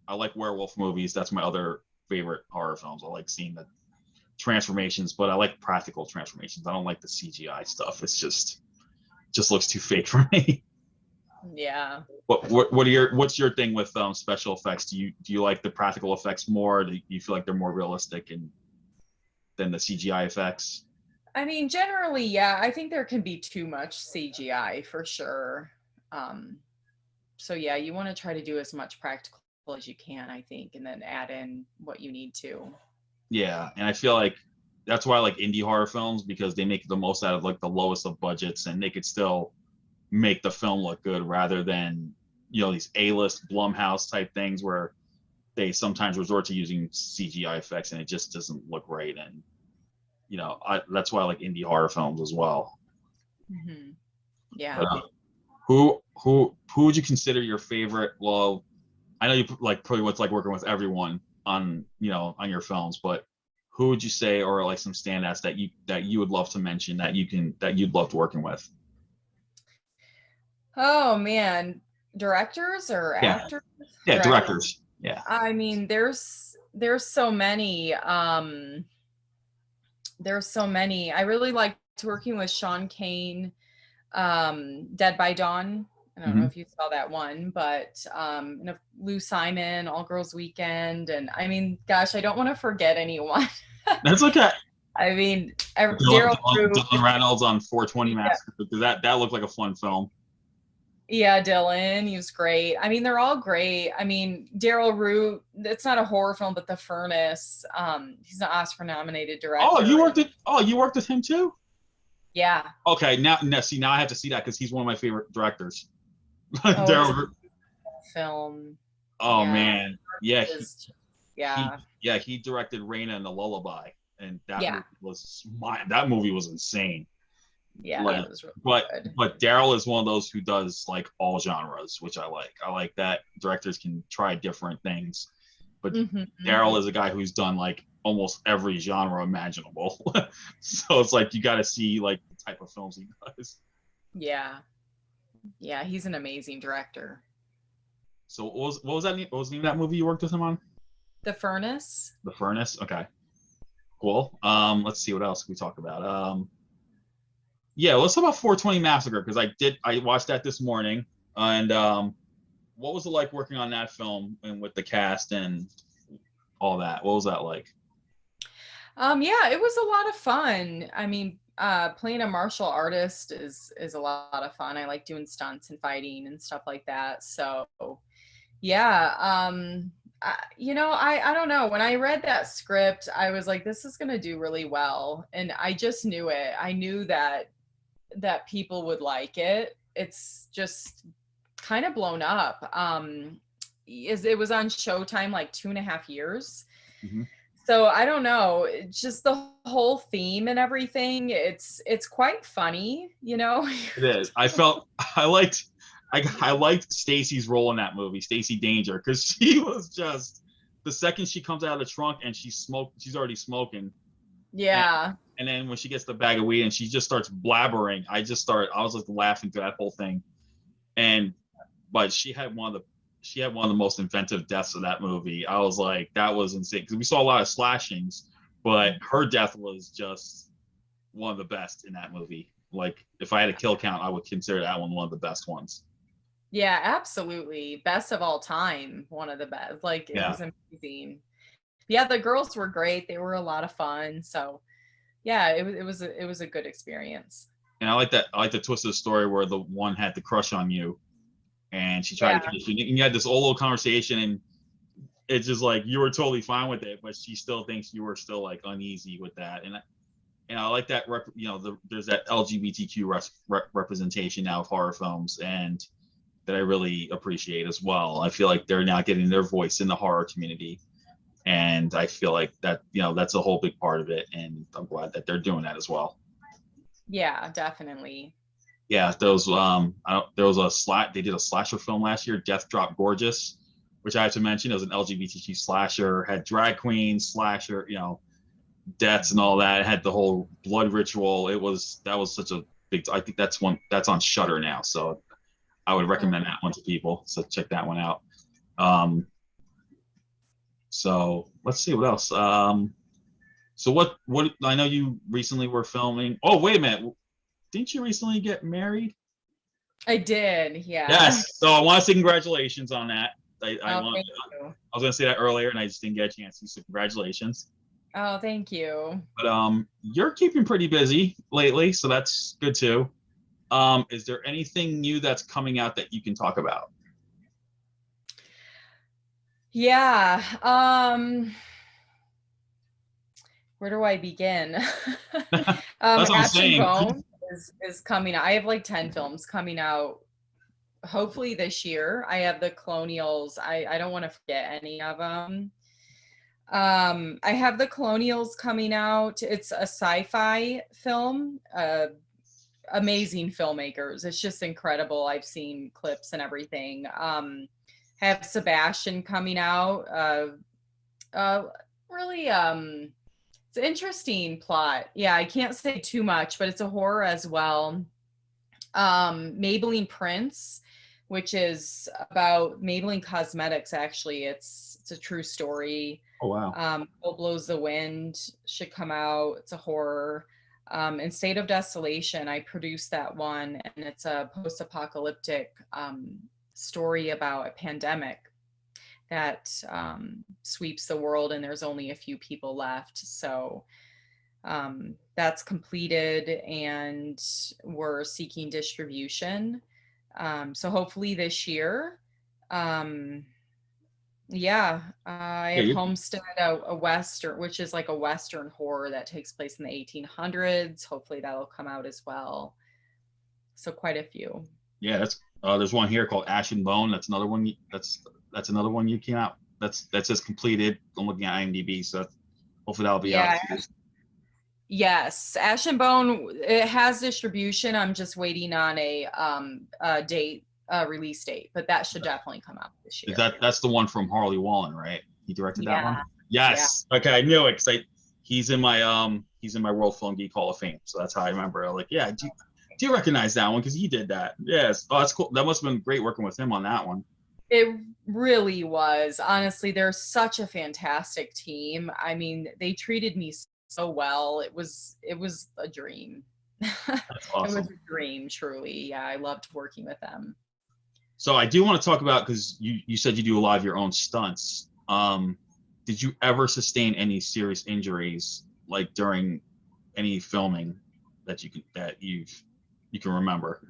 I like werewolf movies. That's my other favorite horror films. I like seeing the transformations, but I like practical transformations. I don't like the CGI stuff. It's just looks too fake for me. Yeah. What's your thing with special effects? Do you like the practical effects more? Do you feel like they're more realistic than the CGI effects? I mean, generally, yeah. I think there can be too much CGI for sure. So yeah, you want to try to do as much practical as you can, I think, and then add in what you need to. Yeah, and I feel like that's why I like indie horror films, because they make the most out of like the lowest of budgets, and they could still make the film look good rather than, you know, these A-list Blumhouse type things where they sometimes resort to using CGI effects and it just doesn't look right. And you know, that's why I like indie horror films as well. Mm-hmm. Yeah. But, who would you consider your favorite? Well, I know you like probably what's like working with everyone on, you know, on your films, but who would you say are like some standouts that you would love to mention that you'd love working with? Oh man, directors or actors? Yeah, directors. Yeah. I mean, there's so many. There's so many. I really liked working with Sean Kane, Dead by Dawn. I don't know if you saw that one, but Lou Simon, All Girls Weekend, and I mean, gosh, I don't want to forget anyone. That's okay. I mean, Daryl Dylan Reynolds on 420 Massacre, because that looked like a fun film. Yeah, Dylan, he was great. I mean, they're all great. I mean, Daryl Root, it's not a horror film, but The Furnace, he's an Oscar nominated director. You worked with him too? Yeah. Okay, now I have to see that because he's one of my favorite directors. Oh, Daryl Root. Film. Oh Yeah. man. Yeah. Yeah. He directed Raina and the Lullaby, and Yeah. that movie was insane. Yeah, Like, it was really good. but Daryl is one of those who does like all genres, which I like. I like that directors can try different things. But Daryl is a guy who's done like almost every genre imaginable. So it's like you got to see like the type of films he does. Yeah. Yeah, he's an amazing director. So what was that? What was the name of that movie you worked with him on? The Furnace. The Furnace. Okay. Cool. Let's see what else we talk about. Yeah, let's talk about 420 Massacre because I watched that this morning, and what was it like working on that film and with the cast and all that? What was that like? Yeah, it was a lot of fun. I mean, playing a martial artist is a lot of fun. I like doing stunts and fighting and stuff like that. So, yeah, I don't know. When I read that script, I was like, this is gonna do really well, and I just knew it. I knew that people would like it. It's just kind of blown up. It was on Showtime like 2.5 years. So I don't know, just the whole theme and everything. It's quite funny, It is. I liked Stacy's role in that movie, Stacy Danger, because she was just the second she comes out of the trunk and she's already smoking. Yeah. And then when she gets the bag of weed and she just starts blabbering, I was just laughing through that whole thing. But she had one of the most inventive deaths of that movie. I was like, that was insane because we saw a lot of slashings, but her death was just one of the best in that movie. Like if I had a kill count, I would consider that one of the best ones. Yeah, absolutely. Best of all time. One of the best. Like it was amazing. Yeah, the girls were great. They were a lot of fun. So yeah, it was a good experience. And I like the twist of the story where the one had the crush on you and she tried to kiss you. And you had this old little conversation and it's just like you were totally fine with it, but she still thinks you were still like uneasy with that. And I like that there's that LGBTQ representation now of horror films and that I really appreciate as well. I feel like they're now getting their voice in the horror community. And I feel like that, that's a whole big part of it. And I'm glad that they're doing that as well. Yeah, definitely. Yeah, they did a slasher film last year, Death Drop Gorgeous, which I have to mention. It was an LGBTQ slasher, had drag queens, slasher, deaths and all that. It had the whole blood ritual. That was such a big, I think that's on Shudder now. So I would recommend that one to people. So check that one out. So let's see what else. So what I know you recently were filming. Oh, wait a minute. Didn't you recently get married? I did, yeah. Yes. So I want to say congratulations on that. Thank you. I was going to say that earlier and I just didn't get a chance to. So congratulations. Oh, thank you. But you're keeping pretty busy lately, so that's good too. Is there anything new that's coming out that you can talk about? Yeah. Where do I begin? That's what I'm saying. Bone is coming out. I have like 10 films coming out hopefully this year. I have the Colonials. I don't want to forget any of them. I have the Colonials coming out. It's a sci-fi film. Amazing filmmakers. It's just incredible. I've seen clips and everything. Have Sebastian coming out. Really, it's an interesting plot. Yeah, I can't say too much, but it's a horror as well. Maybelline Prince, which is about Maybelline Cosmetics. Actually, it's a true story. Oh wow. What Blows the Wind should come out. It's a horror. In State of Desolation, I produced that one, and it's a post-apocalyptic story about a pandemic that sweeps the world and there's only a few people left. So that's completed and we're seeking distribution. So hopefully this year. Yeah, I Yeah, have Homestead, a Western, which is like a Western horror that takes place in the 1800s. Hopefully that'll come out as well. So quite a few. yeah, that's there's one here called Ash and Bone. That's another one. That's another one you came out. That says completed. I'm looking at IMDb, so hopefully that'll be out. Yeah. Yes, Ash and Bone, it has distribution. I'm just waiting on a date, release date, but that should definitely come out this year. That's the one from Harley Wallen, right? He directed that one. Yeah. Yes. Yeah. Okay, I knew it because he's in my World Film Geek Hall of Fame, so that's how I remember. I'm like, yeah, do you recognize that one? Because he did that. Yes. Oh, that's cool. That must have been great working with him on that one. It really was. Honestly, they're such a fantastic team. I mean, they treated me so well. It was a dream. That's awesome. It was a dream, truly. Yeah, I loved working with them. So I do want to talk about, because you said you do a lot of your own stunts. Did you ever sustain any serious injuries like during any filming that you can remember?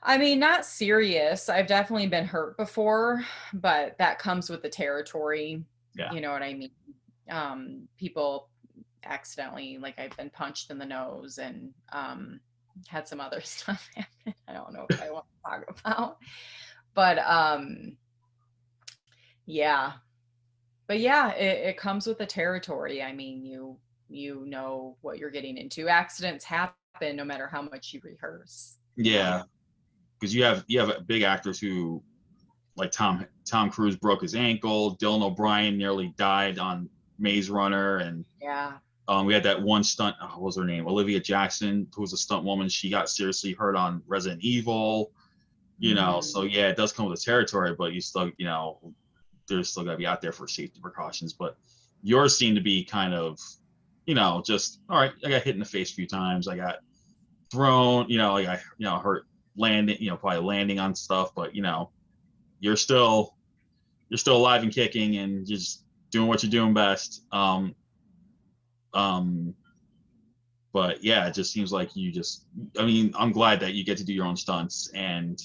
I mean, not serious. I've definitely been hurt before, but that comes with the territory. Yeah. You know what I mean? People accidentally, like I've been punched in the nose and had some other stuff happen. I don't know if I want to talk about, but yeah. But yeah, it comes with the territory. I mean, you know what you're getting into. Accidents happen no matter how much you rehearse. Yeah. Because you have big actors who, like Tom Cruise broke his ankle, Dylan O'Brien nearly died on Maze Runner, and yeah, we had that one stunt. What was her name? Olivia Jackson, who was a stunt woman. She got seriously hurt on Resident Evil. You know, so yeah, it does come with the territory, but you still, there's still got to be out there for safety precautions. But yours seem to be kind of, just all right. I got hit in the face a few times. I got thrown. I got hurt landing, probably landing on stuff, but you're still alive and kicking and just doing what you're doing best. But yeah, it just seems like I'm glad that you get to do your own stunts, and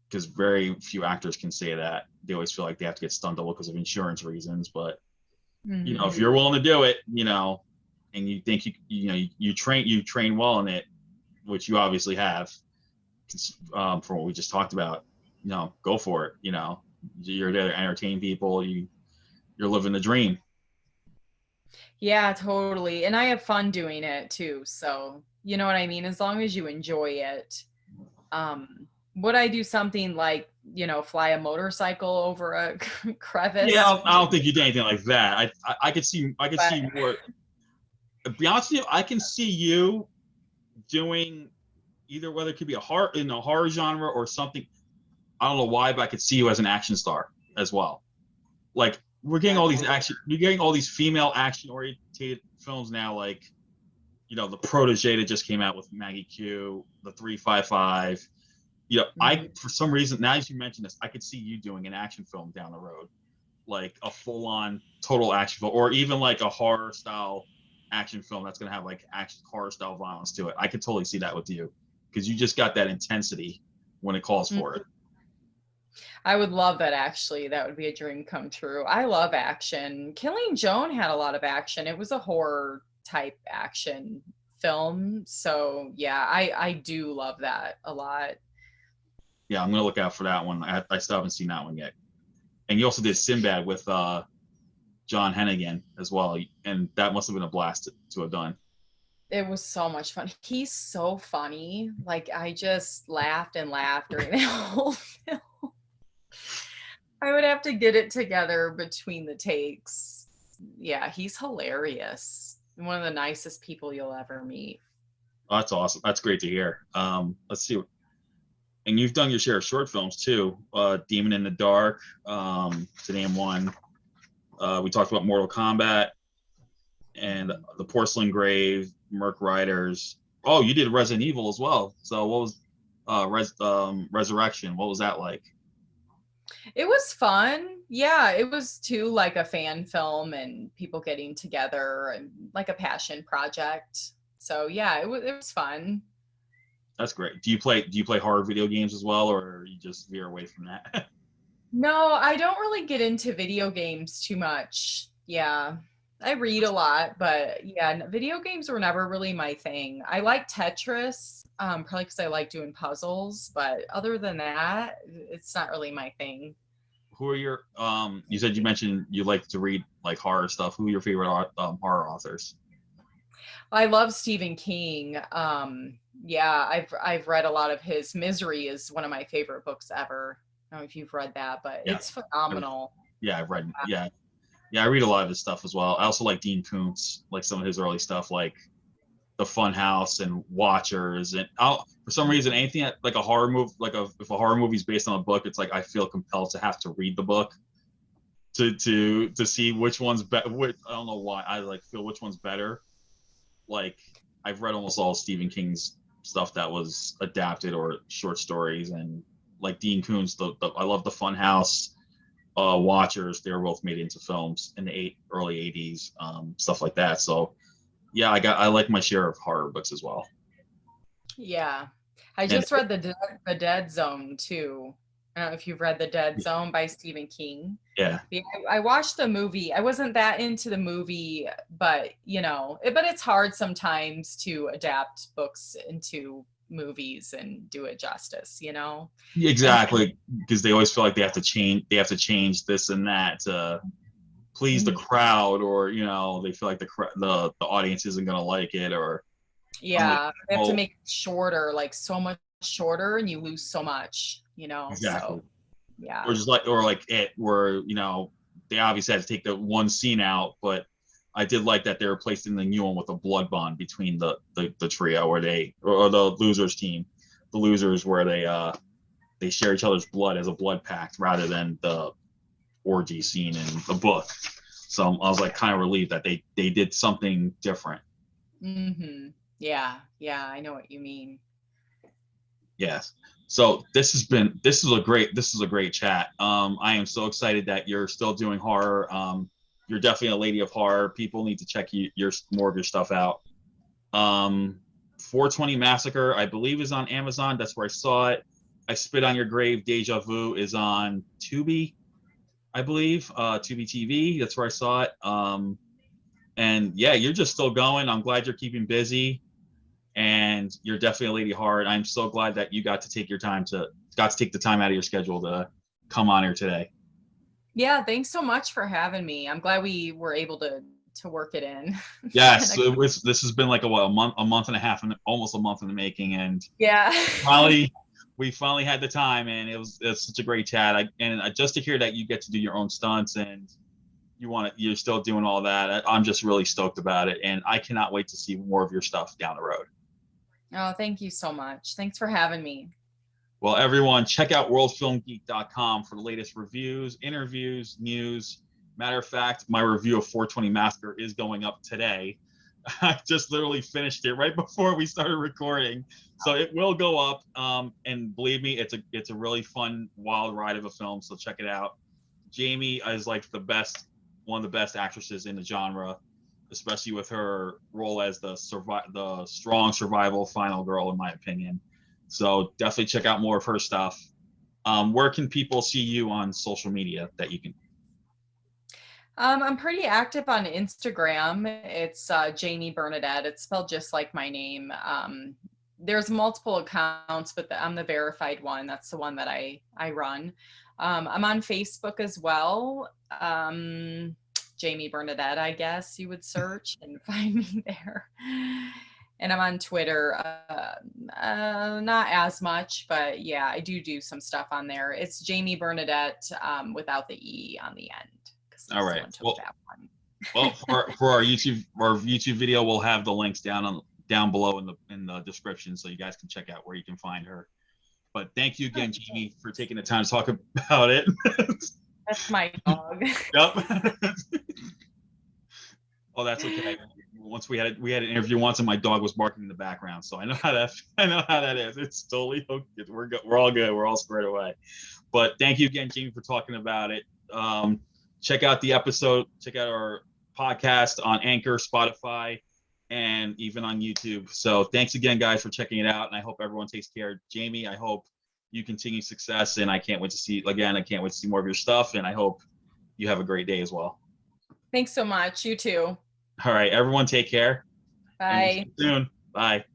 because very few actors can say that. They always feel like they have to get stunt double because of insurance reasons, but if you're willing to do it, and you think you train well in it, which you obviously have, from what we just talked about, go for it. You're there to entertain people. You're living the dream. Yeah, totally. And I have fun doing it too. So, you know what I mean? As long as you enjoy it. Would I do something like, fly a motorcycle over a crevice? Yeah, I don't think you did anything like that. I could see more. To be honest with you, I can see you doing either, whether it could be a horror genre or something. I don't know why, but I could see you as an action star as well. Like, you're getting all these female action oriented films now, like, the Protege that just came out with Maggie Q, the 355. I, for some reason, now as you mention this, I could see you doing an action film down the road, like a full on total action film, or even like a horror style action film that's going to have like action horror style violence to it. I could totally see that with you, because you just got that intensity when it calls for it. I would love that, actually. That would be a dream come true. I love action. Killing Joan had a lot of action. It was a horror type action film. So yeah, I do love that a lot. Yeah, I'm going to look out for that one. I still haven't seen that one yet. And you also did Sinbad with John Hennigan as well. And that must have been a blast to have done. It was so much fun. He's so funny. Like, I just laughed and laughed during the whole film. I would have to get it together between the takes. Yeah, he's hilarious. One of the nicest people you'll ever meet. Oh, that's awesome. That's great to hear. Let's see. And you've done your share of short films too. Demon in the Dark, to name one. We talked about Mortal Kombat and The Porcelain Grave, Merc Riders. Oh, you did Resident Evil as well. So what was Resurrection? What was that like? It was fun. Yeah, it was too like a fan film and people getting together and like a passion project. So yeah, it was fun. That's great. Do you play horror video games as well, or you just veer away from that? No, I don't really get into video games too much. Yeah. I read a lot, but yeah, video games were never really my thing. I like Tetris, probably because I like doing puzzles, but other than that, it's not really my thing. Who are your you mentioned you like to read like horror stuff. Who are your favorite horror authors? I love Stephen King. Yeah, I've read a lot of his. Misery is one of my favorite books ever. I don't know if you've read that, but Yeah. it's phenomenal. I've read. Yeah, I read a lot of his stuff as well. I also like Dean Koontz, like some of his early stuff, like The Fun House and Watchers. And for some reason, anything like a horror movie, if a horror movie is based on a book, it's like I feel compelled to have to read the book to see which one's better. I don't know why I like feel which one's better. Like I've read almost all Stephen King's stuff that was adapted or short stories, and like Dean Koontz, I love The Fun House. Watchers, they were both made into films in the early 80s, stuff like that. So yeah, I like my share of horror books as well. Yeah, I just read the Dead Zone too. I don't know if you've read The Dead Zone by Stephen King. Yeah. I watched the movie. I wasn't that into the movie, but but it's hard sometimes to adapt books into movies and do it justice, Exactly, because they always feel like they have to change this and that to please the crowd, or they feel like the audience isn't going to like it, or they have to make it shorter, like so much shorter, and you lose so much, exactly. So yeah, or just like it, where they obviously had to take the one scene out, but I did like that they were placed in the new one with a blood bond between the trio, or the losers team, the losers, where they share each other's blood as a blood pact rather than the orgy scene in the book. So I was like kind of relieved that they did something different. Mm-hmm. Yeah, I know what you mean. Yes. So this is a great chat. I am so excited that you're still doing horror. You're definitely a lady of horror. People need to check more of your stuff out. 420 Massacre, I believe, is on Amazon. That's where I saw it. I Spit on Your Grave, Deja Vu is on Tubi, I believe. Tubi TV, that's where I saw it. And yeah, you're just still going. I'm glad you're keeping busy, and you're definitely a lady of horror. I'm so glad that you got to take the time out of your schedule to come on here today. Yeah, thanks so much for having me. I'm glad we were able to work it in. Yes, this has been like a month and a half, and almost a month in the making, and yeah, we finally had the time, and it's such a great chat. Just to hear that you get to do your own stunts, and you're still doing all that. I'm just really stoked about it, and I cannot wait to see more of your stuff down the road. Oh, thank you so much. Thanks for having me. Well, everyone, check out worldfilmgeek.com for the latest reviews, interviews, news. Matter of fact, my review of 420 Massacre is going up today. I just literally finished it right before we started recording, so it will go up. And believe me, it's a really fun, wild ride of a film. So check it out. Jamie is like one of the best actresses in the genre, especially with her role as the strong survival final girl, in my opinion. So definitely check out more of her stuff. Where can people see you on social media that you can? I'm pretty active on Instagram. It's Jamie Bernadette. It's spelled just like my name. There's multiple accounts, but I'm the verified one. That's the one that I run. I'm on Facebook as well. Jamie Bernadette, I guess you would search and find me there. And I'm on Twitter, not as much, but yeah, I do some stuff on there. It's Jamie Bernadette without the E on the end. All right. Well, for our YouTube video, we'll have the links down below in the description, so you guys can check out where you can find her. But thank you again, Jamie, for taking the time to talk about it. That's my dog. Yep. Oh, that's okay. Once we had an interview once, and my dog was barking in the background, so I know how that is. It's totally okay. We're all good. We're all squared away. But thank you again, Jamie, for talking about it. Check out the episode. Check out our podcast on Anchor, Spotify, and even on YouTube. So thanks again, guys, for checking it out. And I hope everyone takes care. Jamie, I hope you continue success. And I can't wait to see, again, I can't wait to see more of your stuff. And I hope you have a great day as well. Thanks so much. You too. All right, everyone, take care. Bye. And we'll see you soon. Bye.